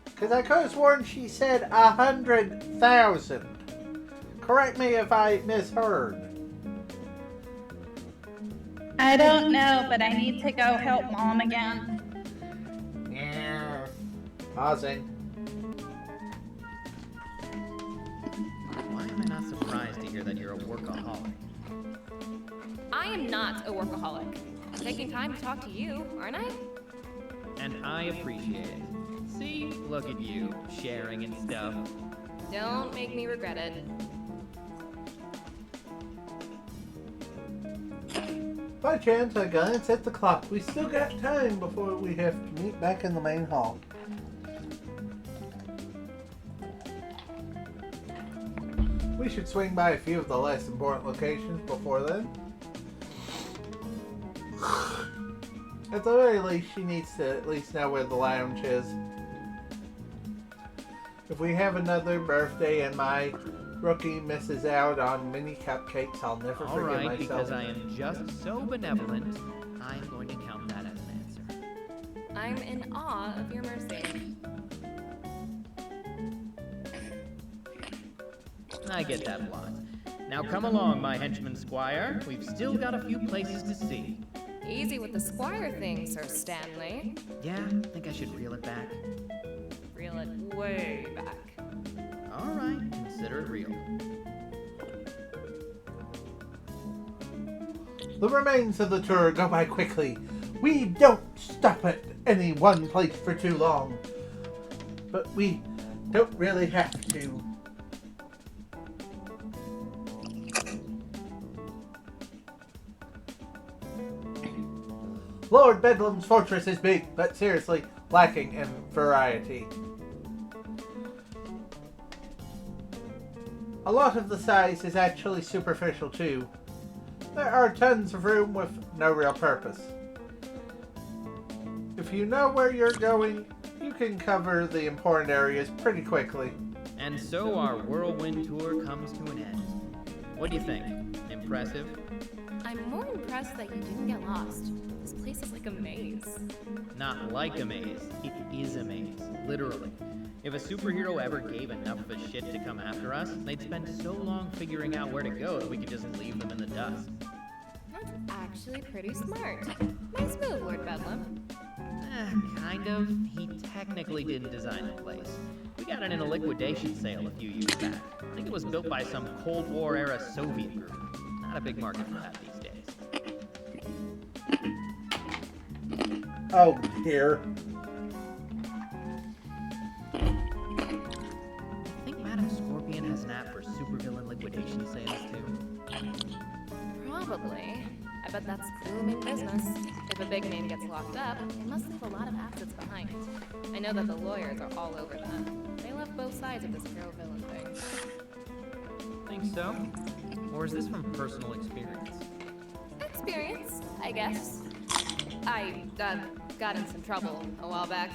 Because I could have sworn she said 100,000. Correct me if I misheard. I don't know, but I need to go help Mom again. Yeah. Pausing. Why am I not surprised to hear that you're a workaholic? I am not a workaholic. I'm taking time to talk to you, aren't I? And I appreciate it. See? Look at you, sharing and stuff. Don't make me regret it. By chance, I glance at the clock. We still got time before we have to meet back in the main hall. We should swing by a few of the less important locations before then. At the very least, she needs to at least know where the lounge is. If we have another birthday and my rookie misses out on mini cupcakes, I'll never forgive Alright, myself. because I am just so benevolent, I'm going to count that as an answer. I'm in awe of your mercy. I get that lot. Now come along, my henchman squire. We've still got a few places to see. Easy with the squire thing, Sir Stanley. Yeah, think I should reel it back. Reel it way back. Alright, consider it real. The remains of the tour go by quickly. We don't stop at any one place for too long. But we don't really have to. Lord Bedlam's fortress is big, but seriously lacking in variety. A lot of the size is actually superficial too. There are tons of room with no real purpose. If you know where you're going, you can cover the important areas pretty quickly. And so our whirlwind tour comes to an end. What do you think? Impressive? I'm more impressed that you didn't get lost. This place is like a maze. Not like a maze. It is a maze. Literally. If a superhero ever gave enough of a shit to come after us, they'd spend so long figuring out where to go that we could just leave them in the dust. That's actually pretty smart. Nice move, Lord Bedlam. Kind of. He technically didn't design the place. We got it in a liquidation sale a few years back. I think it was built by some Cold War era Soviet group. Not a big market for that these days. Oh dear. I think Madam Scorpion has an app for supervillain liquidation sales too. I bet that's booming business. If a big name gets locked up, they must leave a lot of assets behind. I know that the lawyers are all over that. They love both sides of this hero-villain thing. Think so? Or is this from personal experience? Experience, I guess. I got in some trouble a while back.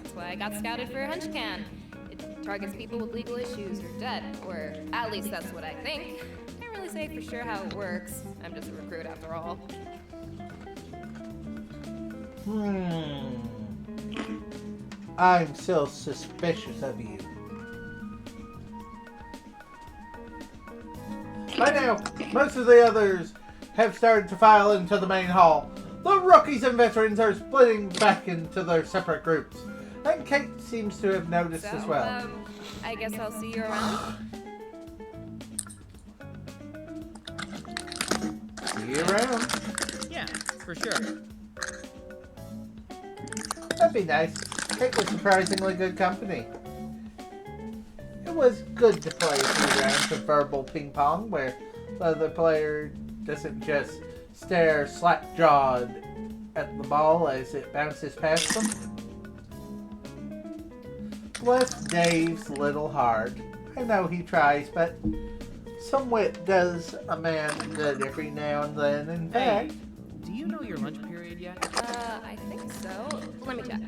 That's why I got scouted for HenchCan. It targets people with legal issues or debt, or at least that's what I think. Can't really say for sure how it works. I'm just a recruit after all. I'm still suspicious of you. By now, most of the others have started to file into the main hall. The rookies and veterans are splitting back into their separate groups. And Kate seems to have noticed as well. I guess I'll see you around. See you around. Yeah, for sure. That'd be nice. Kate was surprisingly good company. It was good to play a few rounds of verbal ping pong where the other player doesn't just stare slack-jawed at the ball as it bounces past them. Bless Dave's little heart. I know he tries, but some wit does a man good every now and then. In fact, do you know your lunch period yet? I think so. Let me check.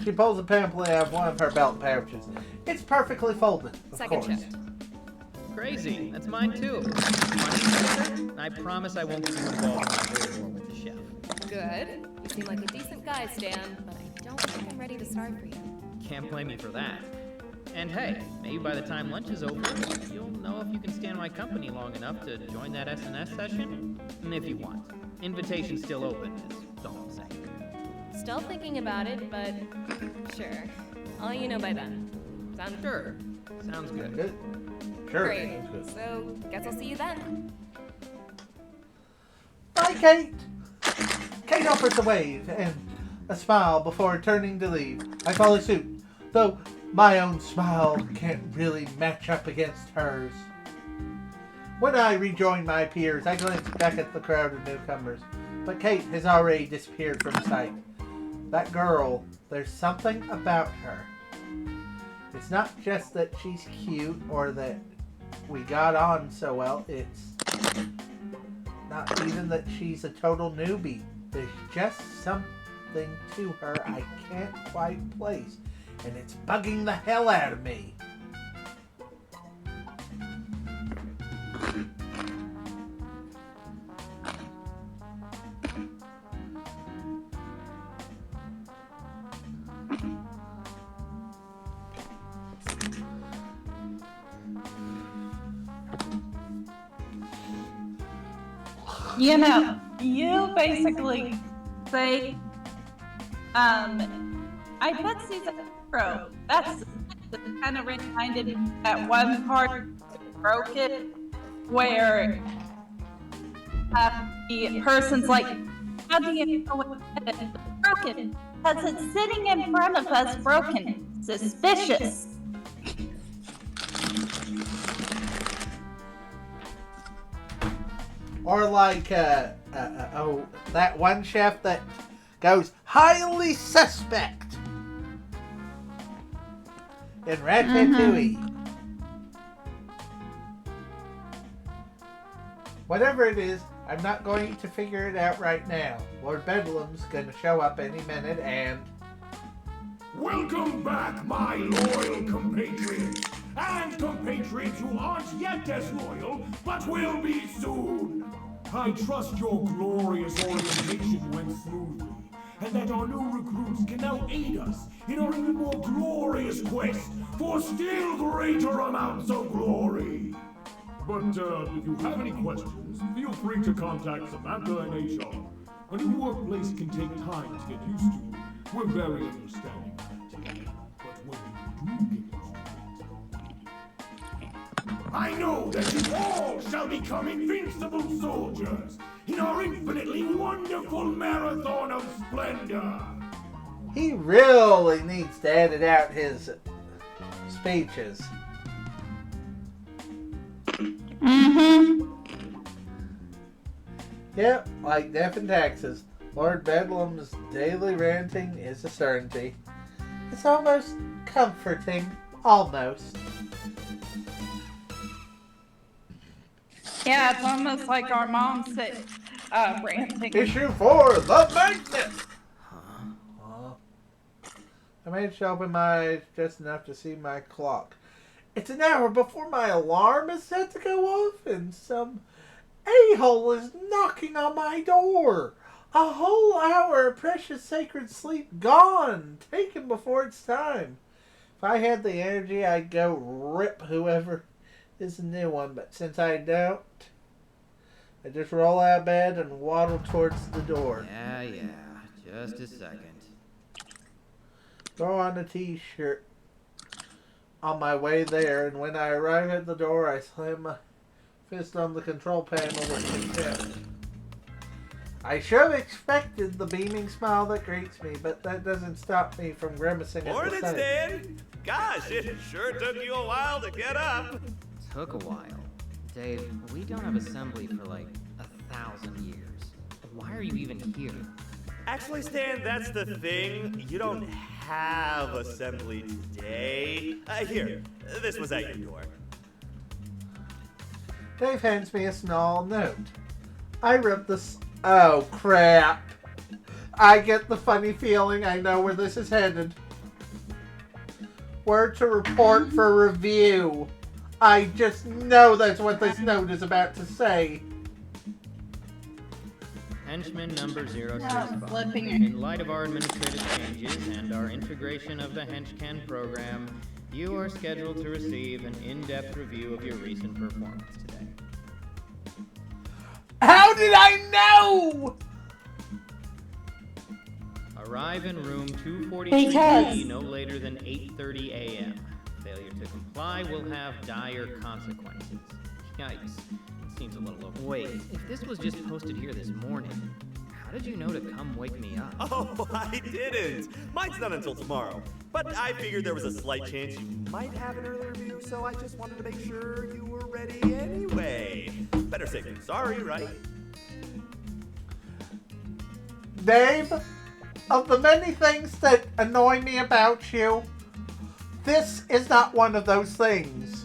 she pulls a pamphlet out of one of her belt pouches. It's perfectly folded, of Second course. shift. Crazy. That's mine too. I promise I won't get you involved in my war with the chef. Good. You seem like a decent guy, Stan, but I don't think I'm ready to start for you. Can't blame you for that. And hey, maybe by the time lunch is over, you'll know if you can stand my company long enough to join that SNS session. And if you want. Invitation's still open, is all I'm saying. Still thinking about it, but sure. I'll let you know by then. Sound Sure. Sounds good. Good. Sure. great. Sounds good. So, guess I'll see you then. Bye, Kate. Kate offers a wave and a smile before turning to leave. I follow suit, though my own smile can't really match up against hers. When I rejoin my peers, I glance back at the crowd of newcomers, but Kate has already disappeared from sight. That girl, there's something about her. It's not just that she's cute or that we got on so well, it's not even that she's a total newbie. There's just something to her I can't quite place, and it's bugging the hell out of me. You know, you basically say, I bet she's a pro. That's kind of reminded that one part broke it, where the person's like, how do you know it's broken? Because it's sitting in front of us broken. Suspicious. Or like, that one chef that goes, highly suspect in Ratatouille. Whatever it is, I'm not going to figure it out right now. Lord Bedlam's gonna show up any minute and... Welcome back, my loyal compatriots! And compatriots who aren't yet as loyal, but will be soon! I trust your glorious orientation went smoothly, and that our new recruits can now aid us in our even more glorious quest for still greater amounts of glory! But if you have any questions, feel free to contact Samantha and HR. A new workplace can take time to get used to. We're very understanding of that. But when you do get used to it, I know that you all shall become invincible soldiers in our infinitely wonderful marathon of splendor. He really needs to edit out his speeches. Yep, like death and taxes. Lord Bedlam's daily ranting is a certainty. It's almost comforting. Almost. Yeah, it's almost like our mom said, ranting. Issue 4, The Magnet! I managed to open my eyes just enough to see my clock. It's an hour before my alarm is set to go off, and some a-hole is knocking on my door. A whole hour of precious sacred sleep gone, taken before it's time. If I had the energy, I'd go rip whoever is the new one, but since I don't, I just roll out of bed and waddle towards the door. Yeah, just a second. Throw on a t-shirt on my way there, and when I arrive at the door, I slam my fist on the control panel with contempt. I should have expected the beaming smile that greets me, but that doesn't stop me from grimacing at the Morning, sight. Stan! Gosh, it sure took you a while to get up. Took a while. Dave, we don't have assembly for like 1,000 years. Why are you even here? Actually, Stan, that's the thing. You don't have assembly today. Here, this was at your door. Dave hands me a small note. I rip this. Oh, crap. I get the funny feeling I know where this is headed. Where to report for review. I just know that's what this note is about to say. Henchman number 065. flipping. In light of our administrative changes and our integration of the HenchCan program, you are scheduled to receive an in-depth review of your recent performance today. How did I know? Arrive in room 243B no later than 8:30 a.m. Failure to comply will have dire consequences. Yikes. Seems a little over. Wait, if this was just posted here this morning, how did you know to come wake me up? Oh, I didn't. Mine's not until tomorrow. But I figured there was a slight chance you might have an early review, so I just wanted to make sure you were ready anyway. Better safe than sorry, right? Dave, of the many things that annoy me about you, this is not one of those things.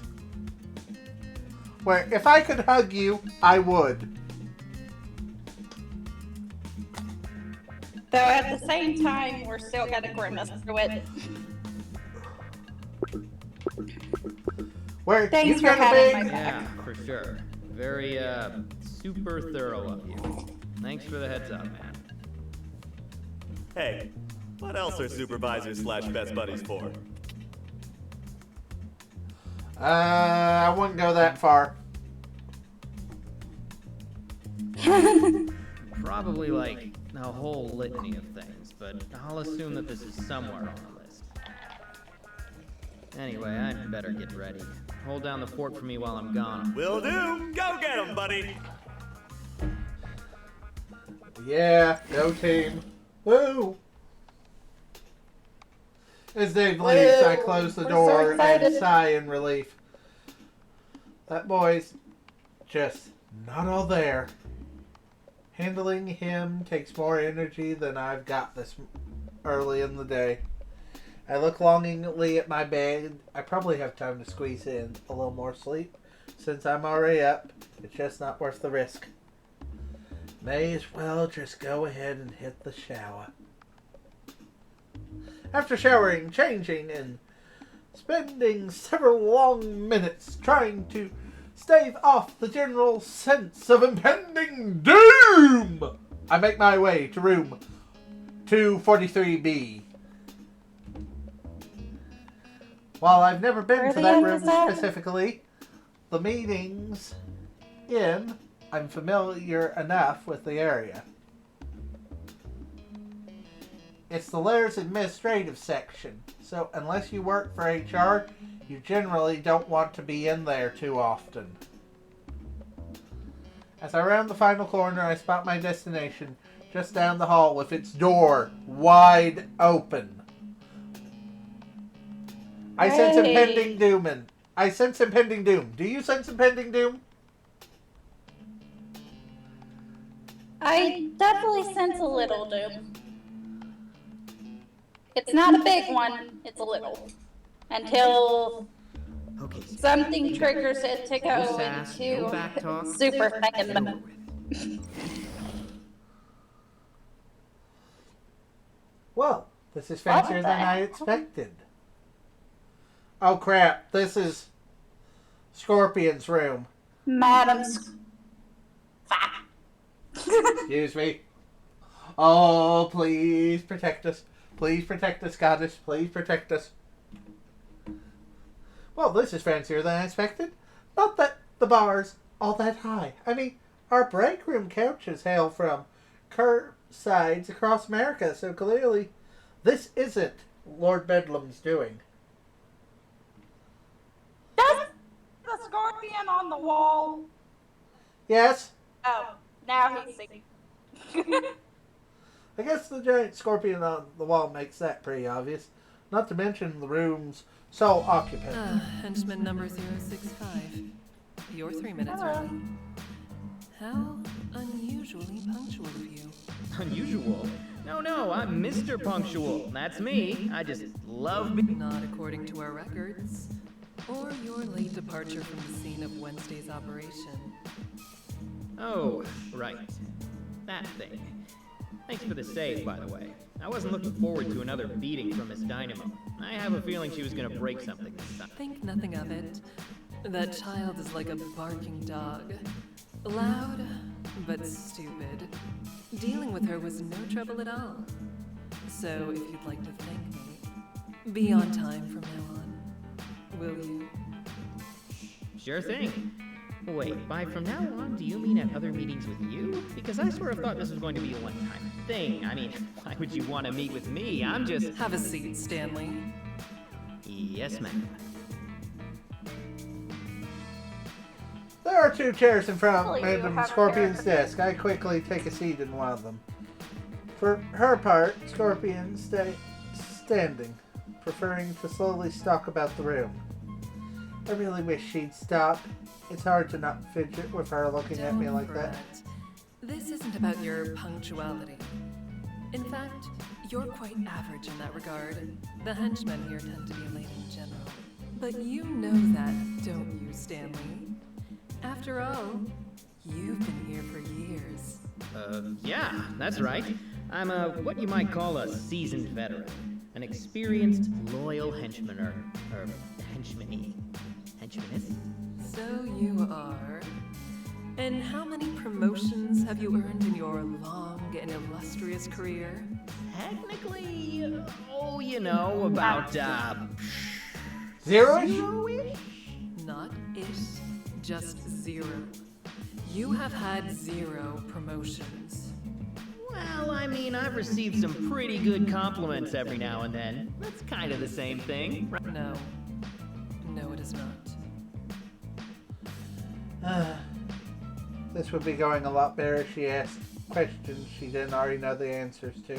Where if I could hug you, I would. So at the same time, we're still gonna grimace through it. Where Thanks you for gonna having be? my back. Yeah, for sure. Very, super thorough of you. Thanks for the heads up, man. Hey, what else are supervisors slash best buddies for? I wouldn't go that far. Probably like a whole litany of things, but I'll assume that this is somewhere on the list. Anyway, I'd better get ready. Hold down the fort for me while I'm gone. Will do. Go get 'em, buddy. Yeah, go team. Woo! As Dave leaves, I close the We're so door and excited. sigh in relief. That boy's just not all there. Handling him takes more energy than I've got this early in the day. I look longingly at my bed. I probably have time to squeeze in a little more sleep. Since I'm already up, it's just not worth the risk. May as well just go ahead and hit the shower. After showering, changing, and spending several long minutes trying to stave off the general sense of impending doom, I make my way to room 243B. While I've never been Where to the that end room is that? specifically, the meetings in, I'm familiar enough with the area. It's the Laird's administrative section, so unless you work for HR, you generally don't want to be in there too often. As I round the final corner, I spot my destination just down the hall with its door wide open. I sense impending doom. I sense impending doom. Do you sense impending doom? I definitely sense a little doom. It's not a big one, it's a little. Until Okay, something triggers it to no go sass, no into back talk. super Get fan over mode. with. Well, this is fancier What the than I hell? expected. Oh crap, this is Scorpion's room. Madam's. Excuse me. Oh, please protect us. Please protect us, goddess. Please protect us. Well, this is fancier than I expected. Not that the bar's all that high. I mean, our break room couches hail from curbsides across America, so clearly this isn't Lord Bedlam's doing. Does the scorpion on the wall? Yes? Oh, now he's singing. I guess the giant scorpion on the wall makes that pretty obvious. Not to mention the room's sole occupant. Henchman number 065. You're 3 minutes early. How unusually punctual of you. Unusual? No, I'm Mr. Punctual. That's me. I just love being... Not according to our records. Or your late departure from the scene of Wednesday's operation. Oh, right. That thing. Thanks for the save, by the way. I wasn't looking forward to another beating from Miss Dynamo. I have a feeling she was gonna break something this time. Think nothing of it. That child is like a barking dog. Loud, but stupid. Dealing with her was no trouble at all. So if you'd like to thank me, be on time from now on. Will you? Sure thing. Wait, by from now on, do you mean at other meetings with you? Because I sort of thought this was going to be a one-time thing. I mean, why would you want to meet with me? I'm just... Have a seat, Stanley. Yes, ma'am. There are 2 chairs in front of Well, you Madam have a Scorpion's character. desk. I quickly take a seat in one of them. For her part, Scorpion stays standing, preferring to slowly stalk about the room. I really wish she'd stop. It's hard to not fidget with her looking at me like that. This isn't about your punctuality. In fact, you're quite average in that regard. The henchmen here tend to be late in general. But you know that, don't you, Stanley? After all, you've been here for years. Yeah, that's right. I'm what you might call a seasoned veteran. An experienced, loyal henchman, or henchman-y. Henchmanist? So you are. And how many promotions have you earned in your long and illustrious career? Technically, about, 0-ish? Not ish, just 0. You have had 0 promotions. Well, I mean, I've received some pretty good compliments every now and then. That's kind of the same thing. No. No, it is not. This would be going a lot better if she asked questions she didn't already know the answers to.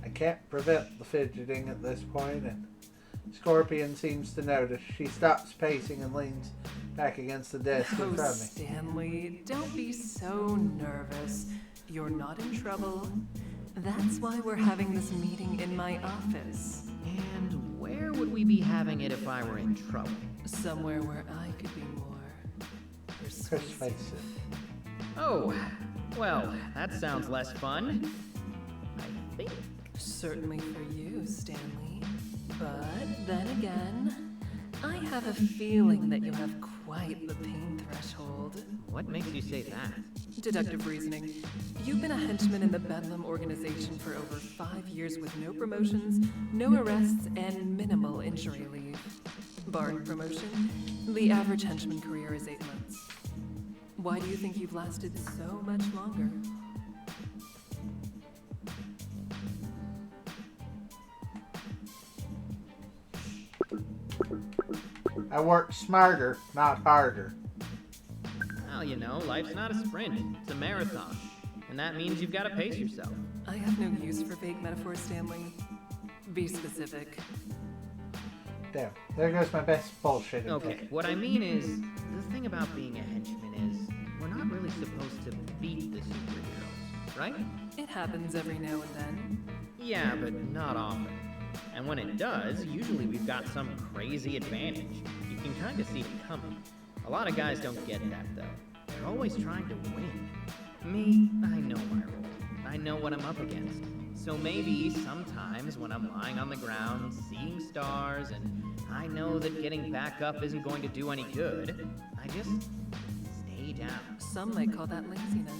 I can't prevent the fidgeting at this point, and Scorpion seems to notice. She stops pacing and leans back against the desk in front of me. Stanley, don't be so nervous. You're not in trouble. That's why we're having this meeting in my office. And where would we be having it if I were in trouble? Somewhere where I could be more Persuasive. Oh, well, that sounds less fun. I think. Certainly for you, Stanley. But then again, I have a feeling that you have quite the pain threshold. What makes you say that? Deductive reasoning. You've been a henchman in the Bedlam organization for over 5 years with no promotions, no arrests, and minimal injury leave. Barring promotion, the average henchman career is 8 months. Why do you think you've lasted so much longer? I work smarter, not harder. Well, life's not a sprint, it's a marathon. And that means you've got to pace yourself. I have no use for vague metaphors, Stanley. Be specific. Damn, there goes my best bullshit. Okay, what I mean is, the thing about being a henchman is, we're not really supposed to beat the superheroes. right? It happens every now and then. Yeah, but not often. And when it does, usually we've got some crazy advantage. You can kind of see it coming. A lot of guys don't get that, though. They're always trying to win. Me, I know my role. I know what I'm up against. So maybe sometimes when I'm lying on the ground, seeing stars, and I know that getting back up isn't going to do any good, I just stay down. Some might call that laziness.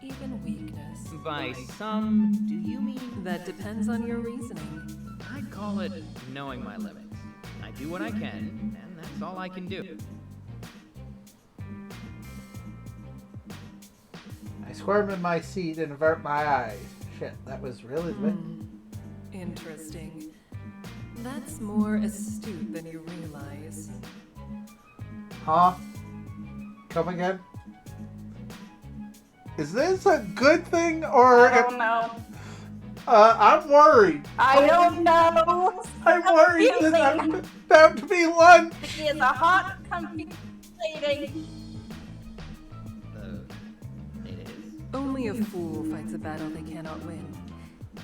Even weakness. By some, do you mean? That depends on your reasoning. I'd call it knowing my limits. I do what I can, and that's all I can do. I squirm in my seat and avert my eyes. Shit, that was really lit. Interesting. That's more astute than you realize. Huh? Come again? Is this a good thing or? I don't know. I'm worried. I don't know. I'm worried that I'm about to be lunch. He is a hot, confused lady. It is. Only a fool fights a battle they cannot win.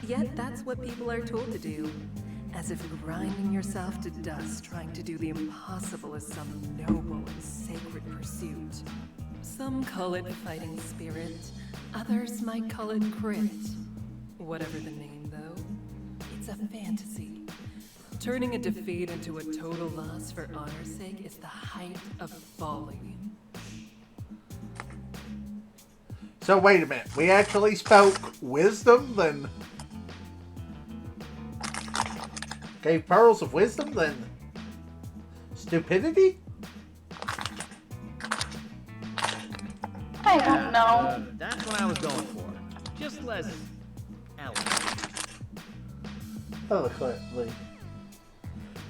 Yet that's what people are told to do. As if grinding yourself to dust trying to do the impossible is some noble and sacred pursuit. Some call it fighting spirit, others might call it grit. Whatever the name, though, it's a fantasy. Turning a defeat into a total loss for honor's sake is the height of folly. So wait a minute. We actually spoke wisdom, then gave pearls of wisdom, then stupidity? I don't know. That's what I was going for. Just less elegant. Eloquently.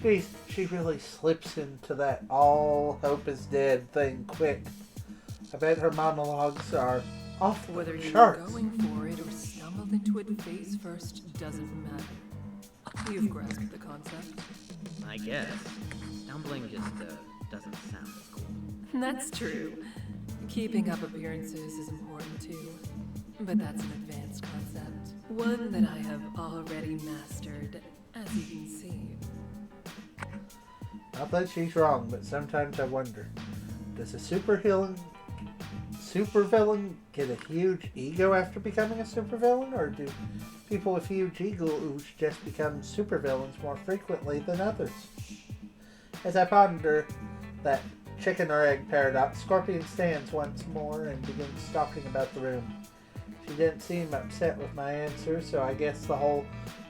Jeez, she really slips into that all hope is dead thing quick. I bet her monologues are off Whether the you were charts. going for it or stumbled into it face first doesn't matter. You've grasped the concept. I guess. Stumbling just doesn't sound as cool. That's true. Keeping up appearances is important too. But that's an advanced concept. One that I have already mastered, as you can see. Not that she's wrong, but sometimes I wonder, does a supervillain get a huge ego after becoming a supervillain, or do people with huge egos just become supervillains more frequently than others? As I ponder that chicken or egg paradox, Scorpion stands once more and begins stalking about the room. She didn't seem upset with my answer, so I guess the whole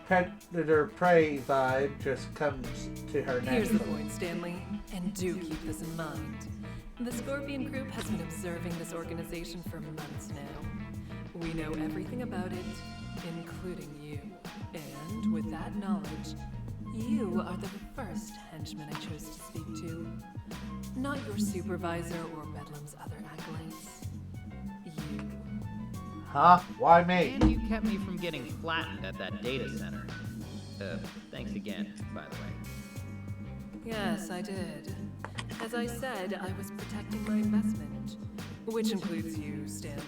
predator-prey vibe just comes to her naturally. Here's the point, Stanley, and do keep this in mind. The Scorpion Group has been observing this organization for months now. We know everything about it, including you. And with that knowledge, you are the first henchman I chose to speak to. Not your supervisor or Bedlam's other acolytes. You. Huh? Why me? And you kept me from getting flattened at that data center. Thanks again, by the way. Yes, I did. As I said, I was protecting my investment, which includes you, Stanley.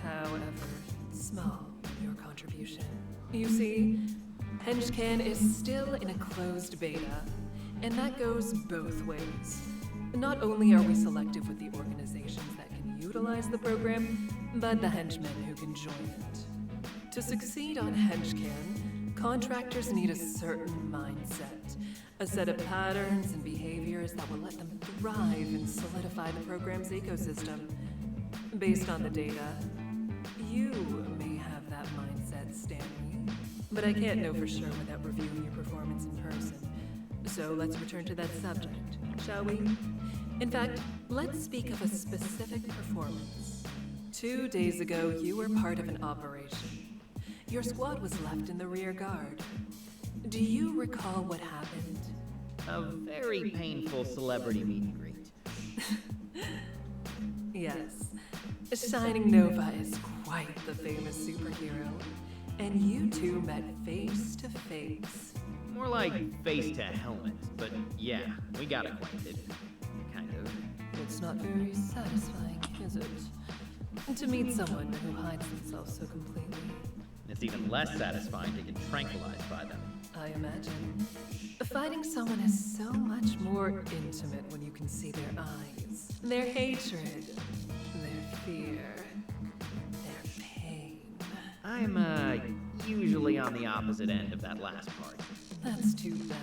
However small your contribution. You see, HenchCan is still in a closed beta, and that goes both ways. Not only are we selective with the organizations that can utilize the program, but the henchmen who can join it. To succeed on HenchCan, contractors need a certain mindset, a set of patterns and behaviors that will let them thrive and solidify the program's ecosystem. Based on the data, you may have that mindset, Stanley, but I can't know for sure without reviewing your performance in person. So let's return to that subject, shall we? In fact, let's speak of a specific performance. 2 days ago, you were part of an operation. Your squad was left in the rear guard. Do you recall what happened? A very painful celebrity meet and greet. Yes. Shining Nova is quite the famous superhero. And you two met face to face. More like face to helmet, but yeah, we got acquainted. Kind of. It's not very satisfying, is it? And to meet someone who hides themselves so completely. It's even less satisfying to get tranquilized by them. I imagine. Fighting someone is so much more intimate when you can see their eyes, their hatred, their fear, their pain. I'm, usually on the opposite end of that last part. That's too bad.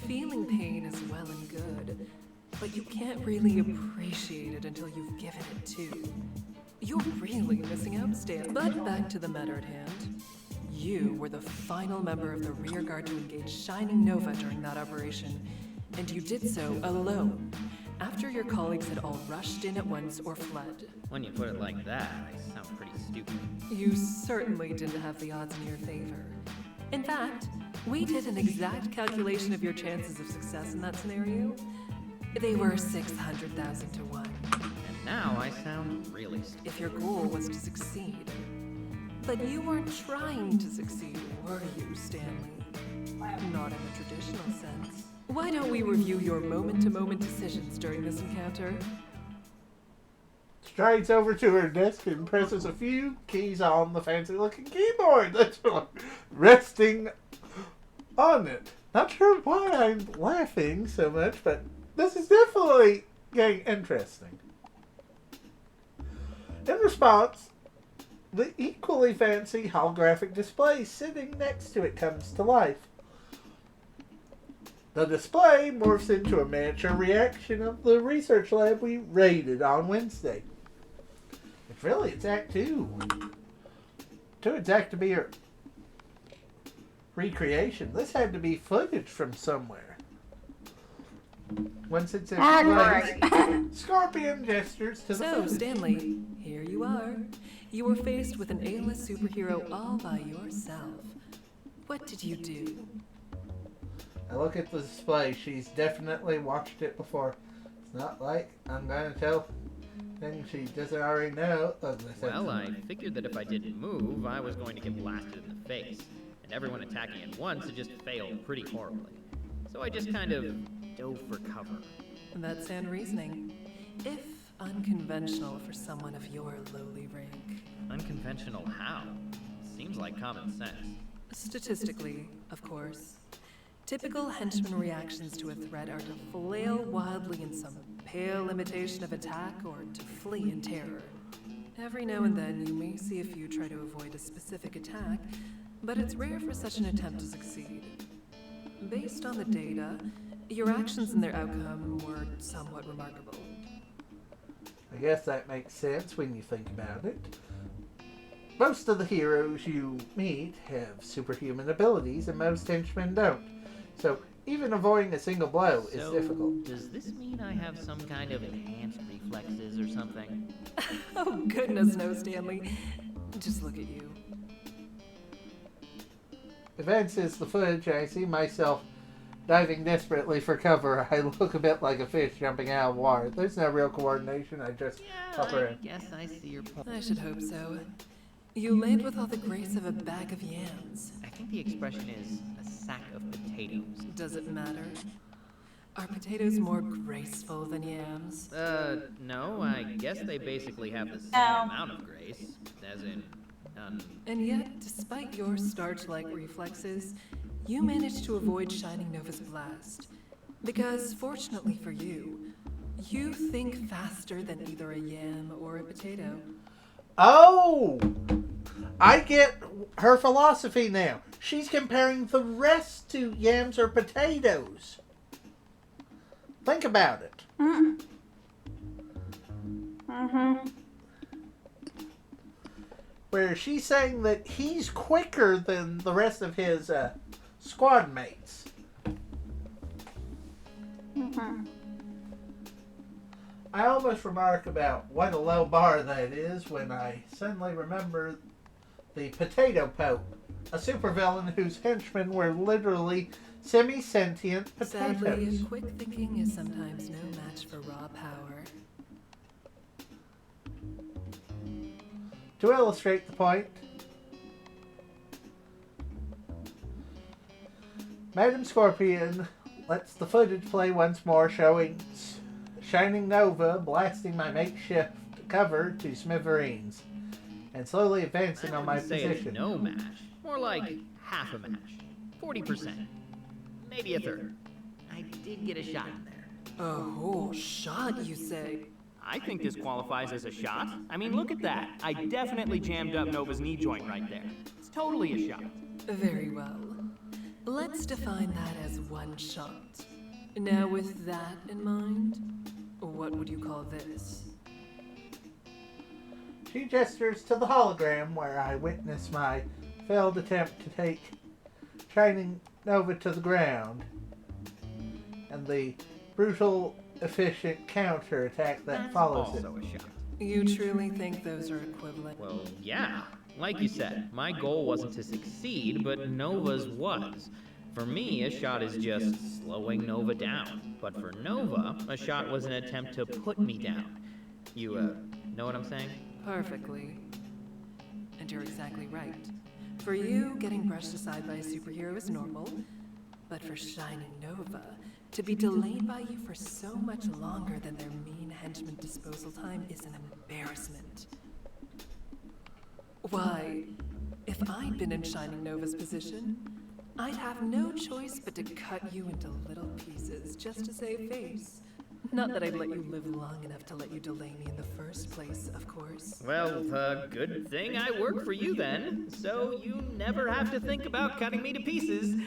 Feeling pain is well and good, but you can't really appreciate it until you've given it to. You're really missing out, Stan. But back to the matter at hand. You were the final member of the rear guard to engage Shining Nova during that operation, and you did so alone, after your colleagues had all rushed in at once or fled. When you put it like that, I sound pretty stupid. You certainly didn't have the odds in your favor. In fact, we did an exact calculation of your chances of success in that scenario. They were 600,000 to 1. And now I sound really stupid. If your goal was to succeed. But you weren't trying to succeed, were you, Stanley? Not in the traditional sense. Why don't we review your moment-to-moment decisions during this encounter? Strides over to her desk and presses a few keys on the fancy-looking keyboard that's resting on it. Not sure why I'm laughing so much, but this is definitely getting interesting. In response, the equally fancy holographic display sitting next to it comes to life. The display morphs into a miniature reaction of the research lab we raided on Wednesday. It's Act 2. Too exact to be a recreation. This had to be footage from somewhere. Once it's in place, Scorpion gestures to the So, Stanley, here you are. You were faced with an A-list superhero all by yourself. What did you do? I look at the display. She's definitely watched it before. It's not like I'm going to tell things she doesn't already know. Well, I figured that if I didn't move, I was going to get blasted in the face. And everyone attacking at once had just failed pretty horribly. So I just kind of dove for cover. That's sound reasoning. If unconventional for someone of your lowly rank. Unconventional how? Seems like common sense. Statistically, of course. Typical henchman reactions to a threat are to flail wildly in some pale imitation of attack or to flee in terror. Every now and then you may see a few try to avoid a specific attack, but it's rare for such an attempt to succeed. Based on the data, your actions and their outcome were somewhat remarkable. I guess that makes sense when you think about it. Most of the heroes you meet have superhuman abilities and most henchmen don't. So even avoiding a single blow is difficult. Does this mean I have some kind of enhanced reflexes or something? Oh goodness no, Stanley. Just look at you. Advances the footage, I see myself diving desperately for cover. I look a bit like a fish jumping out of water. There's no real coordination, I just hop around. I guess I see your point. I should hope so. You laid with all the grace of a bag of yams. I think the expression is a sack of potatoes. Does it matter? Are potatoes more graceful than yams? No, I guess they basically have the same amount of grace, as in, And yet, despite your starch-like reflexes, you managed to avoid Shining Nova's blast. Because, fortunately for you, you think faster than either a yam or a potato. Oh! I get her philosophy now. She's comparing the rest to yams or potatoes. Think about it. Where she's saying that he's quicker than the rest of his squad mates. I almost remark about what a low bar that is when I suddenly remember the Potato Pope, a supervillain whose henchmen were literally semi-sentient potatoes. Sadly, quick thinking is sometimes no match for raw power. To illustrate the point, Madam Scorpion lets the footage play once more, showing Shining Nova blasting my makeshift cover to smithereens, and slowly advancing on my Say it's position. no match. More like half a match. 40%. Maybe a third. I did get a shot in there. A whole shot, you say? I think this qualifies as a shot. I mean, look at that. I definitely jammed up Nova's knee joint right there. It's totally a shot. Very well. Let's define that as one shot. Now, with that in mind, what would you call this? She gestures to the hologram where I witness my failed attempt to take Shining Nova to the ground, and the brutal, efficient counterattack that follows it. Also a shot. You truly think those are equivalent? Well, yeah. Like you said, my goal wasn't to succeed, but Nova's was. For me, a shot is just slowing Nova down. But for Nova, a shot was an attempt to put me down. You, know what I'm saying? Perfectly. And you're exactly right. For you, getting brushed aside by a superhero is normal. But for Shining Nova, to be delayed by you for so much longer than their mean henchman disposal time is an embarrassment. Why, if I'd been in Shining Nova's position, I'd have no choice but to cut you into little pieces just to save face. Not that I'd let you live long enough to let you delay me in the first place, of course. Well, good thing I work for you then, so you never have to think about cutting me to pieces,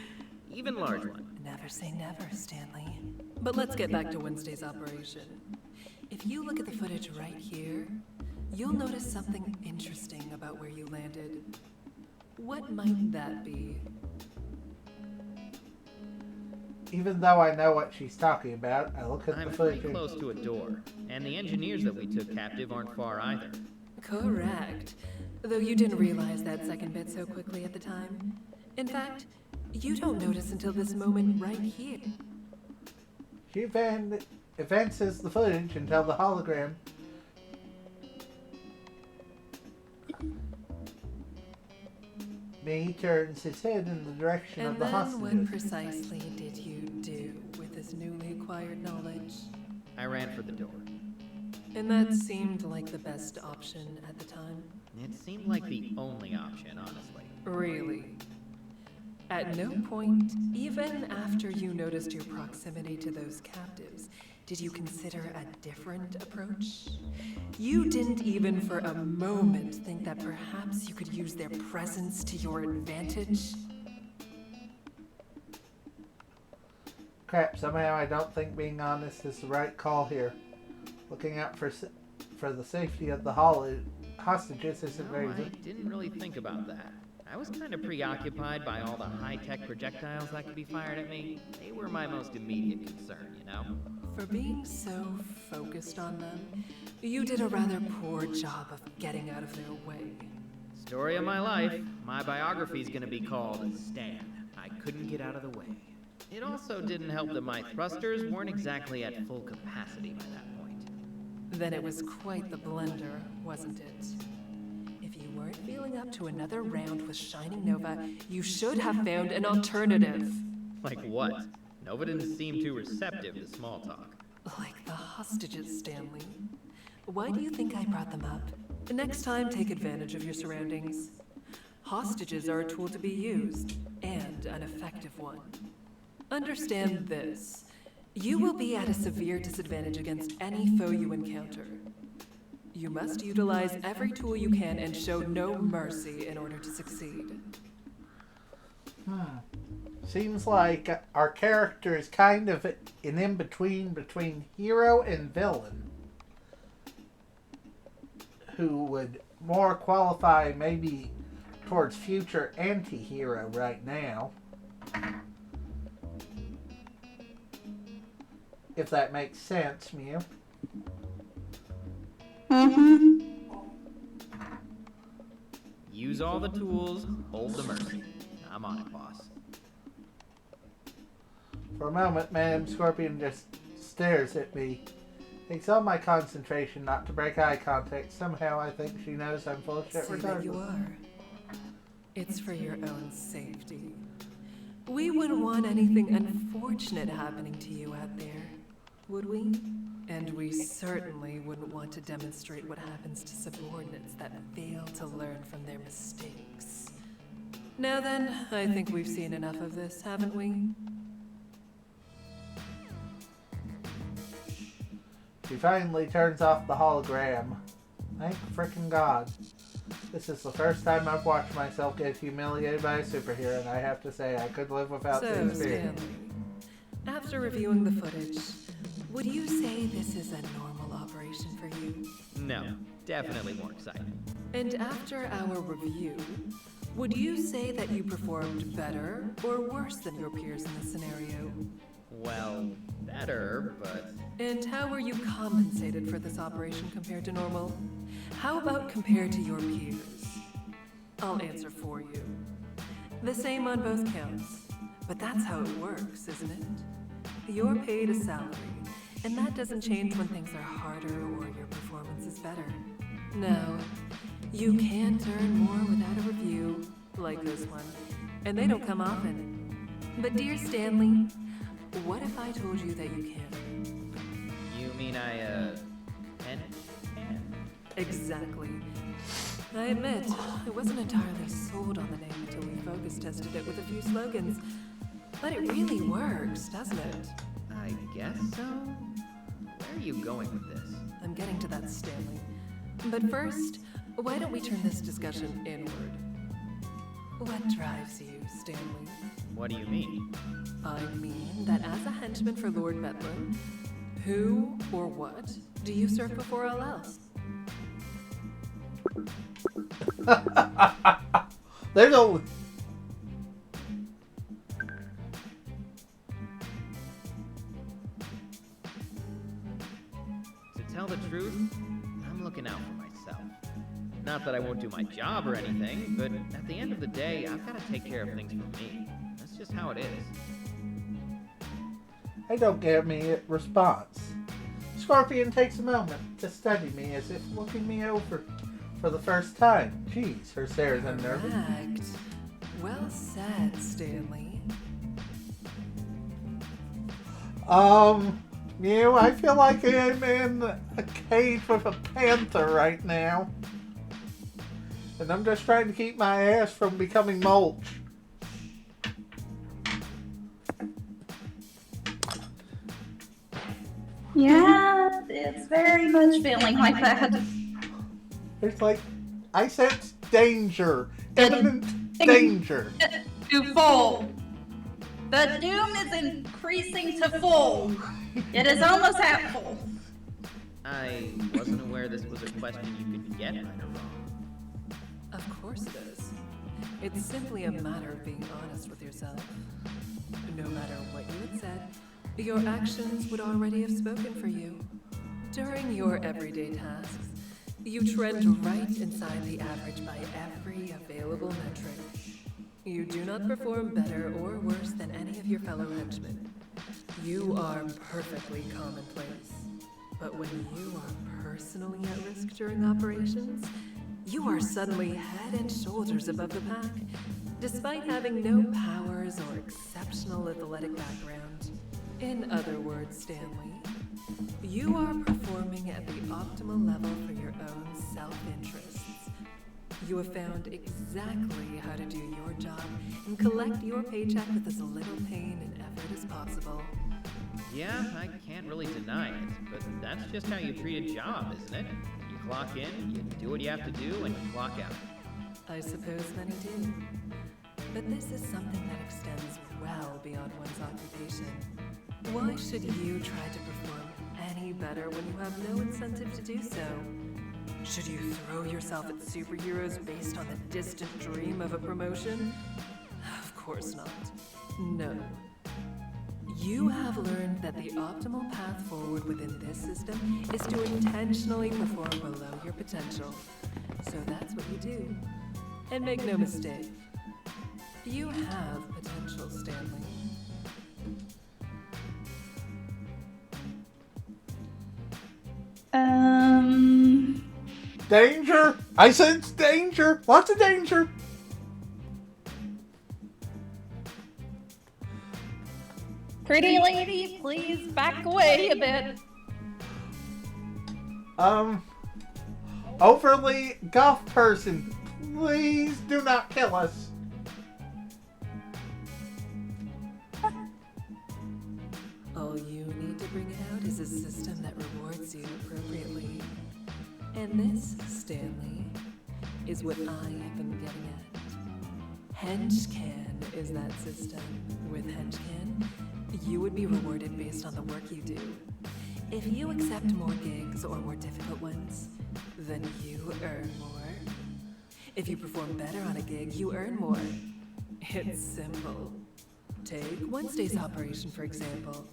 even large ones. Never say never, Stanley. But let's get back to Wednesday's operation. If you look at the footage right here, you'll notice something interesting about where you landed. What might that be? Even though I know what she's talking about, I look at I'm the pretty footage. close to a door, and the engineers that we took captive aren't far either. Correct. Though you didn't realize that second bit so quickly at the time. In fact, you don't notice until this moment right here. She advances the footage until the hologram me turns his head in the direction of And the then hostages. what precisely did you do with this newly acquired knowledge? I ran for the door. And that seemed like the best option at the time? It seemed like the only option, honestly. Really? At no point, even after you noticed your proximity to those captives, did you consider a different approach? You didn't even for a moment think that perhaps you could use their presence to your advantage? Crap, somehow I don't think being honest is the right call here. Looking out for the safety of the hostages isn't very I good. didn't really think about that. I was kind of preoccupied by all the high-tech projectiles that could be fired at me. They were my most immediate concern, you know? For being so focused on them, you did a rather poor job of getting out of their way. Story of my life. My biography's gonna be called Stan. I couldn't get out of the way. It also didn't help that my thrusters weren't exactly at full capacity by that point. Then it was quite the blunder, wasn't it? If you weren't feeling up to another round with Shining Nova, you should have found an alternative. Like what? Nova didn't seem too receptive to small talk. Like the hostages, Stanley. Why do you think I brought them up? Next time, take advantage of your surroundings. Hostages are a tool to be used, and an effective one. Understand this. You will be at a severe disadvantage against any foe you encounter. You must utilize every tool you can and show no mercy in order to succeed. Seems like our character is kind of an in-between between hero and villain, who would more qualify maybe towards future anti-hero right now. If that makes sense, Mew. Use all the tools, hold the mercy. I'm on it, boss. For a moment, Madam Scorpion just stares at me. Takes all my concentration not to break eye contact. Somehow I think she knows I'm full of shit So that you regardless. are. It's for your own safety. We wouldn't want anything unfortunate happening to you out there, would we? And we certainly wouldn't want to demonstrate what happens to subordinates that fail to learn from their mistakes. Now then, I think we've seen enough of this, haven't we? She finally turns off the hologram. Thank frickin' God. This is the first time I've watched myself get humiliated by a superhero, and I have to say I could live without the experience. Stanley, after reviewing the footage, would you say this is a normal operation for you? No, definitely more exciting. And after our review, would you say that you performed better or worse than your peers in this scenario? Well, better, but... And how were you compensated for this operation compared to normal? How about compared to your peers? I'll answer for you. The same on both counts. But that's how it works, isn't it? You're paid a salary, and that doesn't change when things are harder or your performance is better. No, you can't earn more without a review, like this one, and they don't come often. But dear Stanley, what if I told you that you can? You mean can? Exactly. I admit, I wasn't entirely sold on the name until we focus tested it with a few slogans. But it really works, doesn't it? I guess so. Where are you going with this? I'm getting to that, Stanley. But first, why don't we turn this discussion inward? What drives you, Stanley? What do you mean? I mean that as a henchman for Lord Bedlam, who or what do you serve before all else? There's only... To tell the truth, I'm looking out for myself. Not that I won't do my job or anything, but at the end of the day, I've got to take care of things for me. That's just how it is. I don't get me a response. Scorpion takes a moment to study me as if looking me over for the first time. Jeez, her stares unnerving. Correct. Well said, Stanley. I feel like I'm in a cage with a panther right now. And I'm just trying to keep my ass from becoming mulch. Yeah, it's very much feeling like that. It's like, I sense danger. Imminent danger. To full. The doom is increasing to full. It is almost at full. I wasn't aware this was a question you could get right or wrong. Of course it is. It's simply a matter of being honest with yourself. No matter what you had said, your actions would already have spoken for you. During your everyday tasks, you trend right inside the average by every available metric. You do not perform better or worse than any of your fellow henchmen. You are perfectly commonplace. But when you are personally at risk during operations, you are suddenly head and shoulders above the pack, despite having no powers or exceptional athletic background. In other words, Stanley, you are performing at the optimal level for your own self-interests. You have found exactly how to do your job and collect your paycheck with as little pain and effort as possible. Yeah, I can't really deny it, but that's just how you treat a job, isn't it? You clock in, you do what you have to do, and you clock out. I suppose many do. But this is something that extends well beyond one's occupation. Why should you try to perform any better when you have no incentive to do so? Should you throw yourself at superheroes based on the distant dream of a promotion? Of course not. No. You have learned that the optimal path forward within this system is to intentionally perform below your potential. So that's what you do. And make no mistake, you have potential, Stanley. Danger! I sense danger! Lots of danger! Pretty lady, please back away a bit. Overly goth person, please do not kill us. All you need to bring out is a system that rewards you appropriately. And this, Stanley, is what I have been getting at. HenchCan is that system. With HenchCan, you would be rewarded based on the work you do. If you accept more gigs or more difficult ones, then you earn more. If you perform better on a gig, you earn more. It's simple. Take Wednesday's operation, for example.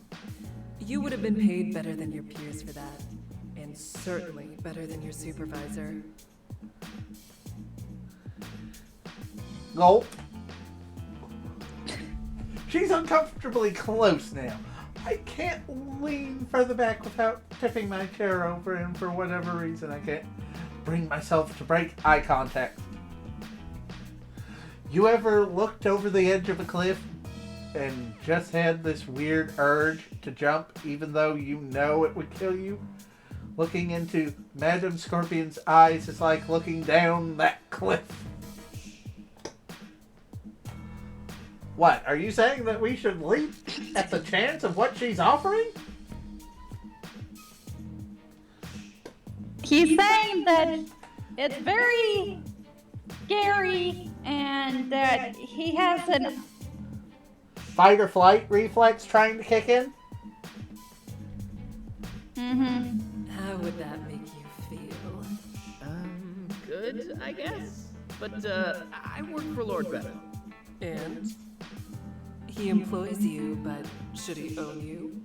You would have been paid better than your peers for that, and certainly better than your supervisor. Gulp. She's uncomfortably close now. I can't lean further back without tipping my chair over, and for whatever reason I can't bring myself to break eye contact. You ever looked over the edge of a cliff and just had this weird urge to jump even though you know it would kill you? Looking into Madame Scorpion's eyes is like looking down that cliff. What, are you saying that we should leap at the chance of what she's offering? He's saying that it's very scary and that he has an Fight or flight reflex trying to kick in? How would that make you feel? Good, I guess. But, I work for Lord Better. And? He employs you, but should he own you?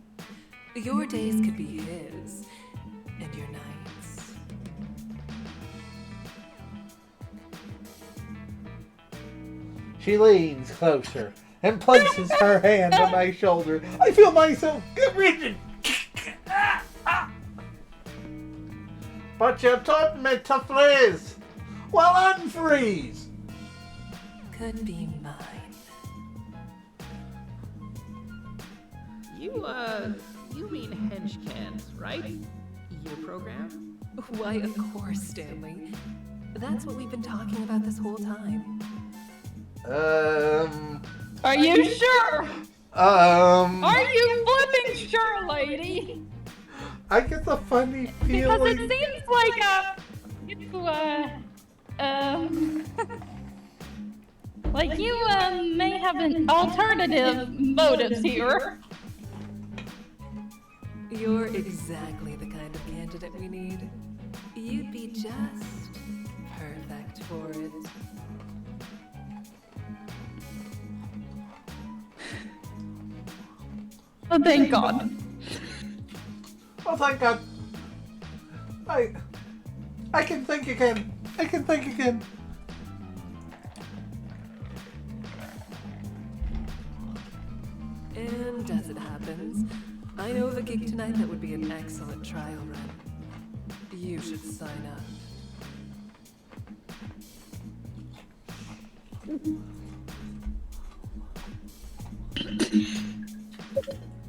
Your days could be his, and your nights. She leans closer and places her hand on my shoulder. I feel myself get rigid. But you taught me to freeze. Well, unfreeze. Could be mine. You mean HenchCans, right? Your program? Why, of course, Stanley. That's what we've been talking about this whole time. Are you sure? Are you flipping sure, lady? I get the funny feeling. Because it seems like like you may have an alternative motives here. You're exactly the kind of candidate we need. You'd be just perfect for it. Oh, thank God. Oh, thank God. I can think again. I can think again. And as it happens, I know of a gig tonight that would be an excellent trial run. You should sign up.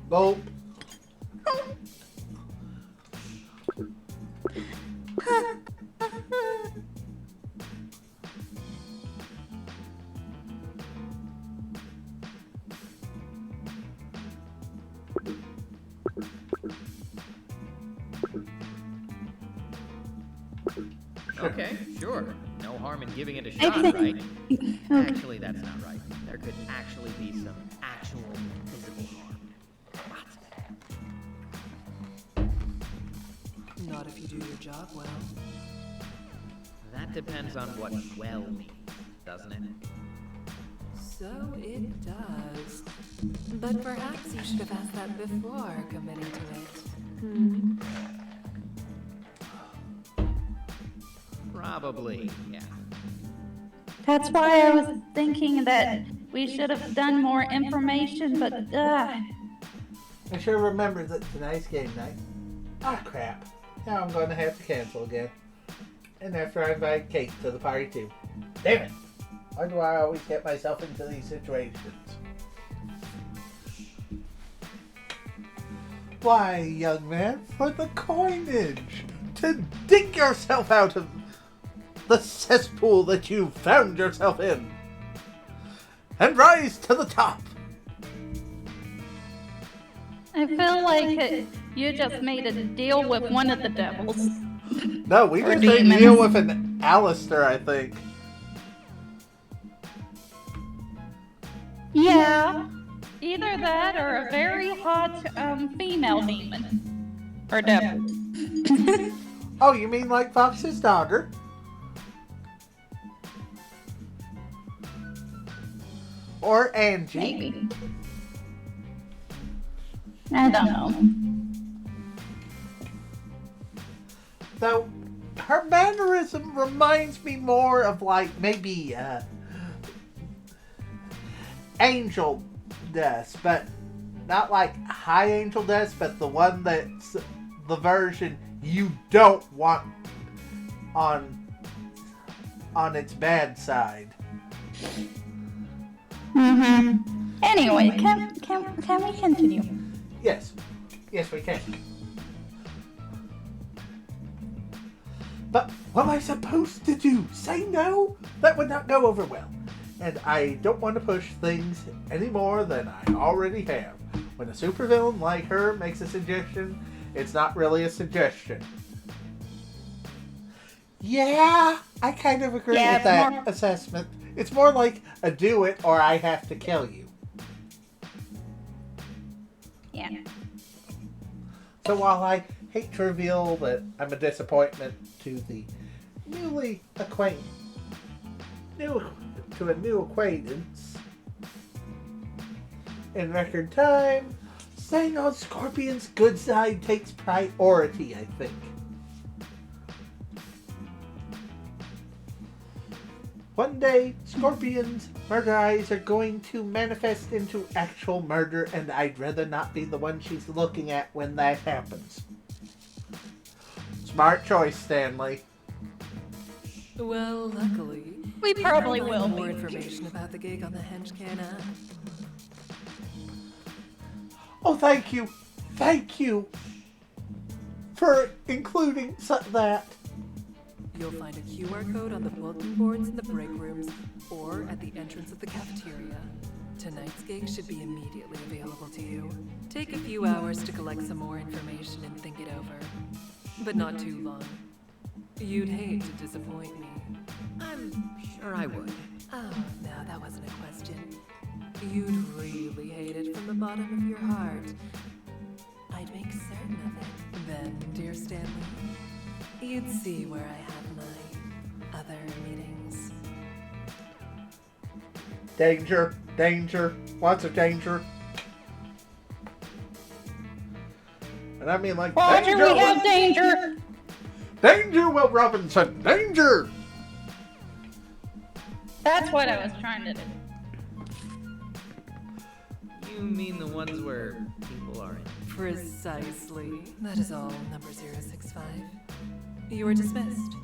Gulp. Okay, sure. No harm in giving it a shot, right? Actually, that's not right. There could actually be some actual physical harm. What? Not if you do your job well. That depends on what well means, doesn't it? So it does. But perhaps you should have asked that before committing to it. Probably, yeah. That's why I was thinking that we should have done more information, but I should remember that tonight's game night. Ah, crap. Now I'm going to have to cancel again. And after I invite Kate to the party too. Damn it. Why do I always get myself into these situations? Why, young man, for the coinage. to dig yourself out of the cesspool that you found yourself in and rise to the top. I feel like you just made a deal with one of the devils. No, we Or just made a demons. deal with an Alistair, I think. Yeah. Either that or a very hot female demon. Or devil. Oh, you mean like Fox's daughter? Or Angie? Maybe. I don't know. Though, her mannerism reminds me more of like maybe angel dust, but not like high angel dust, but the one that's the version you don't want on its bad side. Anyway, can we continue? Yes, we can. But what am I supposed to do? Say no? That would not go over well. And I don't want to push things any more than I already have. When a supervillain like her makes a suggestion, it's not really a suggestion. Yeah, I kind of agree with that assessment. It's more like a do it or I have to kill you. Yeah. So while I hate to reveal that I'm a disappointment to the new acquaintance in record time, staying on Scorpion's good side takes priority, I think. One day, Scorpion's murder eyes are going to manifest into actual murder, and I'd rather not be the one she's looking at when that happens. Smart choice, Stanley. Well, luckily, We probably can will find more be. information about the gig on the HenchCan app. Oh, thank you. Thank you for including that. You'll find a QR code on the bulletin boards in the break rooms or at the entrance of the cafeteria. Tonight's gig should be immediately available to you. Take a few hours to collect some more information and think it over. But not too long. You'd hate to disappoint me. I'm sure I would. Oh, no, that wasn't a question. You'd really hate it from the bottom of your heart. I'd make certain of it. Then, dear Stanley, you'd see where I have my other meetings. Danger, danger, lots of danger. And I mean like Roger, danger. we have danger. Danger, Will Robinson, danger. That's what I was trying to do. You mean the ones where people are in? Precisely. That is all, number 065. You are dismissed.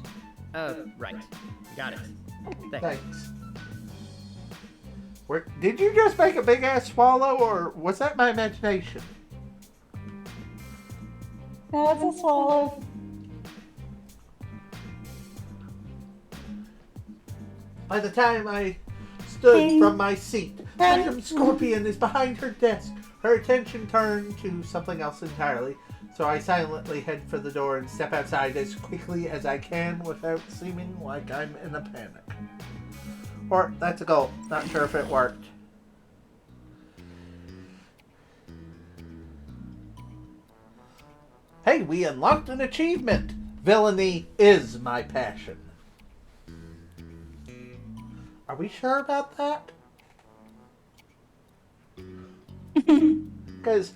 Right. Got it. Thanks. Did you just make a big ass swallow, or was that my imagination? That's a swallow. By the time I stood from my seat, Madam Scorpion is behind her desk. Her attention turned to something else entirely, so I silently head for the door and step outside as quickly as I can without seeming like I'm in a panic. Or, that's a goal. Not sure if it worked. Hey, we unlocked an achievement! Villainy is my passion. Are we sure about that? Because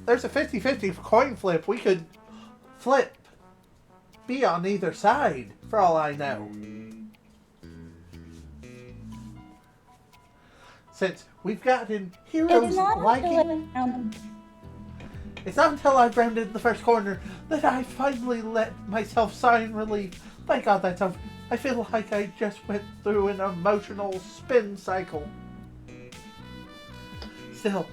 there's a 50-50 coin flip. We could flip, be on either side, for all I know. Since we've gotten heroes liking... It's not until I've rounded the first corner that I finally let myself sigh in relief. Thank God that's over. I feel like I just went through an emotional spin cycle. Still,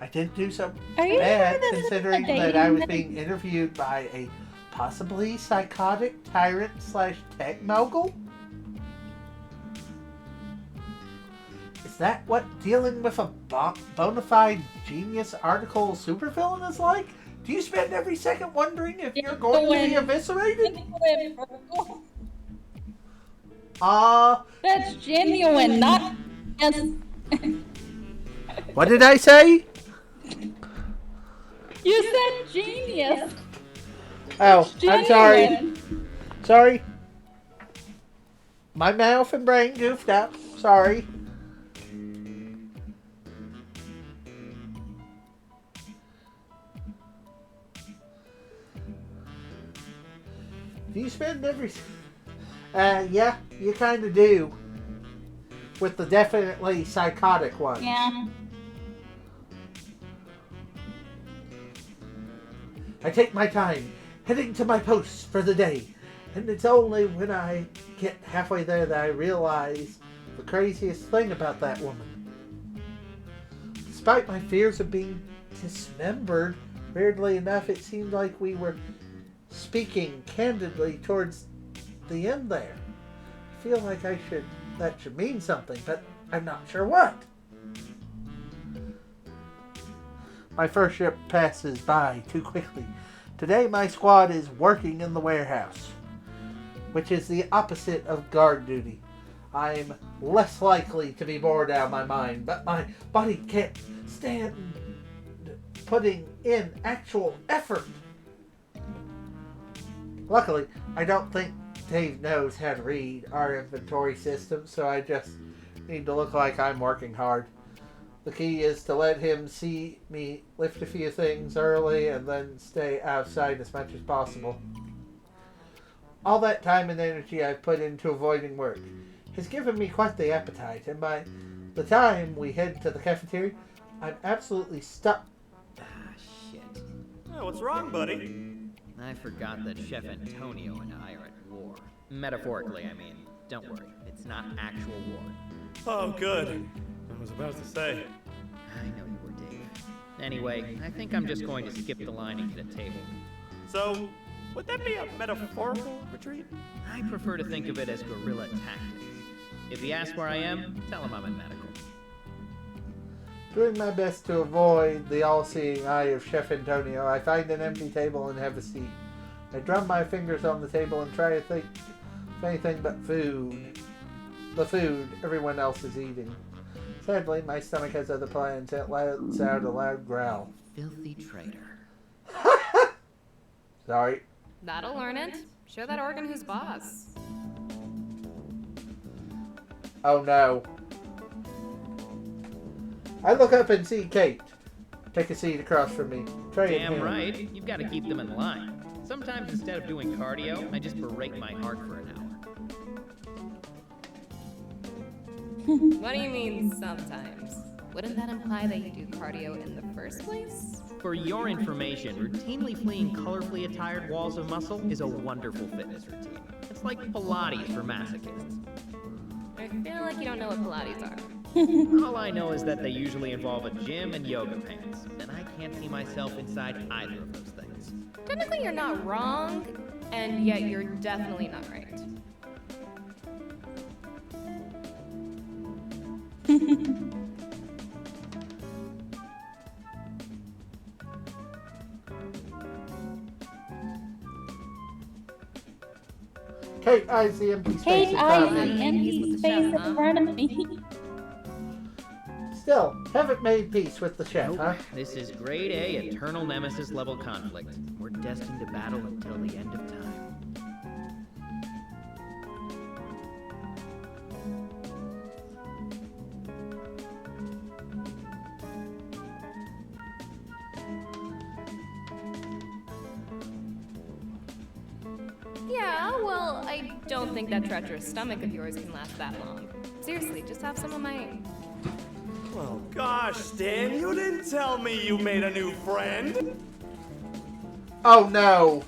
I didn't do so bad considering that I was being interviewed by a possibly psychotic tyrant / tech mogul? Is that what dealing with a bona fide genius article supervillain is like? Do you spend every second wondering if you're going to be eviscerated? That's genuine, not just... What did I say? You said genius. Oh, I'm sorry. Genuine. Sorry. My mouth and brain goofed up. Sorry. Do you spend every... yeah, you kind of do. With the definitely psychotic ones. Yeah. I take my time, heading to my post for the day. And it's only when I get halfway there that I realize the craziest thing about that woman. Despite my fears of being dismembered, weirdly enough, it seemed like we were speaking candidly towards the end there. I feel like that should mean something, but I'm not sure what. My first ship passes by too quickly. Today my squad is working in the warehouse, which is the opposite of guard duty. I'm less likely to be bored out of my mind, but my body can't stand putting in actual effort. Luckily, I don't think Dave knows how to read our inventory system, so I just need to look like I'm working hard. The key is to let him see me lift a few things early and then stay outside as much as possible. All that time and energy I've put into avoiding work has given me quite the appetite, and by the time we head to the cafeteria, I'm absolutely stuck. Ah, shit. Oh, what's wrong, buddy? I forgot that Chef Antonio and I are at war. Metaphorically, I mean. Don't worry, it's not actual war. Oh, good. I was about to say. I know you were, Dave. Anyway, I think I'm just going to skip the line and get a table. So, would that be a metaphorical retreat? I prefer to think of it as guerrilla tactics. If he asks where I am, tell him I'm in medical. Doing my best to avoid the all-seeing eye of Chef Antonio, I find an empty table and have a seat. I drum my fingers on the table and try to think of anything but food. The food everyone else is eating. Sadly, my stomach has other plans. It lets out a loud growl. Filthy traitor. Sorry. That'll learn it. Show that organ who's boss. Oh no. I look up and see Kate. Take a seat across from me. Tray in Damn hand. right. You've got to keep them in line. Sometimes instead of doing cardio, I just berate my heart for an hour. What do you mean sometimes? Wouldn't that imply that you do cardio in the first place? For your information, routinely fleeing colorfully attired walls of muscle is a wonderful fitness routine. It's like Pilates for masochists. I feel like you don't know what Pilates are. All I know is that they usually involve a gym and yoga pants, and I can't see myself inside either of those things. Technically, you're not wrong, and yet you're definitely not right. Kate eyes the empty space Kate in front eyes of the me. empty space in front of me. Still, haven't made peace with the chef, huh? This is grade A eternal nemesis level conflict. We're destined to battle until the end of time. Yeah, well, I don't think that treacherous stomach of yours can last that long. Seriously, just have some of my... Well, gosh, Dan, you didn't tell me you made a new friend. Oh no.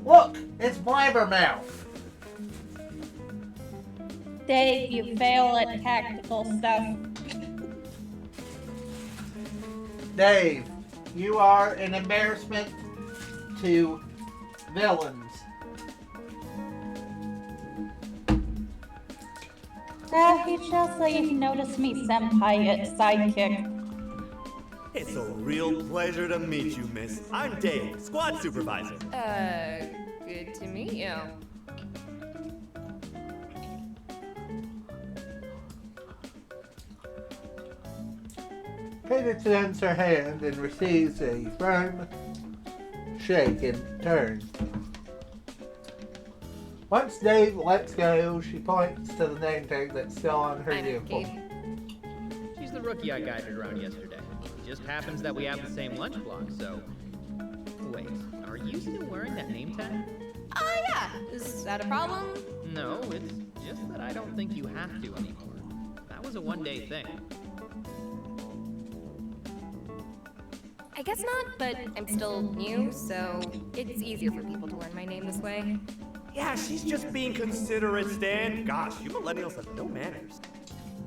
Look, it's Blabbermouth. Dave, you fail at tactical stuff. Dave, you are an embarrassment to villains. He's just so you can notice me, senpai at sidekick. It's a real pleasure to meet you, miss. I'm Dave, squad supervisor. Good to meet you. Kate extends her hand and receives a firm shake in turn. Once Dave lets go, she points to the name tag that's still on her I know, uniform. Kate. She's the rookie I guided around yesterday. Just happens that we have the same lunch block, so... Wait, are you still wearing that name tag? Oh, yeah. Is that a problem? No, it's just that I don't think you have to anymore. That was a one-day thing. I guess not, but I'm still new, so it's easier for people to learn my name this way. Yeah, she's just being considerate, Stan. Gosh, you millennials have no manners.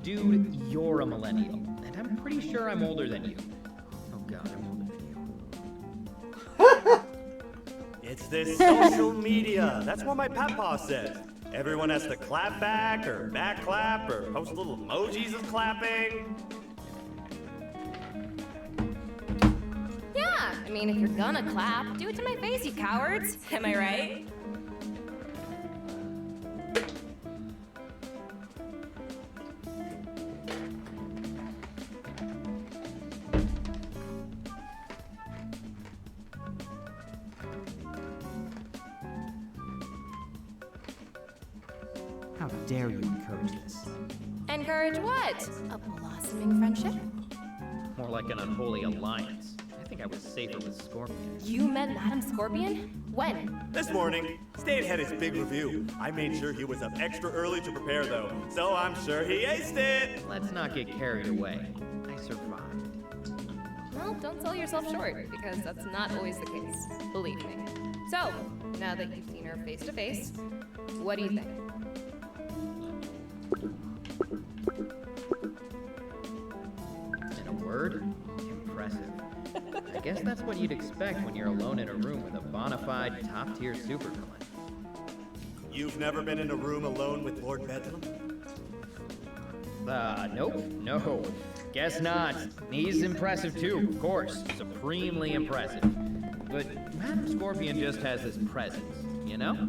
Dude, you're a millennial, and I'm pretty sure I'm older than you. Oh god, I'm older than you. It's this social media. That's what my papa says. Everyone has to clap back, or back clap, or post little emojis of clapping. Yeah, I mean, if you're gonna clap, do it to my face, you cowards. Am I right? How dare you encourage this? Encourage what? A blossoming friendship? More like an unholy alliance. I think I was safer with Scorpion. You met Madam Scorpion? When? This morning, Stan had his big review. I made sure he was up extra early to prepare, though, so I'm sure he aced it. Let's not get carried away. I survived. Well, don't sell yourself short, because that's not always the case. Believe me. So, now that you've seen her face to face, what do you think? In a word, impressive. I guess that's what you'd expect when you're alone in a room with a bona fide top-tier supervillain. You've never been in a room alone with Lord Bedlam? Nope, no. Guess not. He's impressive too, of course. Supremely impressive. But Madam Scorpion just has this presence, you know?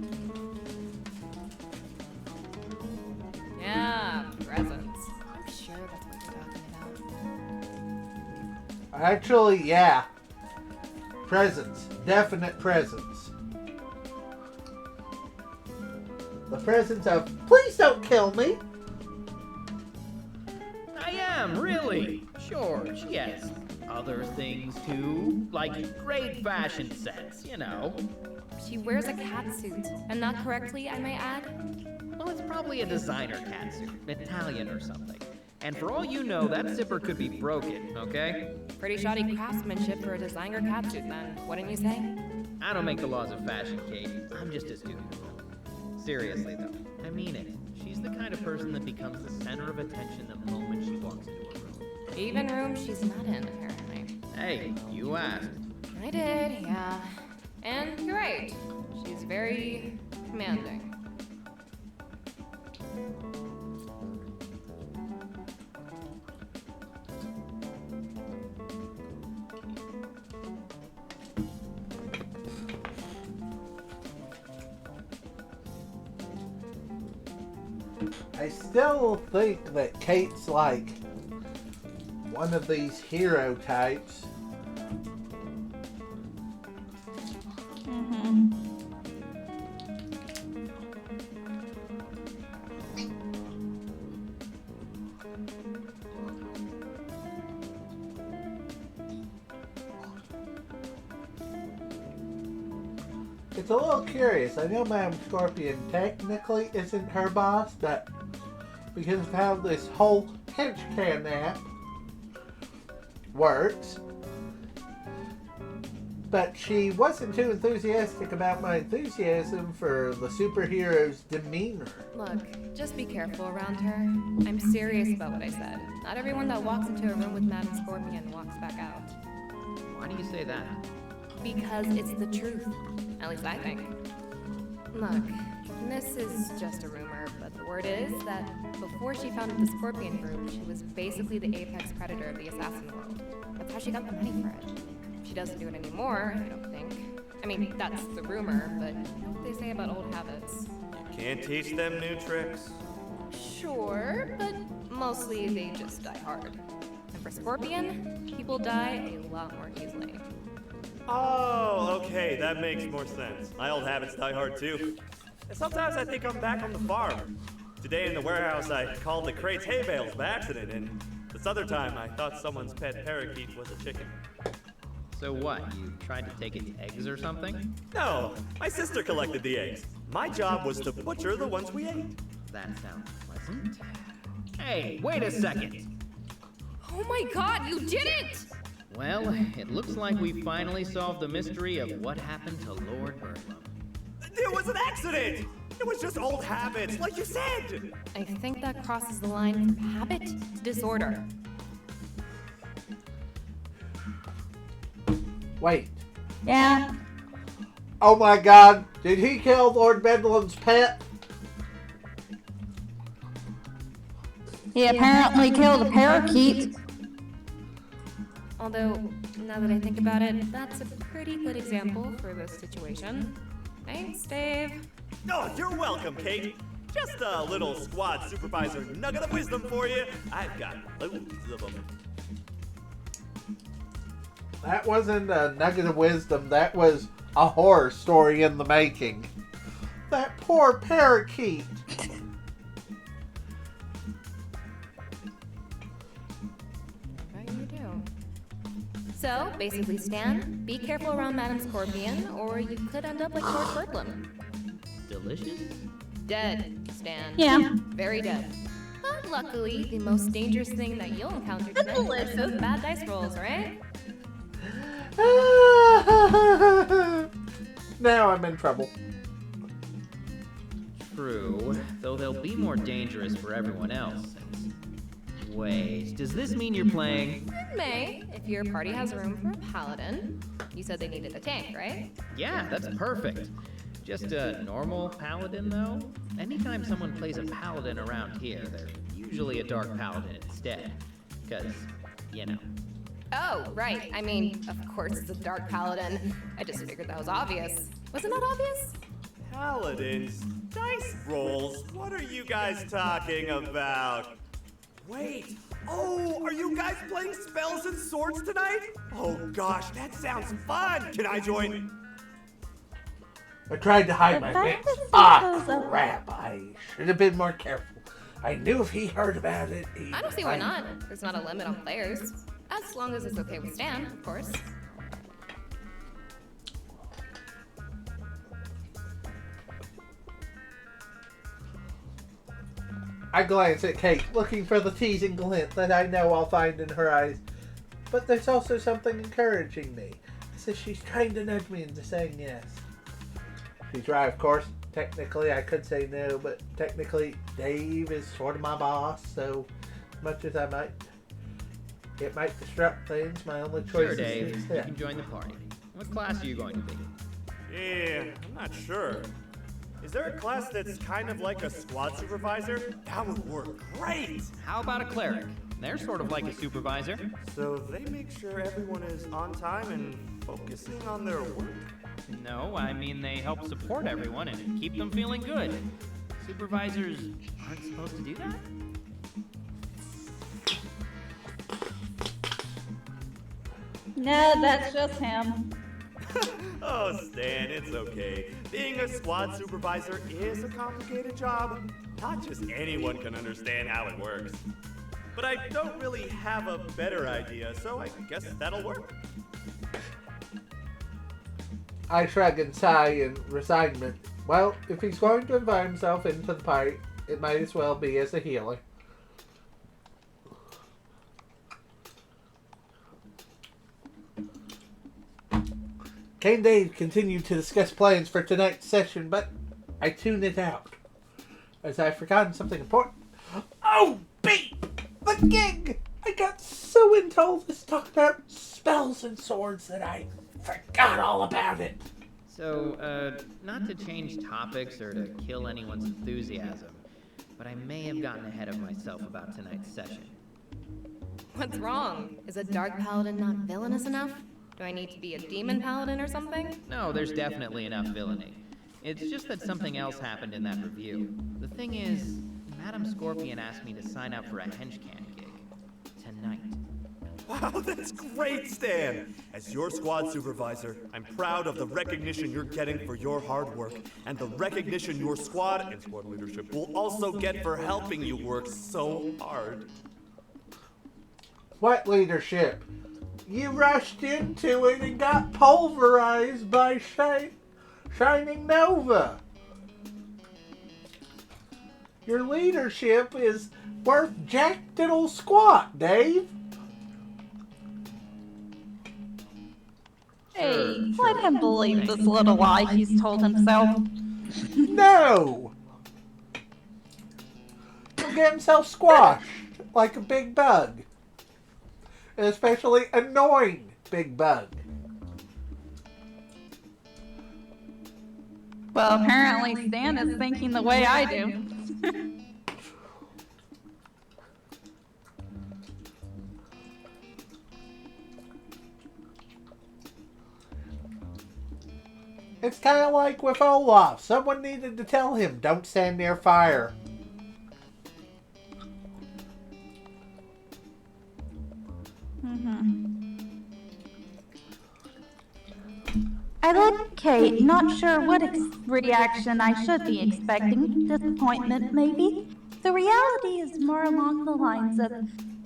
Yeah, presents. I'm sure that's what you're talking about. Actually, yeah. Presence. Definite presence. The presence of, please don't kill me. I am, really. Sure, she has other things too. Like great fashion sense, you know. She wears a catsuit, and not correctly, I might add. Well, it's probably a designer catsuit, Italian or something. And for all you know, that zipper could be broken, okay? Pretty shoddy craftsmanship for a designer catsuit, then, wouldn't you say? I don't make the laws of fashion, Kate. I'm just a student. Seriously, though, I mean it. She's the kind of person that becomes the center of attention the moment she walks into a room. Even room she's not in, apparently. Hey, you asked. I did, yeah. And you're right. She's very commanding. I still think that Kate's like one of these hero types. Mm-hmm. It's a little curious. I know Madam Scorpion technically isn't her boss, but because of how this whole HenchCan app works, But she wasn't too enthusiastic about my enthusiasm for the superhero's demeanor. Look, just be careful around her. I'm serious about what I said. Not everyone that walks into a room with Madame Scorpion walks back out. Why do you say that? Because it's the truth. At least I think. Look, this is just a rumor, but the word is that before she founded the Scorpion Group, she was basically the apex predator of the assassin world. That's how she got the money for it. She doesn't do it anymore, I don't think. I mean, that's the rumor, but you know what they say about old habits. You can't teach them new tricks. Sure, but mostly they just die hard. And for Scorpion, people die a lot more easily. Oh, okay, that makes more sense. My old habits die hard too. And sometimes I think I'm back on the farm. Today in the warehouse, I called the crates hay bales by accident, and this other time I thought someone's pet parakeet was a chicken. So what, you tried to take its eggs or something? No, my sister collected the eggs. My job was to butcher the ones we ate. That sounds pleasant. Hey, wait a second! Oh my god, you did it! Well, it looks like we finally solved the mystery of what happened to Lord Birdlum. It was an accident! It was just old habits, like you said! I think that crosses the line from habit to disorder. Wait. Yeah. Oh my god, did he kill Lord Bedlam's pet? He apparently killed a parakeet. Although, now that I think about it, that's a pretty good example for this situation. Thanks, Dave. Oh, you're welcome, Kate. Just a little squad supervisor nugget of wisdom for you. I've got loads of them. That wasn't a nugget of wisdom, that was a horror story in the making. That poor parakeet. Right, you do. So, basically, Stan, be careful around Madame Scorpion, or you could end up like Lord Birdlum. Delicious? Dead, Stan. Yeah. Very dead. But luckily, the most dangerous thing that you'll encounter tonight are those bad dice rolls, right? Now I'm in trouble. True, though they'll be more dangerous for everyone else. Wait, does this mean you're playing? It may, if your party has room for a paladin. You said they needed a tank, right? Yeah, that's perfect. Just a normal paladin, though? Anytime someone plays a paladin around here, they're usually a dark paladin instead. Because, you know. Oh, right. I mean, of course it's a dark paladin. I just figured that was obvious. Wasn't that obvious? Paladins? Dice rolls? What are you guys talking about? Wait. Oh, are you guys playing spells and swords tonight? Oh gosh, that sounds fun. Can I join? I tried to hide my face. Ah, crap. I should have been more careful. I knew if he heard about it, he'd I don't see why not. There's not a limit on players. As long as it's okay with Stan, of course. I glance at Kate, looking for the teasing glint that I know I'll find in her eyes. But there's also something encouraging me, as if she's trying to nudge me into saying yes. She's right, of course. Technically, I could say no, but technically, Dave is sort of my boss, so much as it might disrupt things, my only choice Sure, is Dave. to You accept. can join the party. What class are you going to be? Yeah, I'm not sure. Is there a class that's kind of like a squad supervisor? That would work great! How about a cleric? They're sort of like a supervisor. So they make sure everyone is on time and focusing on their work? No, I mean they help support everyone and keep them feeling good. Supervisors aren't supposed to do that? No, that's just him. Oh, Stan, it's okay. Being a squad supervisor is a complicated job. Not just anyone can understand how it works. But I don't really have a better idea, so I guess that'll work. I shrug and sigh in resignation. Well, if he's going to invite himself into the party, it might as well be as a healer. Kane Dave continued to discuss plans for tonight's session, but I tuned it out, as I've forgotten something important. Oh, beep! The gig! I got so into all this talk about spells and swords that I forgot all about it. So, not to change topics or to kill anyone's enthusiasm, but I may have gotten ahead of myself about tonight's session. What's wrong? Is a dark paladin not villainous enough? Do I need to be a demon paladin or something? No, there's definitely enough villainy. It's just that something else happened in that review. The thing is, Madam Scorpion asked me to sign up for a HenchCan gig. Tonight. Wow, that's great, Stan! As your squad supervisor, I'm proud of the recognition you're getting for your hard work, and the recognition your squad and squad leadership will also get for helping you work so hard. What leadership? You rushed into it and got pulverized by Shining Nova. Your leadership is worth jack diddle squat, Dave. Hey, let him believe this little lie he's told himself. No! He'll get himself squashed like a big bug. An especially annoying big bug. Well, apparently Stan is thinking the way I do. It's kind of like with Olaf. Someone needed to tell him, don't stand near fire. I look at Kate, not sure what reaction I should be expecting. Disappointment, maybe? The reality is more along the lines of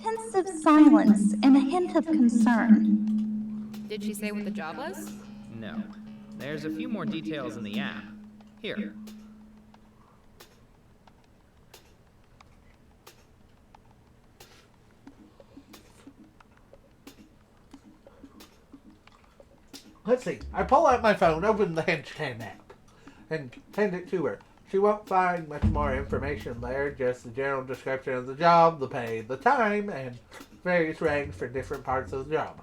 pensive silence and a hint of concern. Did she say what the job was? No. There's a few more details in the app. Here. Let's see. I pull out my phone, open the HenchCan app, and hand it to her. She won't find much more information there, just the general description of the job, the pay, the time, and various ranks for different parts of the job.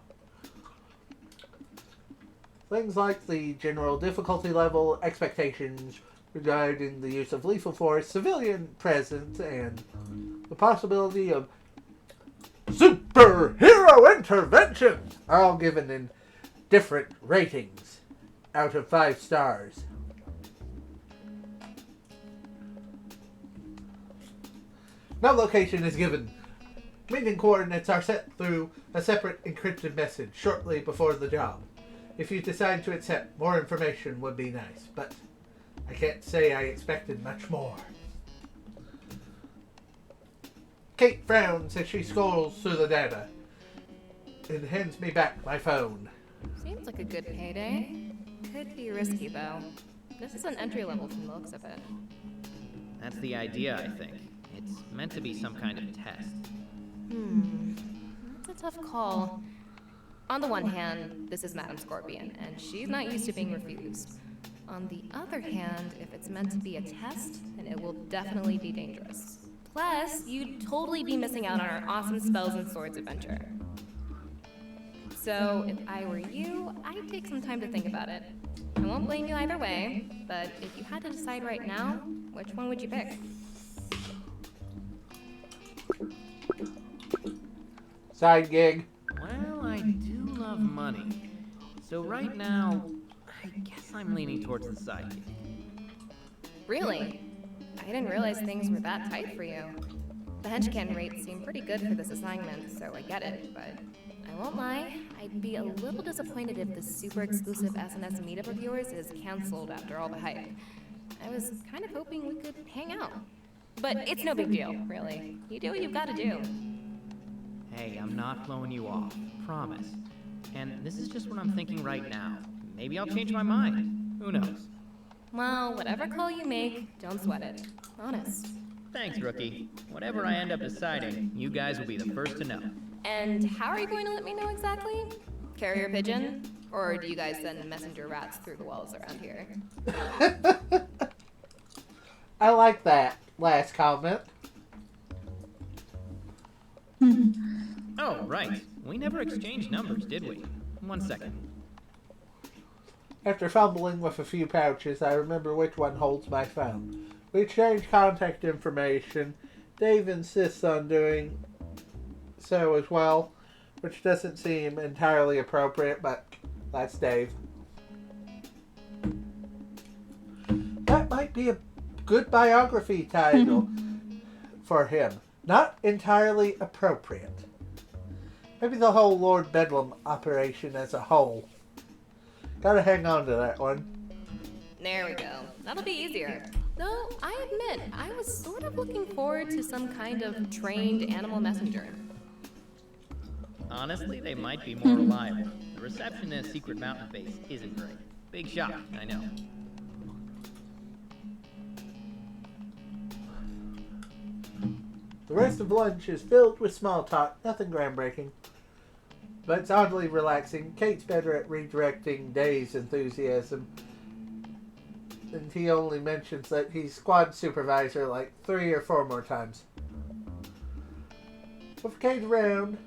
Things like the general difficulty level, expectations regarding the use of lethal force, civilian presence, and the possibility of superhero intervention are all given in different ratings out of 5 stars. No location is given. Meeting coordinates are set through a separate encrypted message shortly before the job. If you decide to accept, more information would be nice, but I can't say I expected much more. Kate frowns as she scrolls through the data and hands me back my phone. Seems like a good payday. Could be risky, though. This is an entry level from the looks of it. That's the idea, I think. It's meant to be some kind of test. That's a tough call. On the one hand, this is Madam Scorpion, and she's not used to being refused. On the other hand, if it's meant to be a test, then it will definitely be dangerous. Plus, you'd totally be missing out on our awesome spells and swords adventure. So, if I were you, I'd take some time to think about it. I won't blame you either way, but if you had to decide right now, which one would you pick? Side gig. Well, I do love money. So right now, I guess I'm leaning towards the side gig. Really? I didn't realize things were that tight for you. The HenchCan rates seem pretty good for this assignment, so I get it, but I won't lie, I'd be a little disappointed if this super exclusive SNS meetup of yours is canceled after all the hype. I was kind of hoping we could hang out. But it's no big deal, really. You do what you've got to do. Hey, I'm not blowing you off. Promise. And this is just what I'm thinking right now. Maybe I'll change my mind. Who knows? Well, whatever call you make, don't sweat it. Honest. Thanks, rookie. Whatever I end up deciding, you guys will be the first to know. And how are you going to let me know exactly? Carrier pigeon? Or do you guys send messenger rats through the walls around here? I like that last comment. Oh, right. We never exchanged numbers, did we? 1 second. After fumbling with a few pouches, I remember which one holds my phone. We exchange contact information. Dave insists on doing so as well, which doesn't seem entirely appropriate, but that's Dave. That might be a good biography title for him. Not entirely appropriate. Maybe the whole Lord Bedlam operation as a whole. Gotta hang on to that one. There we go. That'll be easier. Though, I admit, I was sort of looking forward to some kind of trained animal messenger. Honestly, they might be more reliable. The reception in a secret mountain base isn't great. Big shock, I know. The rest of lunch is filled with small talk, nothing groundbreaking. But it's oddly relaxing. Kate's better at redirecting Dave's enthusiasm. And he only mentions that he's squad supervisor like 3 or 4 more times. With Kate around,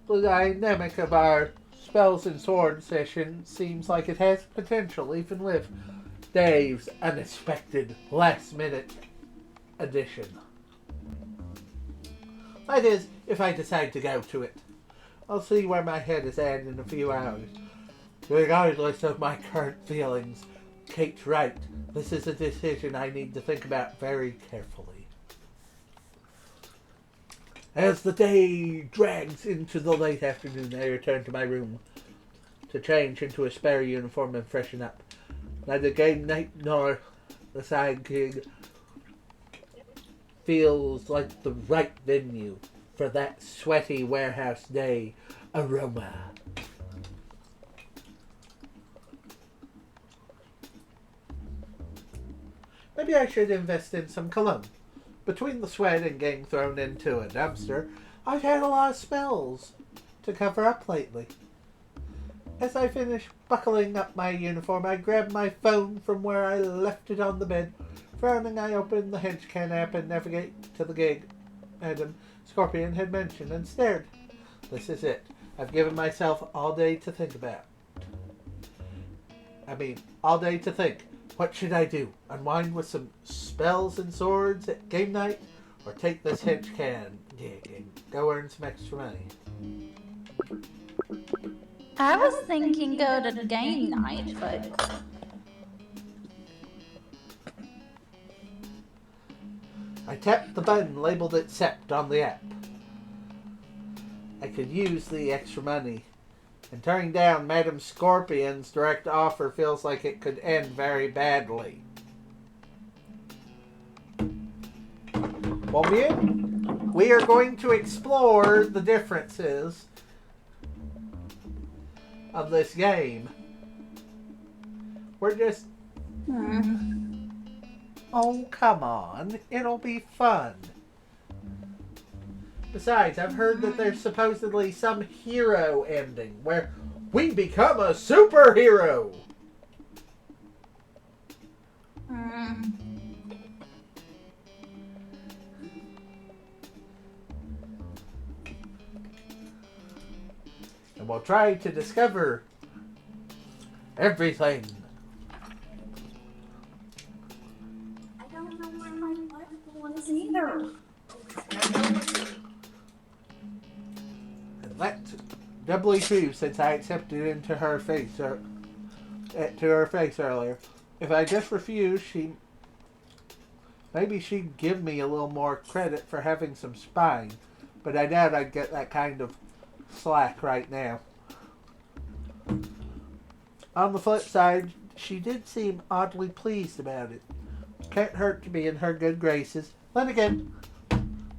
the dynamic of our spells and sword session seems like it has potential, even with Dave's unexpected last-minute addition. That is, if I decide to go to it. I'll see where my head is at in a few hours. Regardless of my current feelings, Kate's right. This is a decision I need to think about very carefully. As the day drags into the late afternoon, I return to my room to change into a spare uniform and freshen up. Neither game night nor the side gig feels like the right venue for that sweaty warehouse day aroma. Maybe I should invest in some cologne. Between the sweat and getting thrown into a dumpster, I've had a lot of smells to cover up lately. As I finish buckling up my uniform, I grab my phone from where I left it on the bed. Frowning, I open the HenchCan app and navigate to the gig Madam Scorpion had mentioned and stared. This is it. I've given myself all day to think about. All day to think. What should I do? Unwind with some spells and swords at game night? Or take this HenchCan gig and go earn some extra money? I was thinking go to game night, but... I tapped the button labeled Accept on the app. I could use the extra money. And turning down Madam Scorpion's direct offer feels like it could end very badly. Well, we are going to explore the differences of this game. We're just... Oh, come on. It'll be fun. Besides, I've heard that there's supposedly some hero ending where we become a superhero. And we'll try to discover everything. I don't know where my Bible is either. And that's doubly true since I accepted it to her face earlier. If I just refused, maybe she'd give me a little more credit for having some spine, but I doubt I'd get that kind of slack right now. On the flip side, she did seem oddly pleased about it. Can't hurt to be in her good graces. Then again,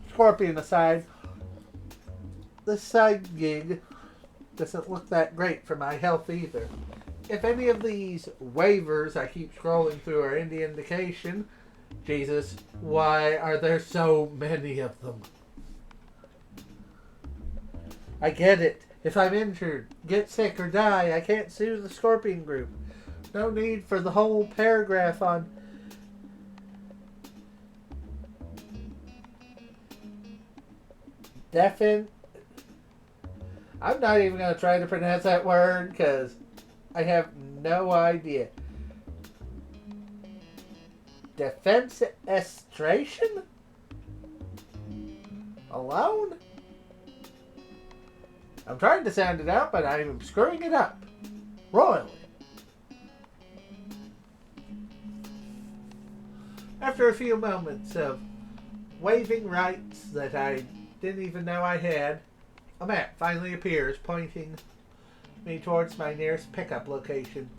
Scorpion aside, this side gig doesn't look that great for my health either. If any of these waivers I keep scrolling through are any indication, Jesus, why are there so many of them? I get it. If I'm injured, get sick, or die, I can't sue the Scorpion Group. No need for the whole paragraph on I'm not even going to try to pronounce that word because I have no idea. Defenestration? Alone? I'm trying to sound it out, but I'm screwing it up. Royally. After a few moments of waiving rights that I didn't even know I had, a map finally appears, pointing me towards my nearest pickup location.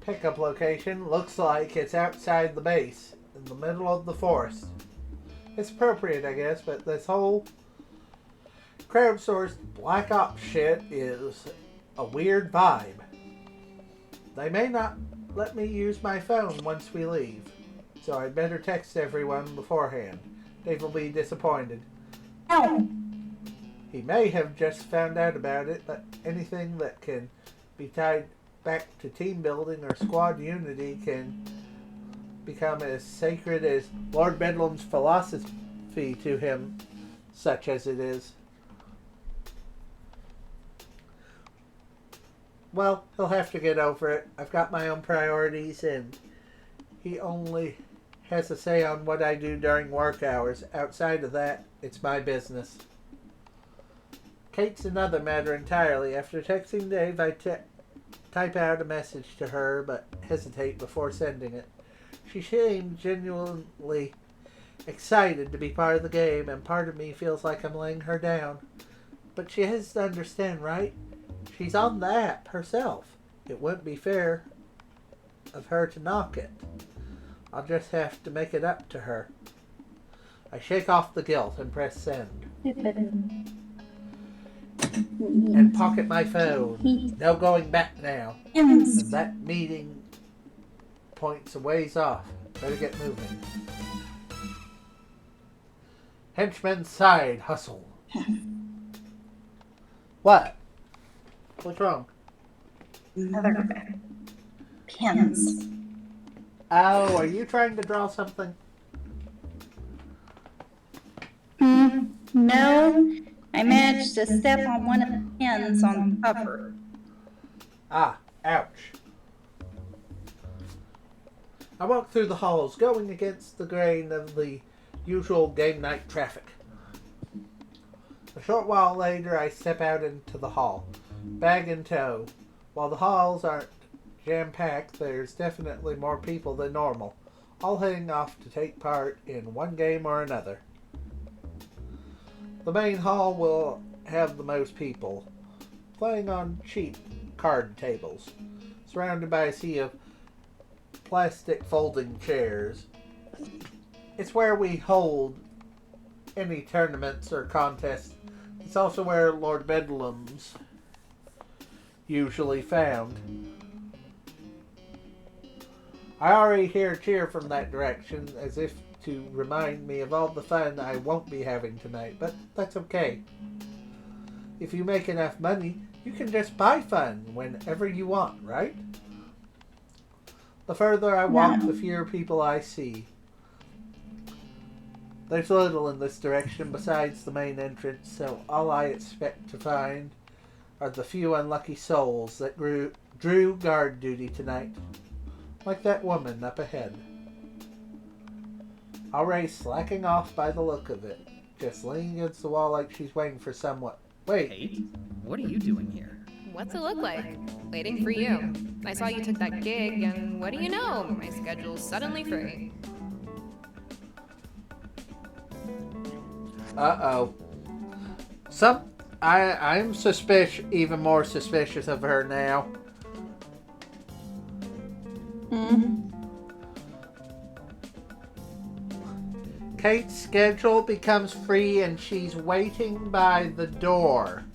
Pickup location looks like it's outside the base, in the middle of the forest. It's appropriate, I guess, but this whole crowdsourced Black Ops shit is a weird vibe. They may not let me use my phone once we leave, so I'd better text everyone beforehand. Dave will be disappointed. Ow. He may have just found out about it, but anything that can be tied back to team building or squad unity can become as sacred as Lord Bedlam's philosophy to him, such as it is. Well, he'll have to get over it. I've got my own priorities, and he only has a say on what I do during work hours. Outside of that, it's my business. Kate's another matter entirely. After texting Dave, I type out a message to her, but hesitate before sending it. She seemed genuinely excited to be part of the game, and part of me feels like I'm laying her down. But she has to understand, right? She's on the app herself. It wouldn't be fair of her to knock it. I'll just have to make it up to her. I shake off the guilt and press send. And pocket my phone. No going back now. And that meeting points a ways off. Better get moving. Henchman's side hustle. What? What's wrong? Another pins. Oh, are you trying to draw something? No. I managed to step on one of the pins on the cover. Ah, ouch. I walk through the halls, going against the grain of the usual game night traffic. A short while later, I step out into the hall, bag in tow. While the halls aren't jam-packed, there's definitely more people than normal, all heading off to take part in one game or another. The main hall will have the most people, playing on cheap card tables, surrounded by a sea of plastic folding chairs. It's where we hold any tournaments or contests. It's also where Lord Bedlam's usually found. I already hear a cheer from that direction, as if to remind me of all the fun I won't be having tonight, but that's okay. If you make enough money, you can just buy fun whenever you want, right? The further I walk, the fewer people I see. There's little in this direction besides the main entrance, so all I expect to find are the few unlucky souls that drew guard duty tonight. Like that woman up ahead. Already slacking off by the look of it. Just leaning against the wall like she's waiting for someone. Wait. Kate, what are you doing here? What's it look like? Waiting for you. I saw you took that gig, and what do you know? My schedule's suddenly free. Uh-oh. I'm even more suspicious of her now. Kate's schedule becomes free and she's waiting by the door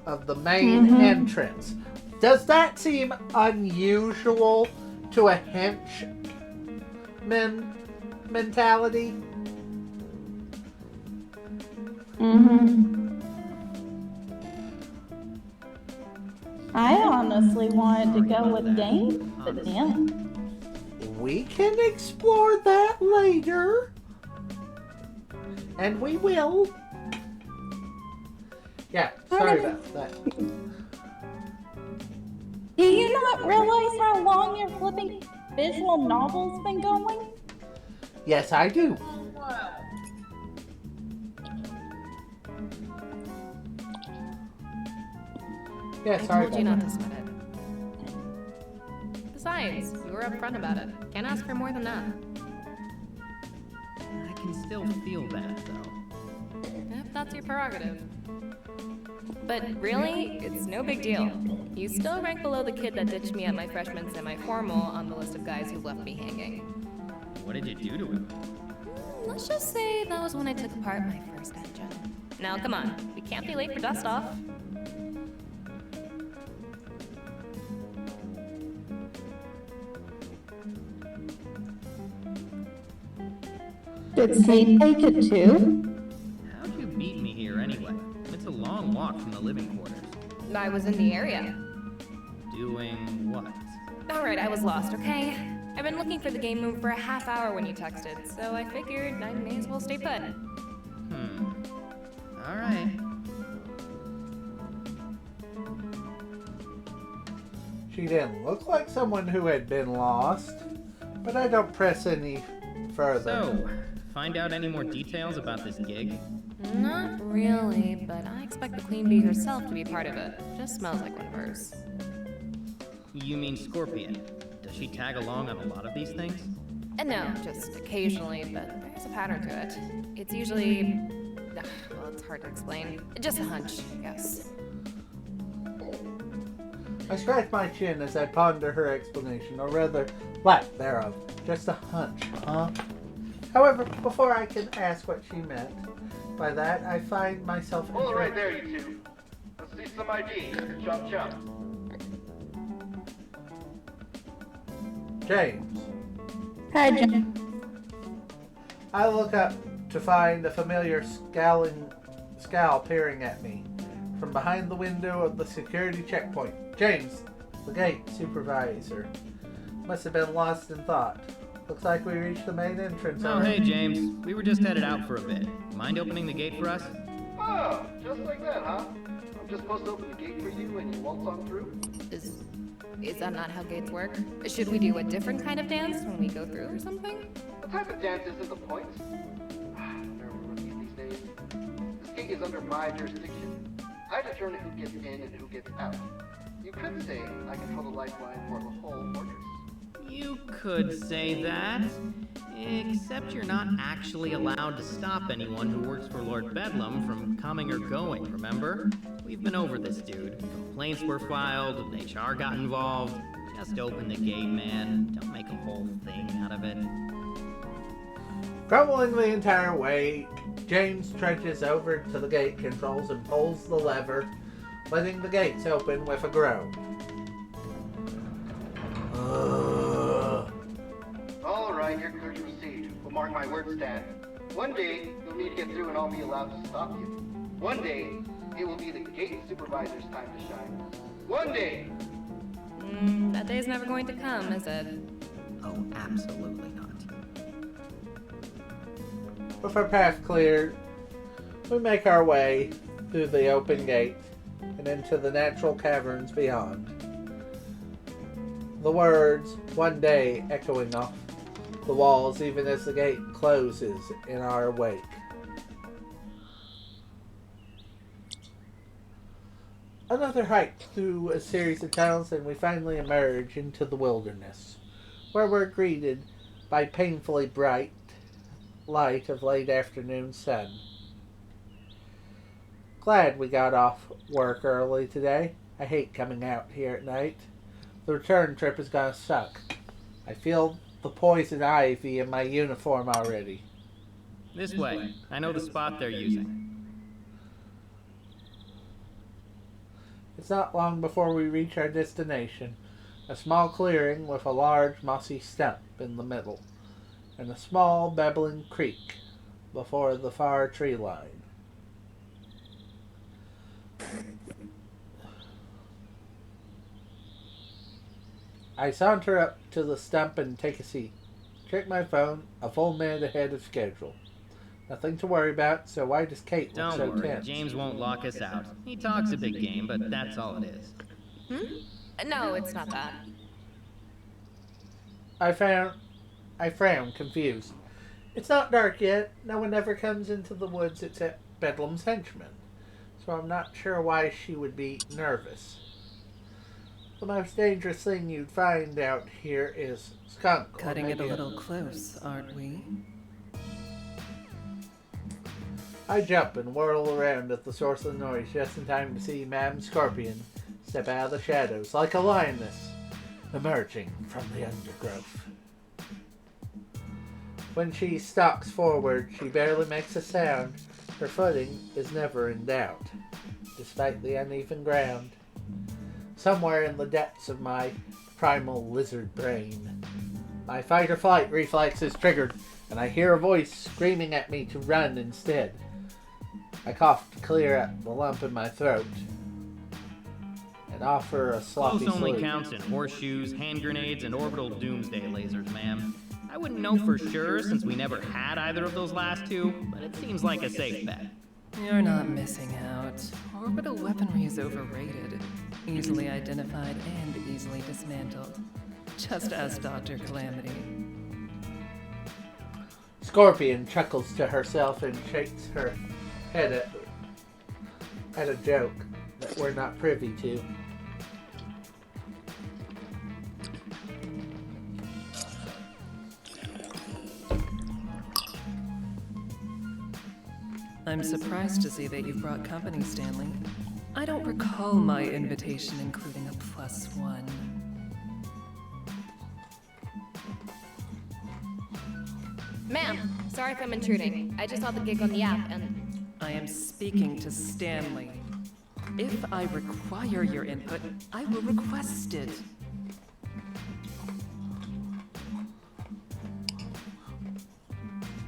of the main entrance. Does that seem unusual to a henchman mentality? I honestly wanted to go with games, but then We can explore that later. And we will. Yeah, sorry about that. do you not realize how long your flipping visual novel's been going? Yes, I do. Yeah, I sorry told you about not to sweat it. Besides, you were upfront about it. Can't ask for more than that. I can still feel that, though. If that's your prerogative. But really, it's no big deal. You still rank below the kid that ditched me at my freshman semi-formal on the list of guys who left me hanging. What did you do to him? Let's just say that was when I took apart my first engine. Now, come on. We can't be late for dust off. Did Kate take it too? How'd you meet me here anyway? It's a long walk from the living quarters. I was in the area. Doing what? Alright, I was lost, okay? I've been looking for the game room for a half hour when you texted, so I figured I may as well stay put. Alright. She didn't look like someone who had been lost, but I don't press any further. So, find out any more details about this gig? Not really, but I expect the queen bee herself to be part of it. Just smells like one of hers. You mean Scorpion? Does she tag along on a lot of these things? No, just occasionally, but there's a pattern to it. It's usually... well, it's hard to explain. Just a hunch, I guess. I scratch my chin as I ponder her explanation, or rather, lack thereof. Just a hunch, huh? However, before I can ask what she meant by that, I find myself... Hold it right there, you two. Let's see some ID. Chop chop. James. Hi, Jim. I look up to find a familiar scowl peering at me from behind the window of the security checkpoint. James, the gate supervisor. Must have been lost in thought. Looks like we reached the main entrance. Oh, hey, James. We were just headed out for a bit. Mind opening the gate for us? Oh, just like that, huh? I'm just supposed to open the gate for you and you waltz on through? Is that not how gates work? Should we do a different kind of dance when we go through or something? What type of dance isn't the point? I'm never rookies these days. This gate is under my jurisdiction. I determine who gets in and who gets out. You could say I control the lifeline for the whole fortress. You could say that, except you're not actually allowed to stop anyone who works for Lord Bedlam from coming or going, remember? We've been over this, dude. Complaints were filed, HR got involved. Just open the gate, man. Don't make a whole thing out of it. Grumbling the entire way, James trudges over to the gate controls and pulls the lever, letting the gates open with a groan. Alright, you're clear to proceed. But mark my words, Dad. One day, you'll need to get through and I'll be allowed to stop you. One day, it will be the gate supervisor's time to shine. One day! That day's never going to come, is it? Oh, absolutely not. With our path cleared, we make our way through the open gate and into the natural caverns beyond. The words, one day, echoing off the walls even as the gate closes in our wake. Another hike through a series of tunnels and we finally emerge into the wilderness, where we're greeted by painfully bright light of late afternoon sun. Glad we got off work early today. I hate coming out here at night. The return trip is gonna suck. I feel the poison ivy in my uniform already. This way. I know the spot they're using. It's not long before we reach our destination. A small clearing with a large mossy stump in the middle, and a small babbling creek before the far tree line. I saunter up to the stump and take a seat. Check my phone, a full minute ahead of schedule. Nothing to worry about, so why does Kate look so Don't worry, tense? James won't lock us out. He talks a big game, but that's all it is. No, it's not that. I frown, confused. It's not dark yet. No one ever comes into the woods except Bedlam's henchmen. So I'm not sure why she would be nervous. The most dangerous thing you'd find out here is skunk. Cutting it a little close, aren't we? I jump and whirl around at the source of the noise just in time to see Madame Scorpion step out of the shadows like a lioness emerging from the undergrowth. When she stalks forward, she barely makes a sound. Her footing is never in doubt, despite the uneven ground. Somewhere in the depths of my primal lizard brain, my fight or flight reflex is triggered, and I hear a voice screaming at me to run instead. I cough to clear up the lump in my throat and offer a sloppy Close only salute. counts in horseshoes, hand grenades, and orbital doomsday lasers, ma'am. I wouldn't know for sure since we never had either of those last two, but it seems like a safe bet. You're not missing out. Orbital weaponry is overrated. Easily identified and easily dismantled. Just ask Dr. Calamity. Scorpion chuckles to herself and shakes her head at a joke that we're not privy to. I'm surprised to see that you've brought company, Stanley. I don't recall my invitation including a +1. Ma'am, sorry if I'm intruding. I just saw the gig on the app and... I am speaking to Stanley. If I require your input, I will request it.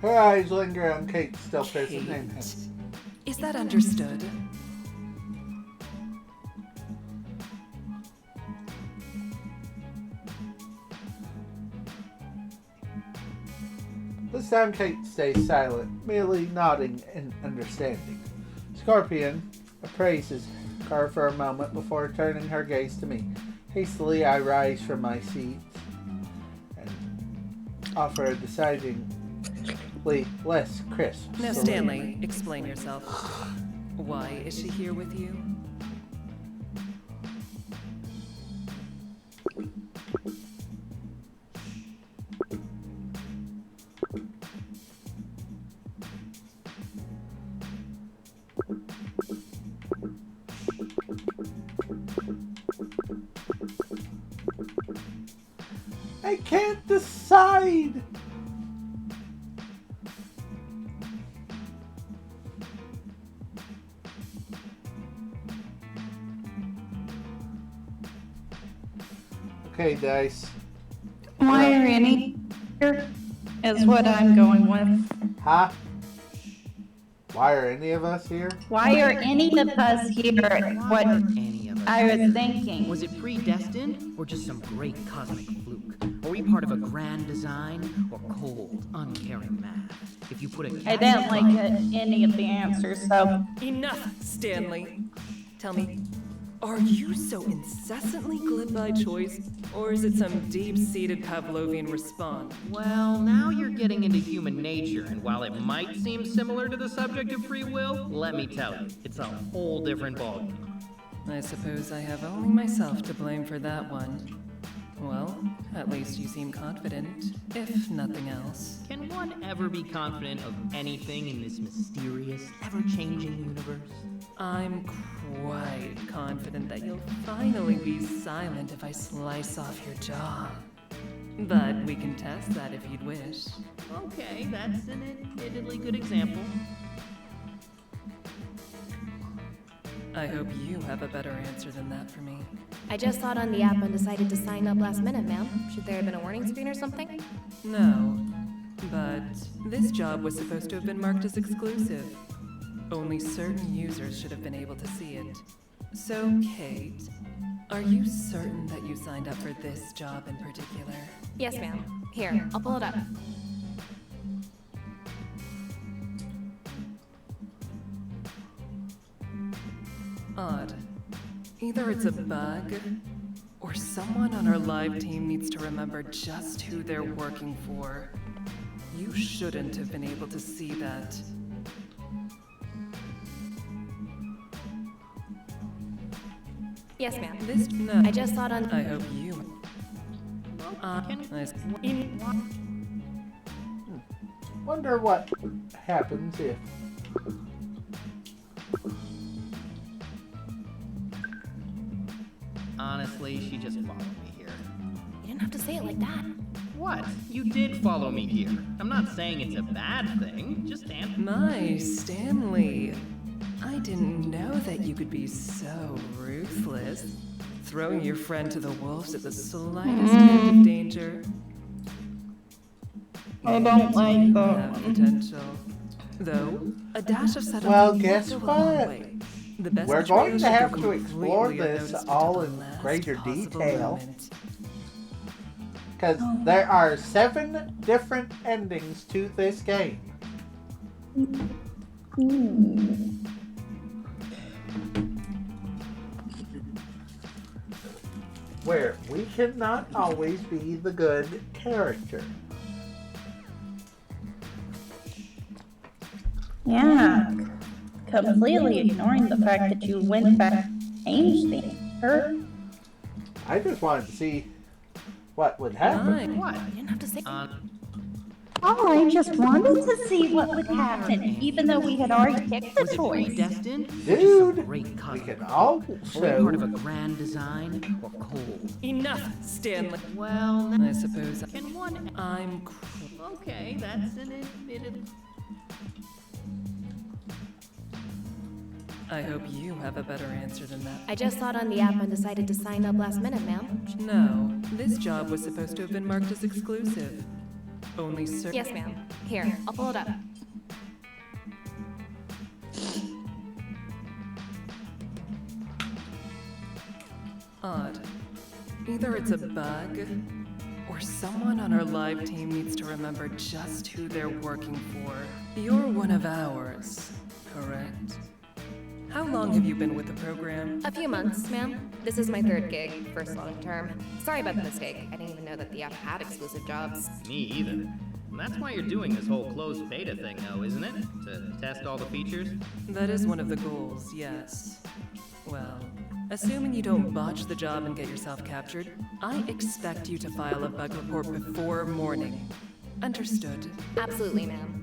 Her eyes linger on Kate's still present name. Is that understood? This time Kate stays silent, merely nodding in understanding. Scorpion appraises her for a moment before turning her gaze to me. Hastily I rise from my seat and offer a decidedly less crisp Now, salute. Stanley, explain yourself. Why is she here with you? I can't decide! Okay, Dice. Why are any here is what I'm going with. Huh? Why are any of us here? Why are any of us here? What I was thinking. Was it predestined, or just some great cosmic fluke? Are we part of a grand design, or cold, uncaring math? If you put a I didn't like any of the answers, so. Enough, Stanley. Tell me, are you so incessantly glib by choice, or is it some deep-seated Pavlovian response? Well, now you're getting into human nature, and while it might seem similar to the subject of free will, let me tell you, it's a whole different ballgame. I suppose I have only myself to blame for that one. Well, at least you seem confident, if nothing else. Can one ever be confident of anything in this mysterious, ever-changing universe? I'm quite confident that you'll finally be silent if I slice off your jaw. But we can test that if you'd wish. Okay, that's an admittedly good example. I hope you have a better answer than that for me. I just saw it on the app and decided to sign up last minute, ma'am. Should there have been a warning screen or something? No, but this job was supposed to have been marked as exclusive. Only certain users should have been able to see it. So, Kate, are you certain that you signed up for this job in particular? Yes, ma'am. Here, I'll pull it up. Odd. Either it's a bug, or someone on our live team needs to remember just who they're working for. You shouldn't have been able to see that. Yes, ma'am. No. I just saw it on. I hope you. Wonder what happens if. Honestly, she just followed me here. You didn't have to say it like that. What? You did follow me here. I'm not saying it's a bad thing, just My Stanley. I didn't know that you could be so ruthless. Throwing your friend to the wolves at the slightest hint of danger. I don't like You that have one. potential. Though, a dash of subtlety Well, will guess go a what? long way. The best We're betrayal going to should have go to explore completely this unnoticed all until in the last greater possible detail. moment. Because there are 7 different endings to this game. Where we cannot always be the good character. Yeah, completely ignoring the fact that you went back and changed things. Her. I just wanted to see what would happen. What? You didn't have to say. Oh, I just wanted to see what would happen, even though we had already picked the choice. Predestined? Dude, Great we color. can all Only part of a show. grand design or cold? Enough, Stanley. Well, I suppose can one? I'm Okay, that's an admitted. I hope you have a better answer than that. I just saw it on the app and decided to sign up last minute, ma'am. No, this job was supposed to have been marked as exclusive. Only certain. Yes, ma'am. Here, I'll pull it up. Odd. Either it's a bug, or someone on our live team needs to remember just who they're working for. You're one of ours, correct? How long have you been with the program? A few months, ma'am. This is my 3rd gig, first long term. Sorry about the mistake. I didn't even know that the app had exclusive jobs. Me either. And that's why you're doing this whole closed beta thing, though, isn't it? To test all the features? That is one of the goals, yes. Well, assuming you don't botch the job and get yourself captured, I expect you to file a bug report before morning. Understood. Absolutely, ma'am.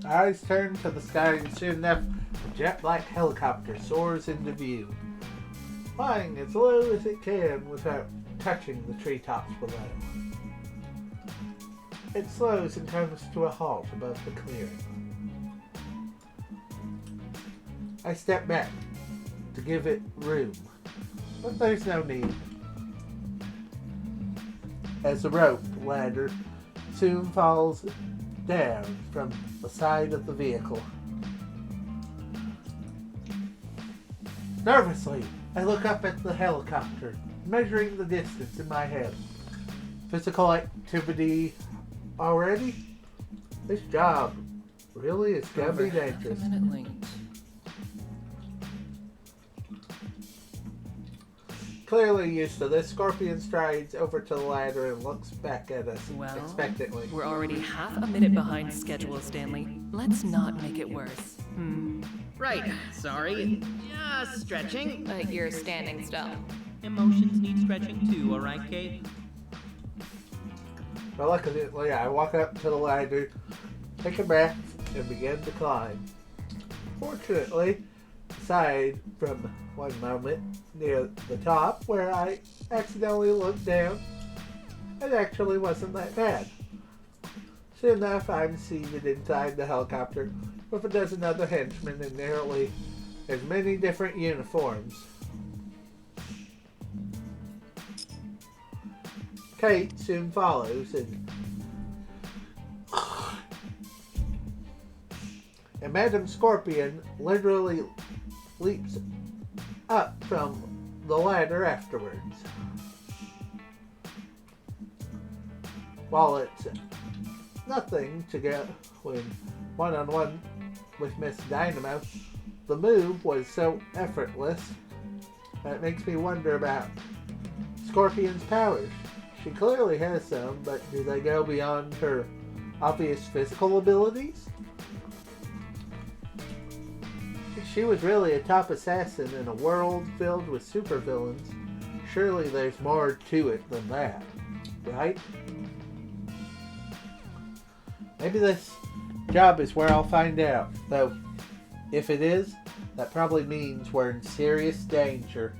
Eyes turn to the sky, and soon enough, a jet black helicopter soars into view, flying as low as it can without touching the treetops below. It slows and comes to a halt above the clearing. I step back to give it room, but there's no need, as the rope ladder soon falls down from the side of the vehicle. Nervously, I look up at the helicopter, measuring the distance in my head. Physical activity already? This job really is gonna be dangerous. Half a minute late. Clearly used to this, Scorpion strides over to the ladder and looks back at us expectantly. We're already half a minute behind schedule, Stanley. Let's not make it worse. Right, sorry. Just stretching. But you're standing still. Emotions need stretching too, alright, Kate? But luckily, I walk up to the ladder, take a breath, and begin to climb. Fortunately, aside from one moment near the top where I accidentally looked down, it actually wasn't that bad. Soon enough, I'm seated inside the helicopter with a dozen other henchmen in nearly as many different uniforms. Kate soon follows, and Madam Scorpion literally leaps up from the ladder afterwards. While it's nothing to get when one-on-one with Miss Dynamo, the move was so effortless that it makes me wonder about Scorpion's powers. She clearly has some, but do they go beyond her obvious physical abilities? If she was really a top assassin in a world filled with supervillains, surely there's more to it than that, right? Maybe this job is where I'll find out, though if it is, that probably means we're in serious danger.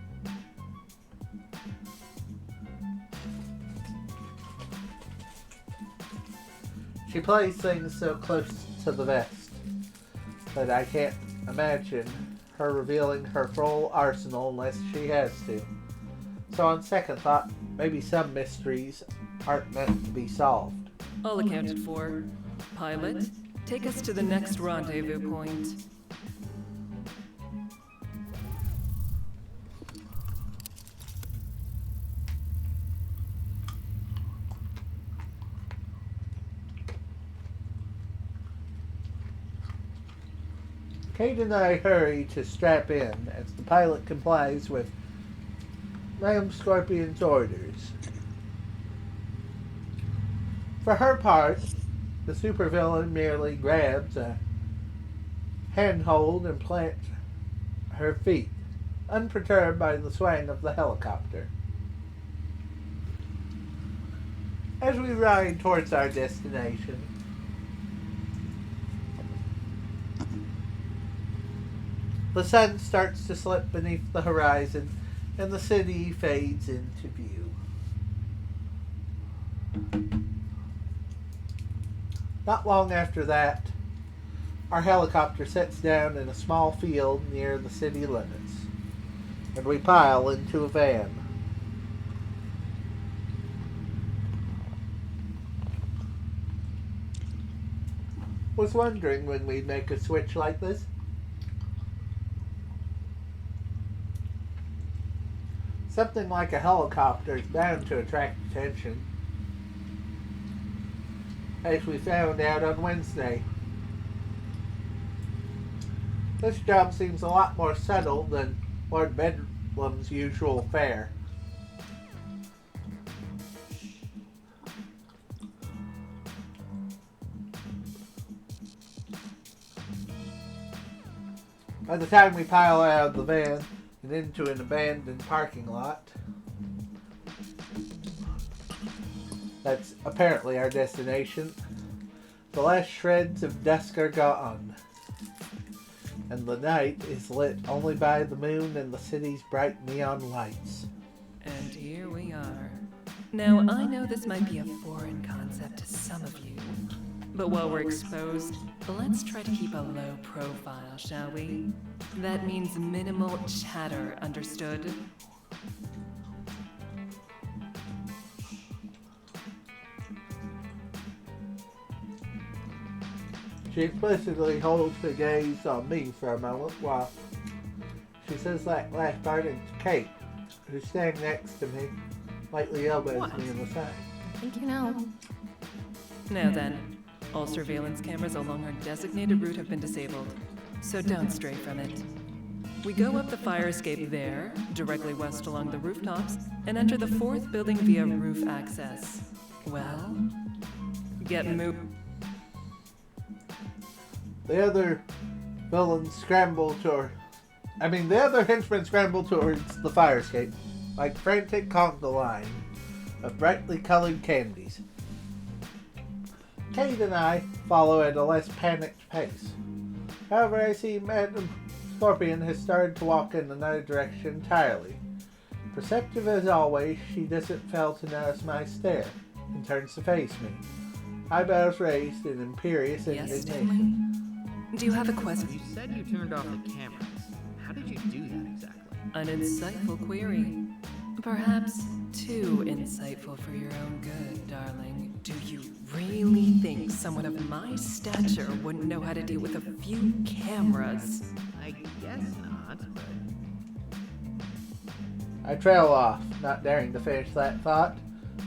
She plays things so close to the vest that I can't imagine her revealing her full arsenal unless she has to. So on second thought, maybe some mysteries aren't meant to be solved. All accounted for. Pilot, take us to the next rendezvous point. Kate and I hurry to strap in as the pilot complies with Madam Scorpion's orders. For her part, the supervillain merely grabs a handhold and plants her feet, unperturbed by the swaying of the helicopter. As we ride towards our destination, the sun starts to slip beneath the horizon and the city fades into view. Not long after that, our helicopter sets down in a small field near the city limits, and we pile into a van. Was wondering when we'd make a switch like this. Something like a helicopter is bound to attract attention, as we found out on Wednesday. This job seems a lot more subtle than Lord Bedlam's usual fare. By the time we pile out of the van and into an abandoned parking lot, that's apparently our destination, the last shreds of dusk are gone, and the night is lit only by the moon and the city's bright neon lights. And here we are. Now, I know this might be a foreign concept to some of you, but while we're exposed, let's try to keep a low profile, shall we? That means minimal chatter, understood? She explicitly holds her gaze on me for a moment while she says that last part to Kate, who's standing next to me, lightly elbows me in the side. I think you know. Now then, all surveillance cameras along our designated route have been disabled, so don't stray from it. We go up the fire escape there, directly west along the rooftops, and enter the fourth building via roof access. Well, get moving. The other villains scramble the other henchmen scramble towards the fire escape, like frantic conga line of brightly colored candies. Kate and I follow at a less panicked pace. However, I see Madam Scorpion has started to walk in another direction entirely. Perceptive as always, she doesn't fail to notice my stare and turns to face me, eyebrows raised in imperious Yes, indignation. Stanley? Do you have a question? You said you turned off the cameras. How did you do that exactly? An insightful query. Perhaps too insightful for your own good, darling. Do you really think someone of my stature wouldn't know how to deal with a few cameras? I guess not, but... I trail off, not daring to finish that thought,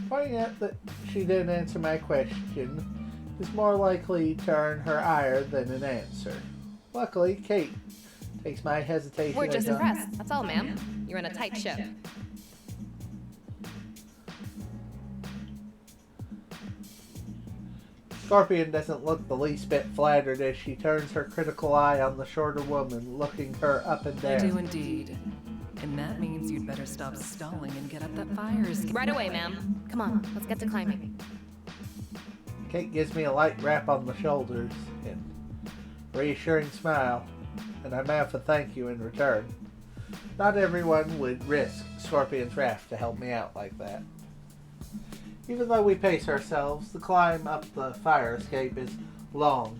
pointing out that she didn't answer my question is more likely to earn her ire than an answer. Luckily, Kate takes my hesitation. We're just as a- impressed. That's all, ma'am. You're in a tight ship. Scorpion doesn't look the least bit flattered as she turns her critical eye on the shorter woman, looking her up and I down. do indeed. And that means you'd better stop stalling and get up that fire escape. Right away, ma'am. Come on, let's get to climbing. Kate gives me a light rap on the shoulders and a reassuring smile, and I mouth a thank you in return. Not everyone would risk Scorpion's wrath to help me out like that. Even though we pace ourselves, the climb up the fire escape is long.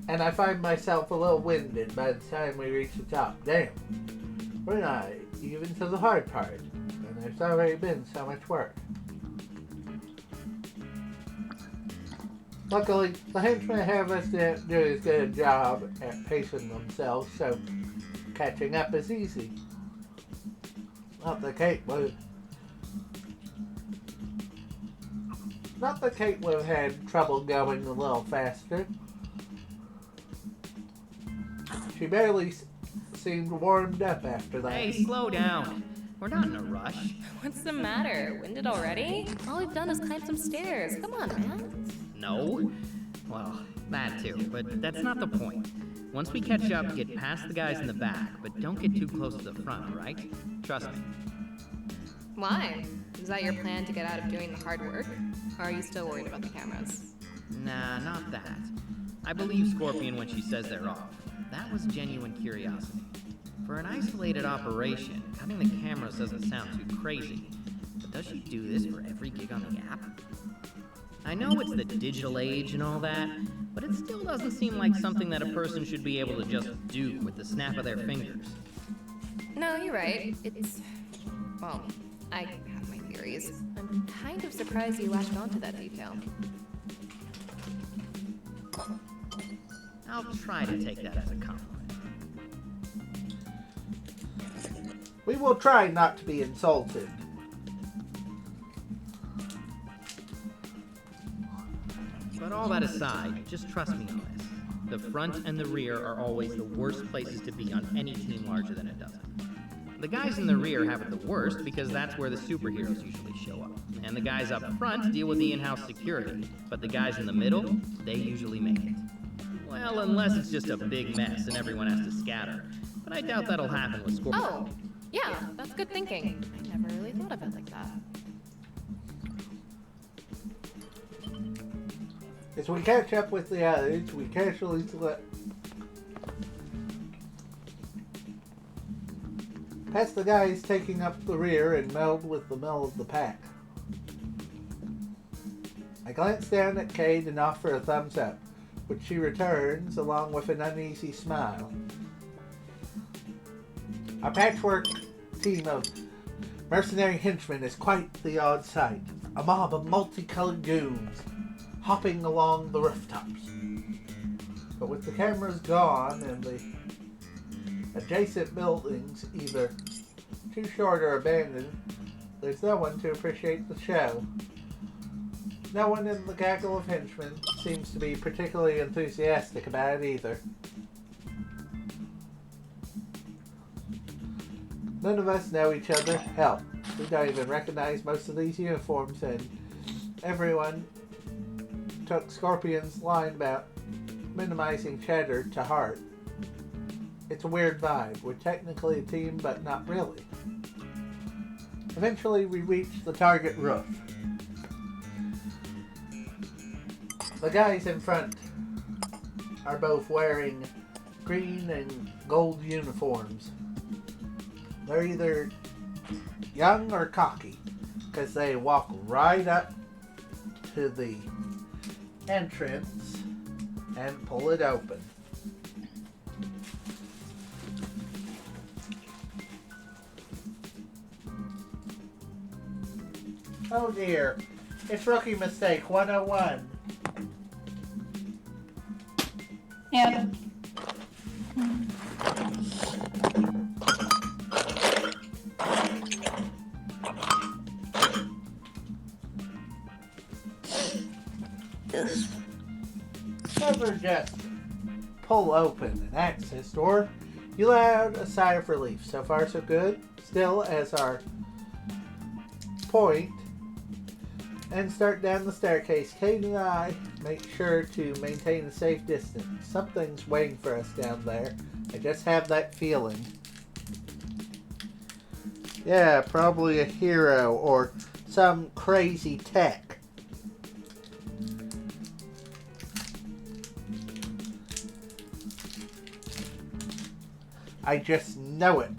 And I find myself a little winded by the time we reach the top. Damn, we're not even to the hard part, and there's already been so much work. Luckily, the henchmen have us didn't do as good a job at pacing themselves, so catching up is easy. Not that Kate would have had trouble going a little faster. She barely seemed warmed up after that. Hey, slow down. We're not in a rush. What's the matter? Winded already? All we've done is climb some stairs. Come on, man. No? Well, that too, but that's not the point. Once we catch up, get past the guys in the back, but don't get too close to the front, alright? Trust me. Why? Is that your plan to get out of doing the hard work? Or are you still worried about the cameras? Nah, not that. I believe Scorpion when she says they're off. That was genuine curiosity. For an isolated operation, cutting the cameras doesn't sound too crazy. But does she do this for every gig on the app? I know it's the digital age and all that, but it still doesn't seem like something that a person should be able to just do with the snap of their fingers. No, you're right. It's... well, I have my theories. I'm kind of surprised you latched onto that detail. I'll try to take that as a compliment. We will try not to be insulted. But all that aside, just trust me on this. The front and the rear are always the worst places to be on any team larger than a dozen. The guys in the rear have it the worst because that's where the superheroes usually show up. And the guys up front deal with the in-house security. But the guys in the middle, they usually make it. Well, unless it's just a big mess and everyone has to scatter. But I doubt that'll happen with Scorpion. Oh, yeah, that's good thinking. I never really thought of it like that. As we catch up with the others, we casually slip past the guys taking up the rear and meld with the middle of the pack. I glance down at Cade and offer a thumbs up, which she returns along with an uneasy smile. Our patchwork team of mercenary henchmen is quite the odd sight. A mob of multicolored goons hopping along the rooftops. But with the cameras gone and the adjacent buildings either too short or abandoned, there's no one to appreciate the show. No one in the gaggle of henchmen seems to be particularly enthusiastic about it either. None of us know each other. Hell, we don't even recognize most of these uniforms, and everyone took Scorpion's line about minimizing cheddar to heart. It's a weird vibe. We're technically a team, but not really. Eventually, we reached the target roof. The guys in front are both wearing green and gold uniforms. They're either young or cocky, because they walk right up to the entrance and pull it open. Oh dear, it's rookie mistake 101. Yep. Never just pull open an access door. You allowed a sigh of relief. So far so good. Still, as our point and start down the staircase, Kate and I make sure to maintain a safe distance. Something's waiting for us down there. I just have that feeling. Yeah, probably a hero or some crazy tech. I just know it.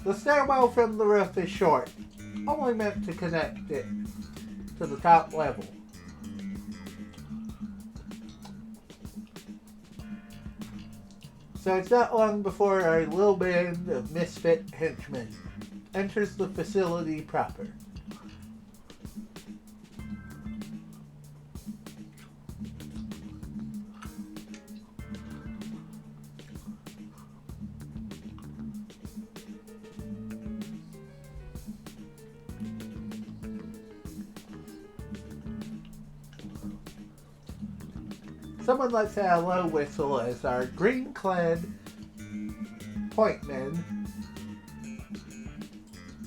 The stairwell from the roof is short, only meant to connect it to the top level. So it's not long before our little band of misfit henchmen enters the facility proper. Someone lets out a low whistle as our green-clad pointman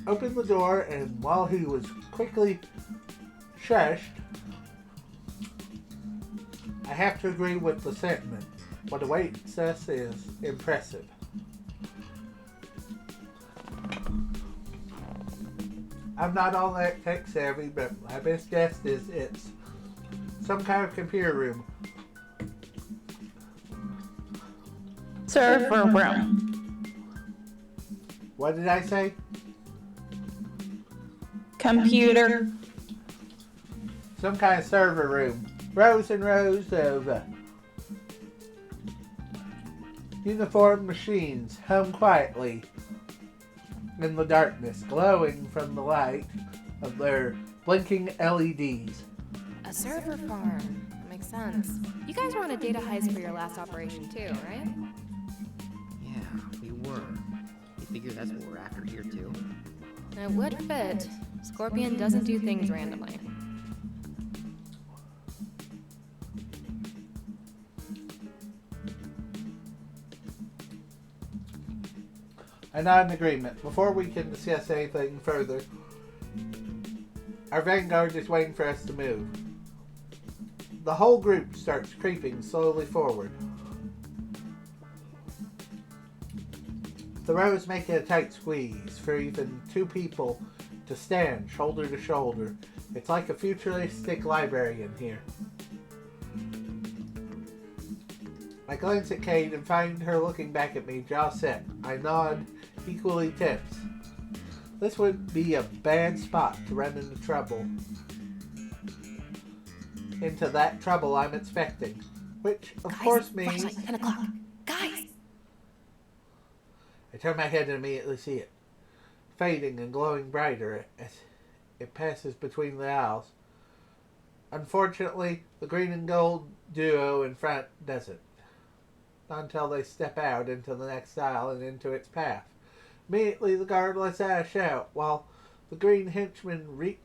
opened the door, and while he was quickly shushed, I have to agree with the sentiment. What awaits us is impressive. I'm not all that tech savvy, but my best guess is it's some kind of computer room. Server room. What did I say? Computer. Some kind of server room. Rows and rows of uniformed machines hum quietly in the darkness, glowing from the light of their blinking LEDs. A server farm. That makes sense. You guys were on a data heist for your last operation too, right? Yeah, we were. You figure that's what we're after here too? It would fit. Scorpion doesn't do things randomly. I nod in agreement. Before we can discuss anything further, our vanguard is waiting for us to move. The whole group starts creeping slowly forward. The rows make it a tight squeeze for even two people to stand shoulder to shoulder. It's like a futuristic library in here. I glance at Kate and find her looking back at me, jaw set. I nod, equally tense. This would be a bad spot to run into trouble. Into that trouble I'm expecting. Which, of course, means... Flashlight, 10 o'clock. Guys! I turn my head and immediately see it, fading and glowing brighter as it passes between the aisles. Unfortunately, the green and gold duo in front doesn't. Not until they step out into the next aisle and into its path. Immediately the guard lets out a shout. While the green henchmen reach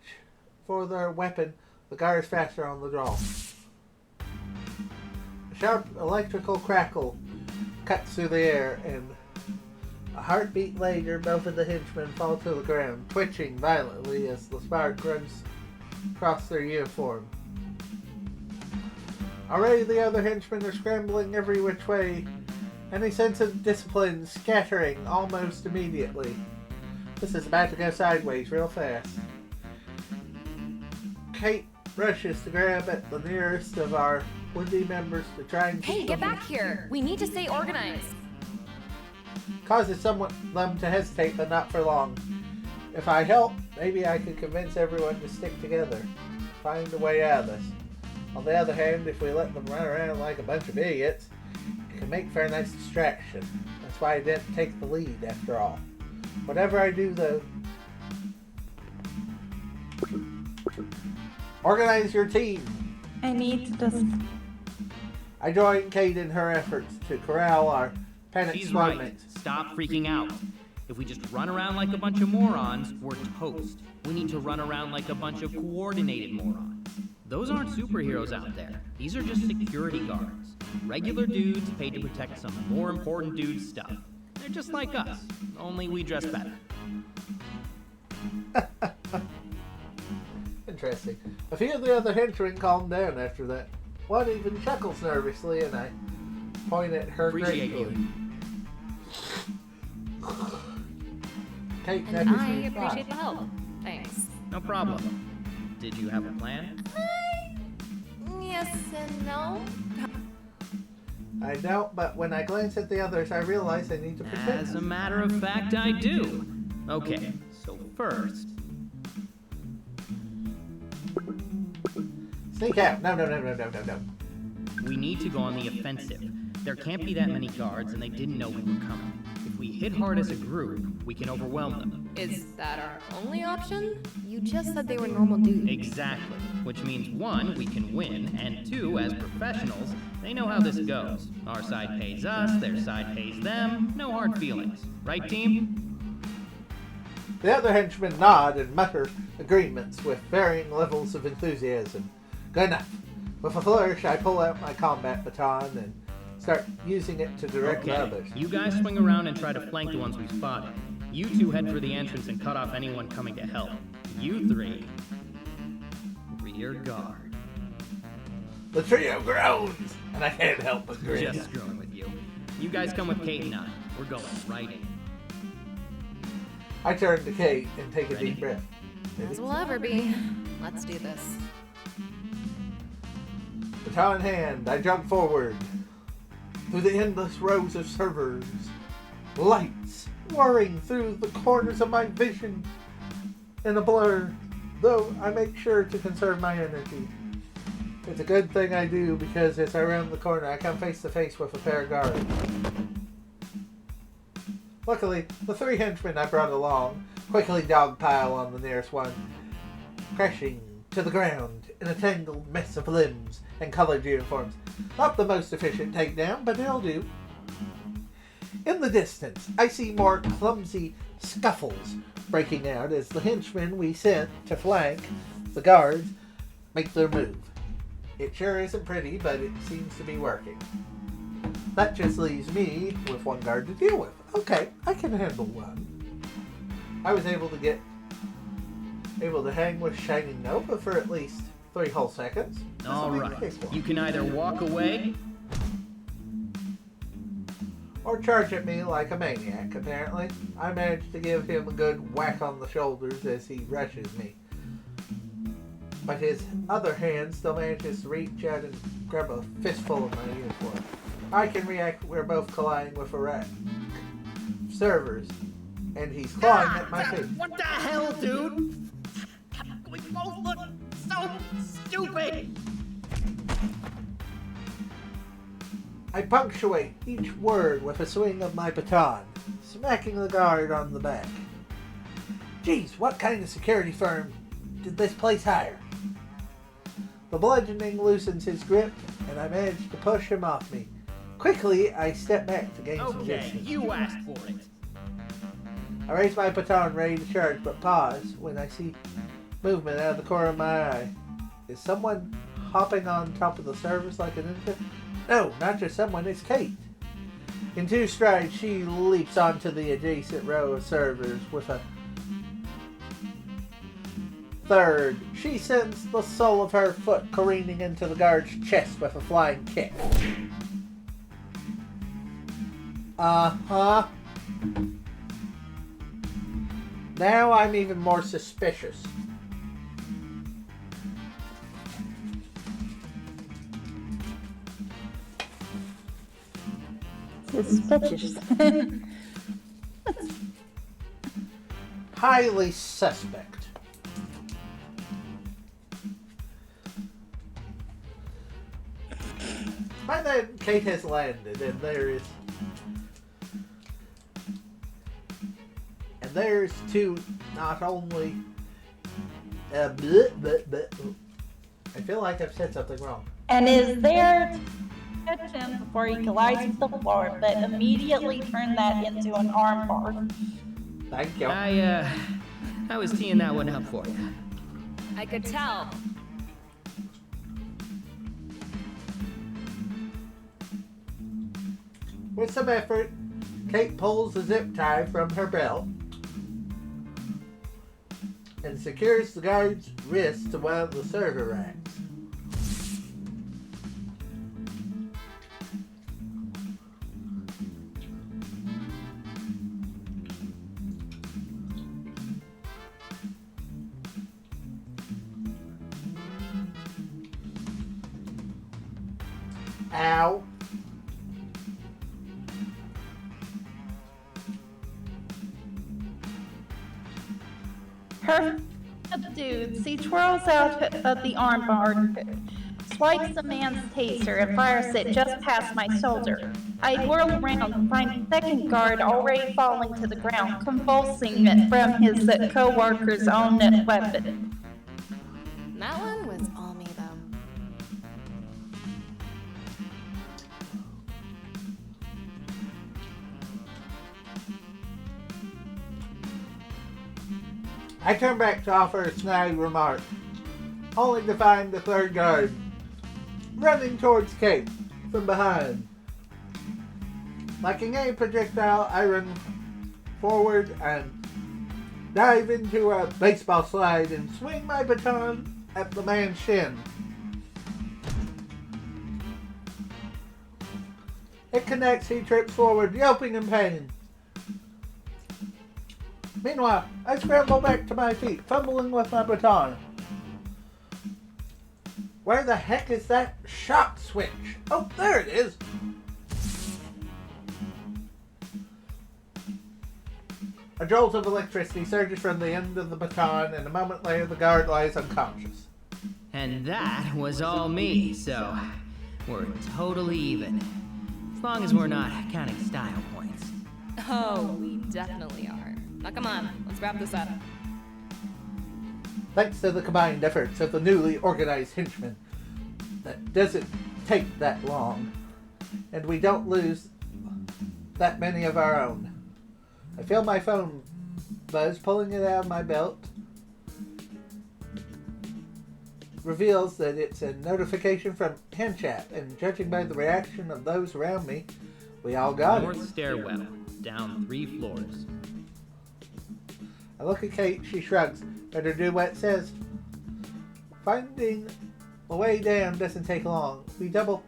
for their weapon, the guard is faster on the draw. A sharp electrical crackle cuts through the air, and a heartbeat later, both of the henchmen fall to the ground, twitching violently as the spark runs across their uniform. Already the other henchmen are scrambling every which way, any sense of discipline scattering almost immediately. This is about to go sideways real fast. Kate rushes to grab at the nearest of our would-be members to try and Hey, get back here! We need to stay organized! Causes them to hesitate, but not for long. If I help, maybe I could convince everyone to stick together. Find a way out of this. On the other hand, if we let them run around like a bunch of idiots, it can make for a nice distraction. That's why I didn't take the lead after all. Whatever I do, though, organize your team. I need to just... I join Kate in her efforts to corral our panicked She's squad right. mates. Stop freaking out. If we just run around like a bunch of morons, we're toast. We need to run around like a bunch of coordinated morons. Those aren't superheroes out there. These are just security guards. Regular dudes paid to protect some more important dudes' stuff. They're just like us, only we dress better. Interesting. A few of the other henchmen calm down after that. One even chuckles nervously, and I point at her Appreciate gratefully. Kate And nudges I me appreciate aside. the help. Thanks. No problem. Did you have a plan? Yes and no. I don't, but when I glance at the others, I realize I need to protect As a matter of fact, I do. Okay, so first... Sneak out. No. We need to go on the offensive. There can't be that many guards, and they didn't know we were coming. If we hit hard as a group, we can overwhelm them. Is that our only option? You just said they were normal dudes. Exactly. Which means, one, we can win, and two, as professionals, they know how this goes. Our side pays us, their side pays them. No hard feelings. Right, team? The other henchmen nod and mutter agreements with varying levels of enthusiasm. Good enough. With a flourish, I pull out my combat baton and start using it to direct the others. You guys swing around and try to flank the ones we spotted. You two head for the entrance and cut off anyone coming to help. You three, rear guard. The trio groans, and I can't help but grin. Just screwing with you. You guys come with Kate and I. We're going right in. I turn to Kate and take a deep breath. As we'll ever be. Let's do this. Baton in hand, I jump forward through the endless rows of servers, lights whirring through the corners of my vision in a blur, though I make sure to conserve my energy. It's a good thing I do, because as I round the corner, I come face to face with a pair of guards. Luckily, the three henchmen I brought along quickly dogpile on the nearest one, crashing to the ground in a tangled mess of limbs and colored uniforms. Not the most efficient takedown, but it'll do. In the distance, I see more clumsy scuffles breaking out as the henchmen we sent to flank the guards make their move. It sure isn't pretty, but it seems to be working. That just leaves me with one guard to deal with. Okay, I can handle one. I was able to hang with Shining Nova for at least 3 whole seconds. All right. You can either walk away or charge at me like a maniac, apparently. I managed to give him a good whack on the shoulders as he rushes me. But his other hand still manages to reach out and grab a fistful of my uniform. I can react, we're both colliding with a rack of servers, and he's clawing at my face. What the hell, dude? We both look so stupid! I punctuate each word with a swing of my baton, smacking the guard on the back. Geez, what kind of security firm did this place hire? The bludgeoning loosens his grip, and I managed to push him off me. Quickly, I step back to gain some Okay, distance. you asked for it. I raise my baton ready to charge, but pause when I see movement out of the corner of my eye. Is someone hopping on top of the servers like a ninja? No, not just someone, it's Kate. In 2 strides, she leaps onto the adjacent row of servers with a third. She sends the sole of her foot careening into the guard's chest with a flying kick. Uh-huh. Now I'm even more suspicious. Suspicious. Highly suspect. By then, Kate has landed, and there's two not only. I feel like I've said something wrong. And is there to catch him before he collides with the floor, but immediately turn that into an armbar? Thank you. I was teeing that one up for you. I could tell. With some effort, Kate pulls the zip tie from her belt and secures the guard's wrist to one of the server racks. Ow. Her dudes, he twirls out of the armbar, swipes the man's taser, and fires it just past my shoulder. I whirl around and find the second guard already falling to the ground, convulsing from his co-worker's own weapon. That one was all me, though. I turn back to offer a snide remark, only to find the third guard running towards Kate from behind. Like an air projectile, I run forward and dive into a baseball slide and swing my baton at the man's shin. It connects, he trips forward, yelping in pain. Meanwhile, I scramble back to my feet, fumbling with my baton. Where the heck is that shock switch? Oh, there it is! A jolt of electricity surges from the end of the baton, and a moment later the guard lies unconscious. And that was all me, so we're totally even. As long as we're not counting style points. Oh, we definitely are. Now come on, let's wrap this up. Thanks to the combined efforts of the newly organized henchmen, that doesn't take that long, and we don't lose that many of our own. I feel my phone buzz, pulling it out of my belt. Reveals that it's a notification from HenChat, and judging by the reaction of those around me, we all got North it. stairwell, down 3 floors. I look at Kate, she shrugs, but her duet says, finding the way down doesn't take long. We double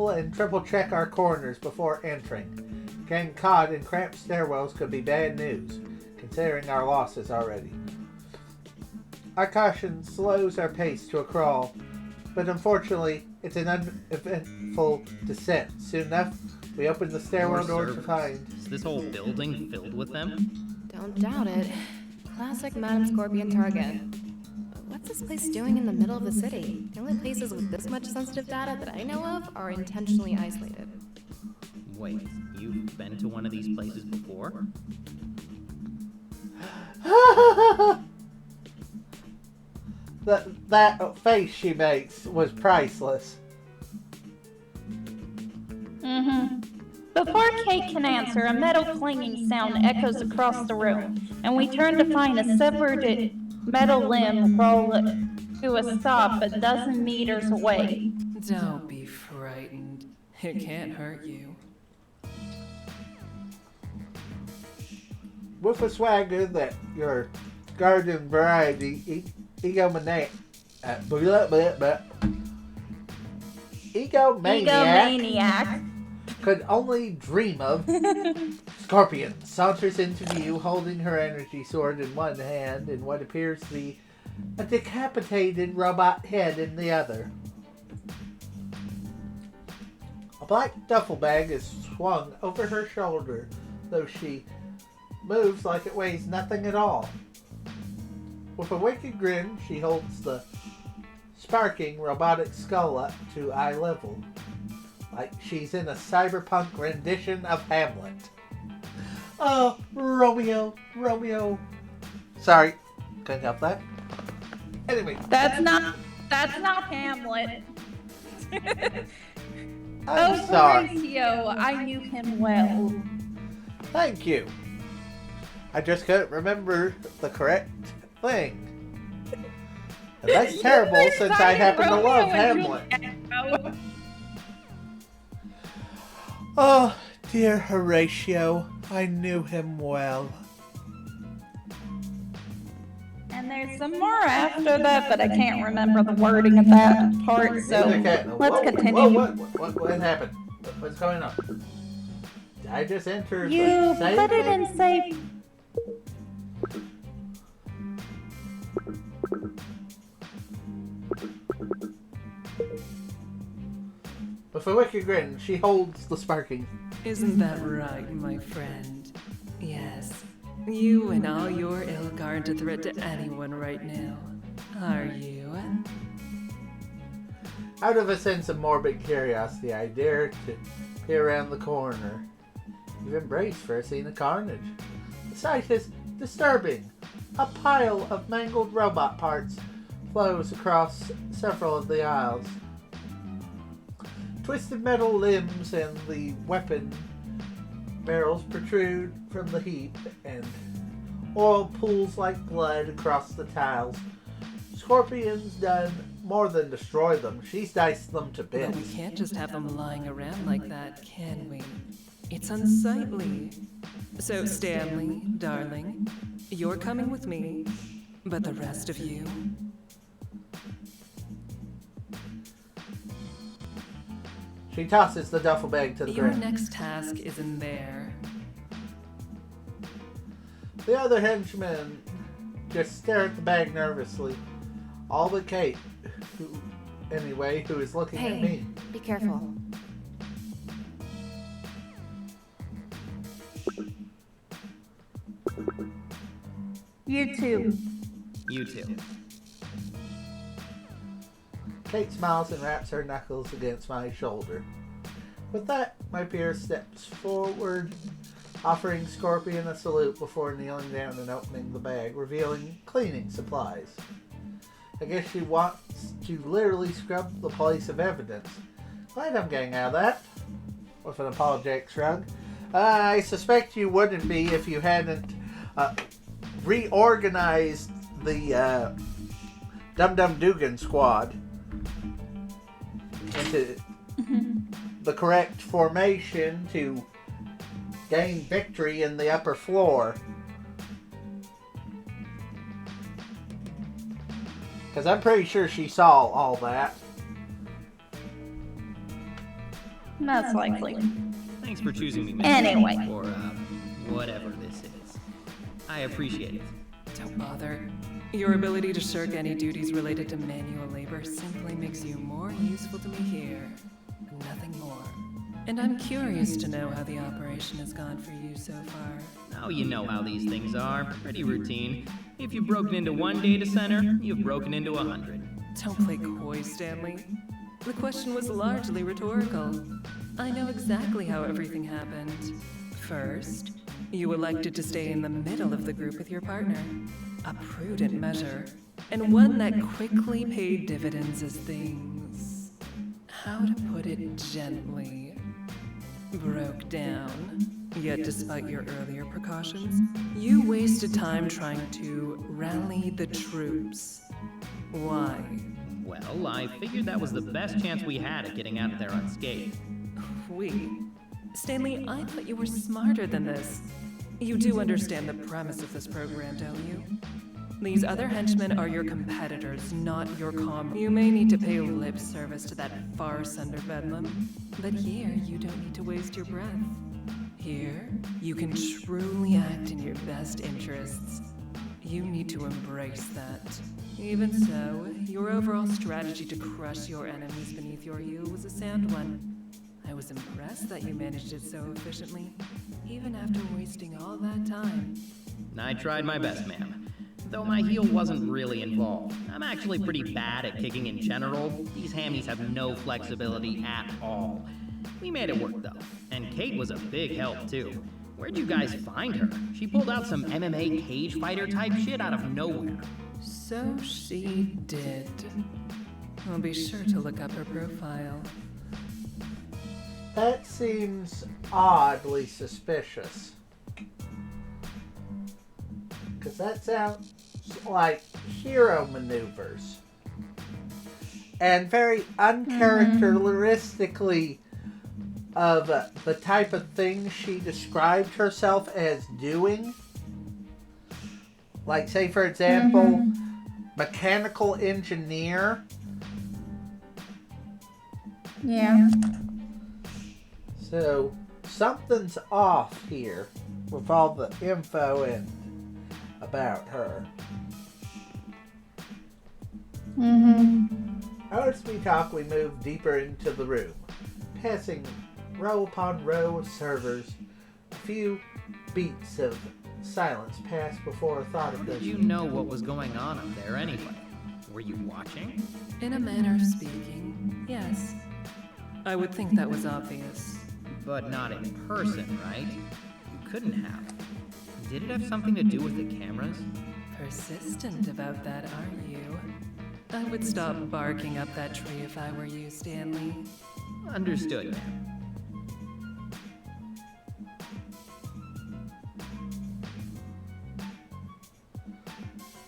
and triple check our corners before entering. Getting caught in cramped stairwells could be bad news, considering our losses already. Our caution slows our pace to a crawl, but unfortunately, it's an uneventful descent. Soon enough, we open the stairwell door to find... Is this whole building filled with them? Don't doubt it. Classic Madam Scorpion target. But what's this place doing in the middle of the city? The only places with this much sensitive data that I know of are intentionally isolated. Wait, you've been to one of these places before? That face she makes was priceless. Before Kate can answer, a metal clanging sound echoes across the room, and we turn to find a severed metal limb roll to a stop a dozen meters away. Don't be frightened. It can't hurt you. With a swagger that your garden variety egomaniac could only dream of. Scorpion saunters into view, holding her energy sword in one hand and what appears to be a decapitated robot head in the other. A black duffel bag is swung over her shoulder, though she moves like it weighs nothing at all. With a wicked grin, she holds the sparking robotic skull up to eye level, like she's in a cyberpunk rendition of Hamlet. Oh, Romeo. Sorry, couldn't help that. Anyway. That's not Hamlet. I'm sorry. Horatio, I knew him well. Thank you. I just couldn't remember the correct thing. And that's terrible since I happen to love Hamlet. Oh, dear Horatio, I knew him well. And there's some more after that, but I can't remember the wording of that part, so let's continue. What happened? What's going on? Did I just enter You the save? put it in save. With a wicked grin, she holds the sparking. Isn't that right, my friend? Yes. You and all your ilk aren't a threat to anyone right now, are you? Out of a sense of morbid curiosity, I dare to peer around the corner. You've embraced for a scene of carnage. The sight is disturbing. A pile of mangled robot parts flows across several of the aisles. Twisted metal limbs and the weapon barrels protrude from the heap, and oil pools like blood across the tiles. Scorpion's done more than destroy them. She's diced them to bits. But we can't just have them lying around like that, can we? It's unsightly. So, Stanley, darling, you're coming with me, but the rest of you... She tosses the duffel bag to the ground. Your next task is in there. The other henchmen just stare at the bag nervously. All but Kate, who is looking at me. Be careful. You too. You too. Kate smiles and wraps her knuckles against my shoulder. With that, my peer steps forward, offering Scorpion a salute before kneeling down and opening the bag, revealing cleaning supplies. I guess she wants to literally scrub the place of evidence. Glad I'm getting out of that. With an apologetic shrug. I suspect you wouldn't be if you hadn't reorganized the Dum Dum Dugan squad into the correct formation to gain victory in the upper floor. Because I'm pretty sure she saw all that. Most likely. Thanks for choosing me, Anyway. Or, whatever this is. I appreciate it. Don't bother. Your ability to shirk any duties related to manual labor simply makes you more useful to me here. Nothing more. And I'm curious to know how the operation has gone for you so far. Now you know how these things are. Pretty routine. If you've broken into one data center, you've broken into 100. Don't play coy, Stanley. The question was largely rhetorical. I know exactly how everything happened. First, you elected to stay in the middle of the group with your partner. A prudent measure. and one that quickly paid dividends as things, how to put it gently, broke down. Yet despite your earlier precautions, you wasted time trying to rally the troops. Why? Well, I figured that was the best chance we had at getting out of there unscathed. Stanley, I thought you were smarter than this. You do understand the premise of this program, don't you? These other henchmen are your competitors, not your You may need to pay lip service to that farce under Bedlam, but here you don't need to waste your breath. Here, you can truly act in your best interests. You need to embrace that. Even so, your overall strategy to crush your enemies beneath your heel was a sound one. I was impressed that you managed it so efficiently, even after wasting all that time. I tried my best, ma'am. Though my heel wasn't really involved. I'm actually pretty bad at kicking in general. These hammies have no flexibility at all. We made it work, though. And Kate was a big help, too. Where'd you guys find her? She pulled out some MMA cage fighter type shit out of nowhere. So she did. I'll be sure to look up her profile. That seems oddly suspicious. Because that sounds like hero maneuvers. And very uncharacteristically of the type of thing she described herself as doing. Like, say, for example, mechanical engineer. Yeah. So, something's off here with all the info and about her. As we talk, we move deeper into the room, passing row upon row of servers. A few beats of silence passed before a thought of this. Did you know what was going on up there anyway? Were you watching? In a manner of speaking, yes. I would think that was obvious. But not in person, right? You couldn't have. Did it have something to do with the cameras? Persistent about that, aren't you? I would stop barking up that tree if I were you, Stanley. Understood, ma'am.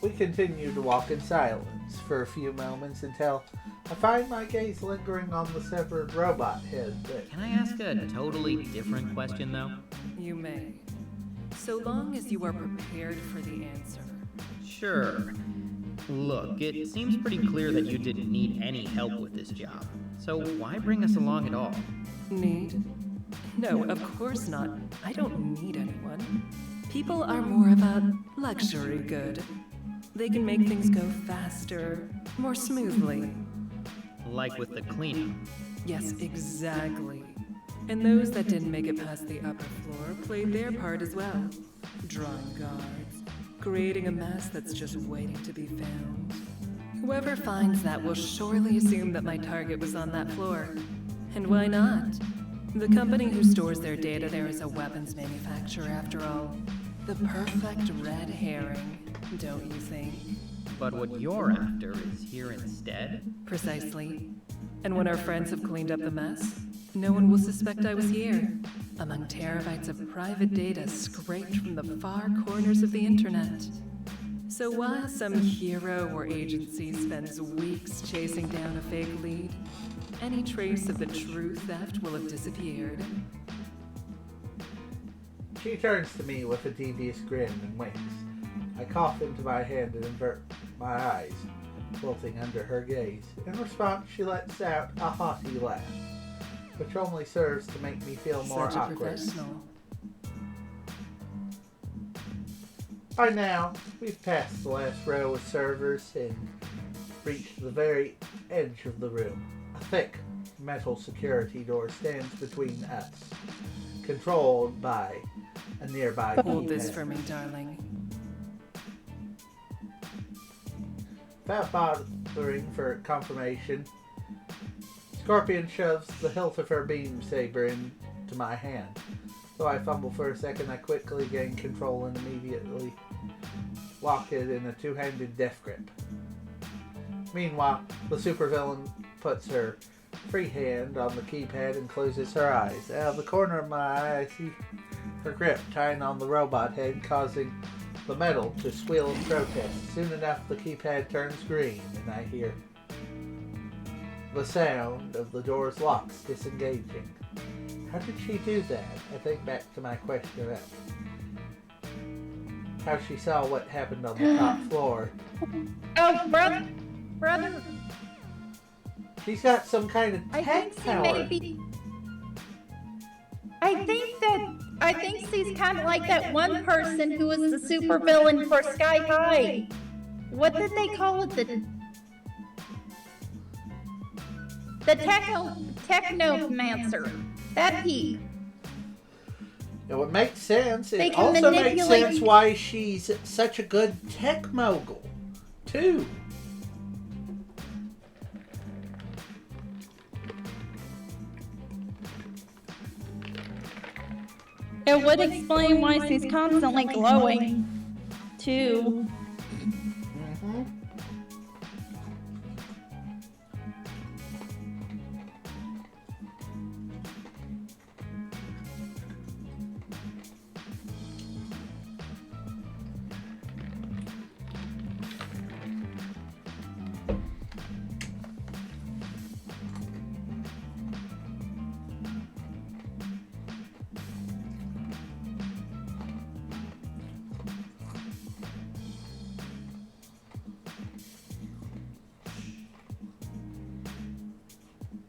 We continue to walk in silence for a few moments until I find my gaze lingering on the severed robot head. Can I ask a totally different question, though? You may. So long as you are prepared for the answer. Sure. Look, it seems pretty clear that you didn't need any help with this job. So why bring us along at all? Need? No, of course not. I don't need anyone. People are more of a luxury good. They can make things go faster, more smoothly. Like with the cleanup. Yes, exactly. And those that didn't make it past the upper floor played their part as well. Drawing guards, creating a mess that's just waiting to be found. Whoever finds that will surely assume that my target was on that floor. And why not? The company who stores their data there is a weapons manufacturer after all. The perfect red herring, don't you think? But what you're after is here instead? Precisely. And when our friends have cleaned up the mess, no one will suspect I was here, among terabytes of private data scraped from the far corners of the internet. So while some hero or agency spends weeks chasing down a fake lead, any trace of the true theft will have disappeared. She turns to me with a devious grin and winks. I cough into my hand and invert my eyes, wilting under her gaze. In response, she lets out a haughty laugh, which only serves to make me feel more Such a awkward. professional. By now, we've passed the last row of servers and reached the very edge of the room. A thick metal security door stands between us, controlled by a nearby Hold this keypad. for me, darling. Without bothering for confirmation, Scorpion shoves the hilt of her beam saber into my hand. Though I fumble for a second, I quickly gain control and immediately lock it in a two-handed death grip. Meanwhile, the supervillain puts her free hand on the keypad and closes her eyes. Out of the corner of my eye, I see her grip tying on the robot head, causing the metal to squeal in protest. Soon enough, the keypad turns green, and I hear the sound of the door's locks disengaging. How did she do that? I think back to my question about how she saw what happened on the top floor. Oh, brother. She's got some kind of tech power. I think she's kind of like that one person who was the supervillain for Sky High. What did they call it? The technomancer. That peak. It would make sense. They It can also makes manipulate- sense why she's such a good tech mogul, too. It would explain why she's constantly glowing, too. Mm-hmm.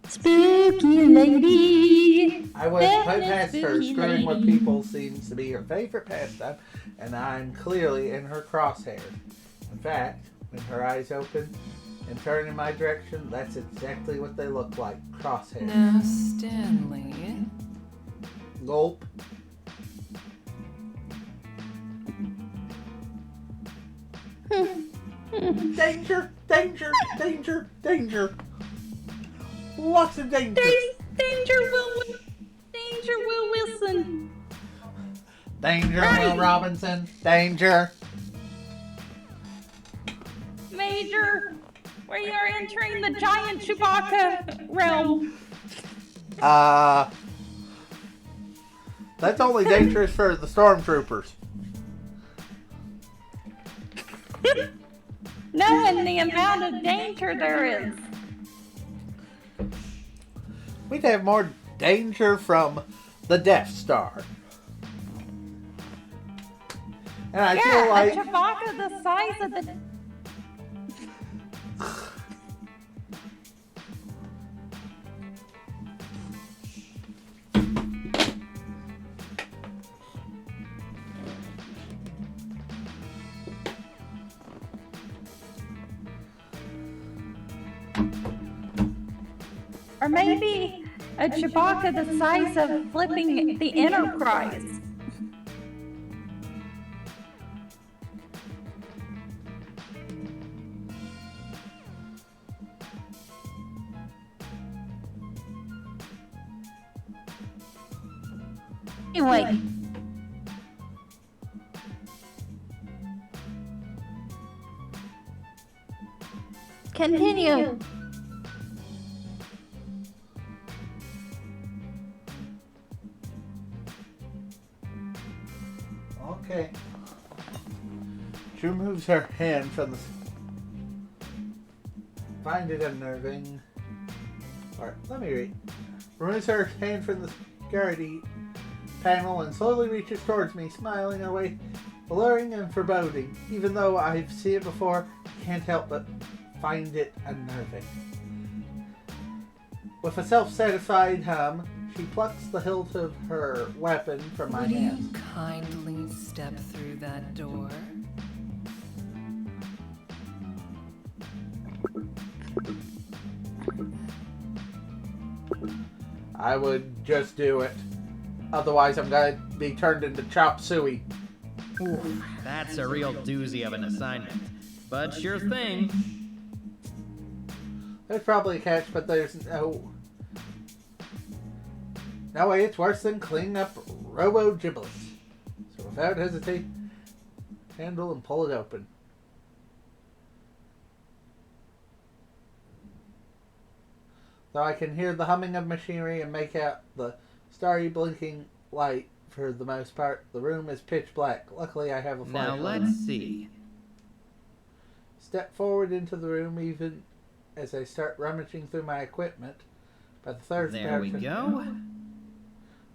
Spooky lady. I would put past her. Screwing with people seems to be her favorite pastime, and I'm clearly in her crosshairs. In fact, when her eyes open and turn in my direction, that's exactly what they look like. Crosshairs. Now, Stanley. Gulp. Danger! Danger! Danger! Danger! Lots of danger! Danger, Will Wilson. Danger, Right. Will Robinson! Danger! Major, we are entering the giant Chewbacca realm. That's only dangerous for the stormtroopers. Knowing the amount of danger there is. We'd have more danger from the Death Star. And I feel like a Chewbacca the size of the... Or maybe a Chewbacca the size of flipping the Enterprise. Anyway. Continue. okay. She removes her hand from the... Find it unnerving. Alright, let me read. Removes her hand from the security panel and slowly reaches towards me, smiling her way, alluring and foreboding. Even though I've seen it before, I can't help but find it unnerving. With a self-satisfied hum, she plucks the hilt of her weapon from my Would you hand. kindly step through that door? I would just do it. Otherwise, I'm gonna be turned into chop suey. Oof, that's a real doozy of an assignment. But sure thing. There's probably a catch, but there's no... No way, it's worse than cleaning up robo-giblets. So without hesitation, handle and pull it open. Though I can hear the humming of machinery and make out the starry blinking light for the most part, the room is pitch black. Luckily, I have a flashlight. Now let's see. Step forward into the room even as I start rummaging through my equipment. By the third There we go.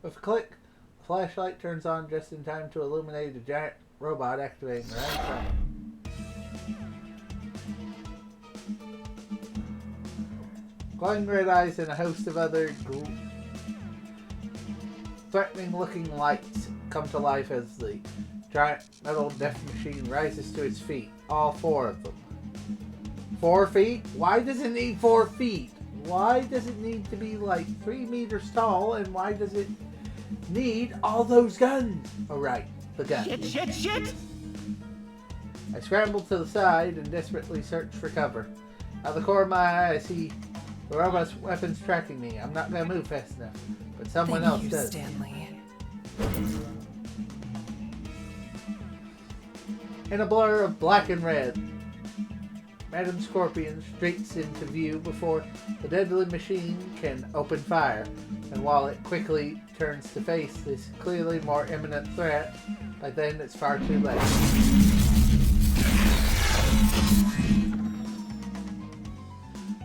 With a click, the flashlight turns on just in time to illuminate a giant robot activating right in front of me. Glowing red eyes and a host of other threatening-looking lights come to life as the giant metal death machine rises to its feet. All 4 of them. 4 feet? Why does it need 4 feet? Why does it need to be like 3 meters tall? And why does it need all those guns? Oh, right. The guns. Shit! I scramble to the side and desperately search for cover. Out of the corner of my eye, I see the robot's weapons tracking me. I'm not going to move fast enough, but someone else does. Stanley. In a blur of black and red, Madam Scorpion streaks into view before the deadly machine can open fire. And while it quickly turns to face this clearly more imminent threat, by then it's far too late.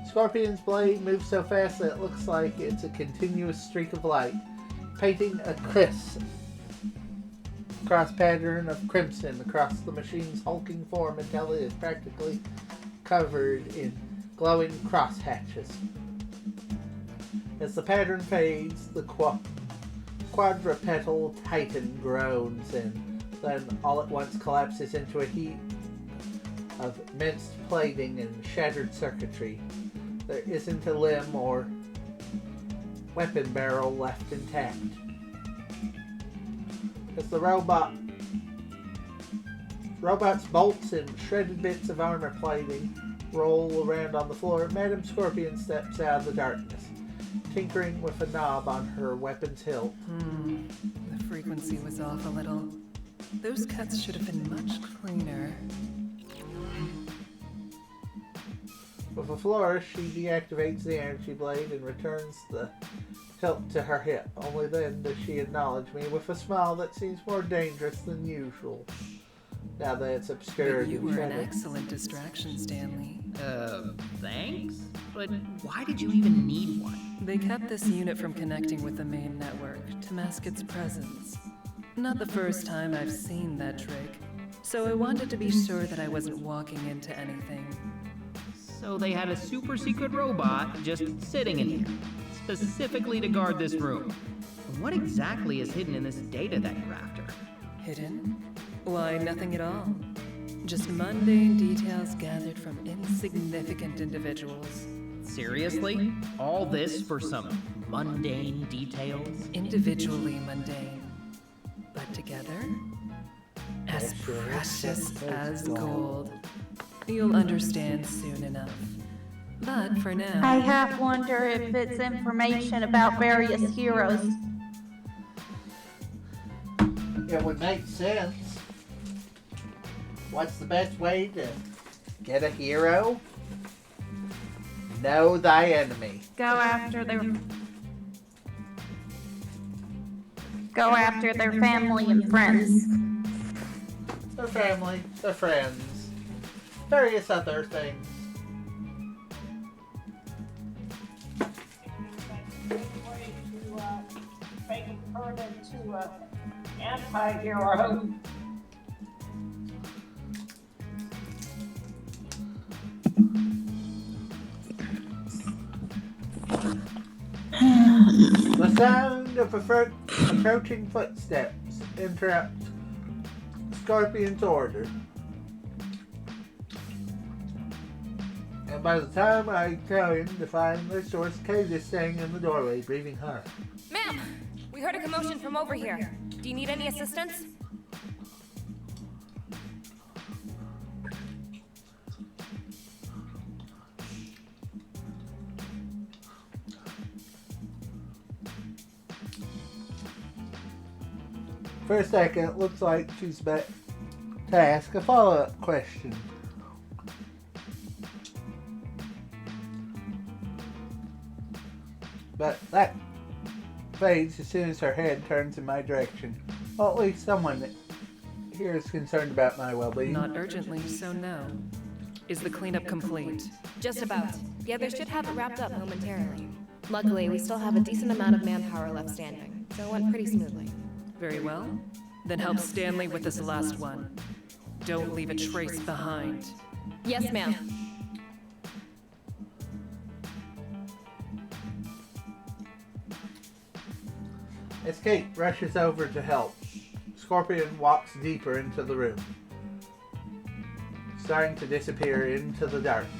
Scorpion's blade moves so fast that it looks like it's a continuous streak of light, painting a cross pattern of crimson across the machine's hulking form until it is practically covered in glowing cross hatches. As the pattern fades, the quadrupedal titan groans and then all at once collapses into a heap of minced plating and shattered circuitry. There isn't a limb or weapon barrel left intact. As the robot's bolts and shredded bits of armor plating roll around on the floor, Madam Scorpion steps out of the darkness, tinkering with a knob on her weapon's hilt. The frequency was off a little. Those cuts should have been much cleaner. With a flourish, she deactivates the energy blade and returns the hilt to her hip. Only then does she acknowledge me with a smile that seems more dangerous than usual, now that it's obscured. But you were an excellent distraction, Stanley. Thanks? But why did you even need one? They kept this unit from connecting with the main network to mask its presence. Not the first time I've seen that trick, so I wanted to be sure that I wasn't walking into anything. So they had a super secret robot just sitting in here, specifically to guard this room. What exactly is hidden in this data that you're after? Hidden? Why, nothing at all. Just mundane details gathered from insignificant individuals. Seriously? All this for some mundane details? Individually mundane, but together, as precious as gold. You'll understand soon enough. But for now, I half wonder if it's information about various heroes. It would make sense. What's the best way to get a hero? Know thy enemy. Go after their family and friends. Their family, their friends, various other things. Make him turn into an anti-hero. The sound of approaching footsteps interrupts Scorpion's order. And by the time I go in to find the source, Kate is standing in the doorway, breathing hard. Ma'am, we heard a commotion from over here. Do you need any assistance? For a second, it looks like she's about to ask a follow-up question. But that fades as soon as her head turns in my direction. Well, at least someone here is concerned about my well-being. Not urgently, so no. Is the cleanup complete? Just about. The others should have it wrapped up momentarily. Luckily, we still have a decent amount of manpower left standing, so it went pretty smoothly. Very well. Then help Stanley with this last one. Don't leave a trace behind. Yes, ma'am. As Kate rushes over to help, Scorpion walks deeper into the room, starting to disappear into the darkness.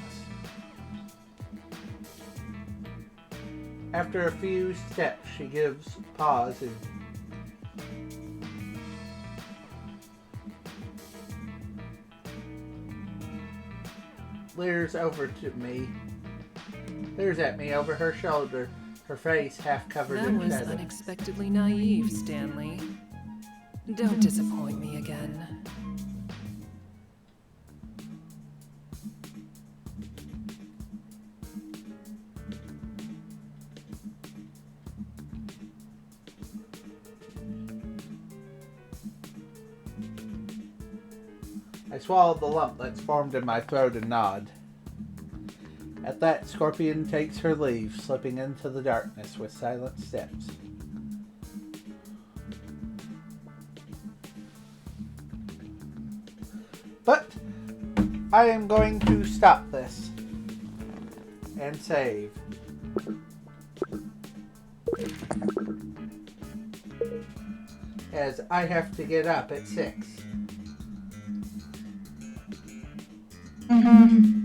After a few steps, she gives pause and leers at me over her shoulder, her face half covered That in was shadow. unexpectedly naive, Stanley. Don't disappoint me again. I swallowed the lump that's formed in my throat and nod. At that, Scorpion takes her leave, slipping into the darkness with silent steps. But I am going to stop this and save. As I have to get up at 6. Mm-hmm.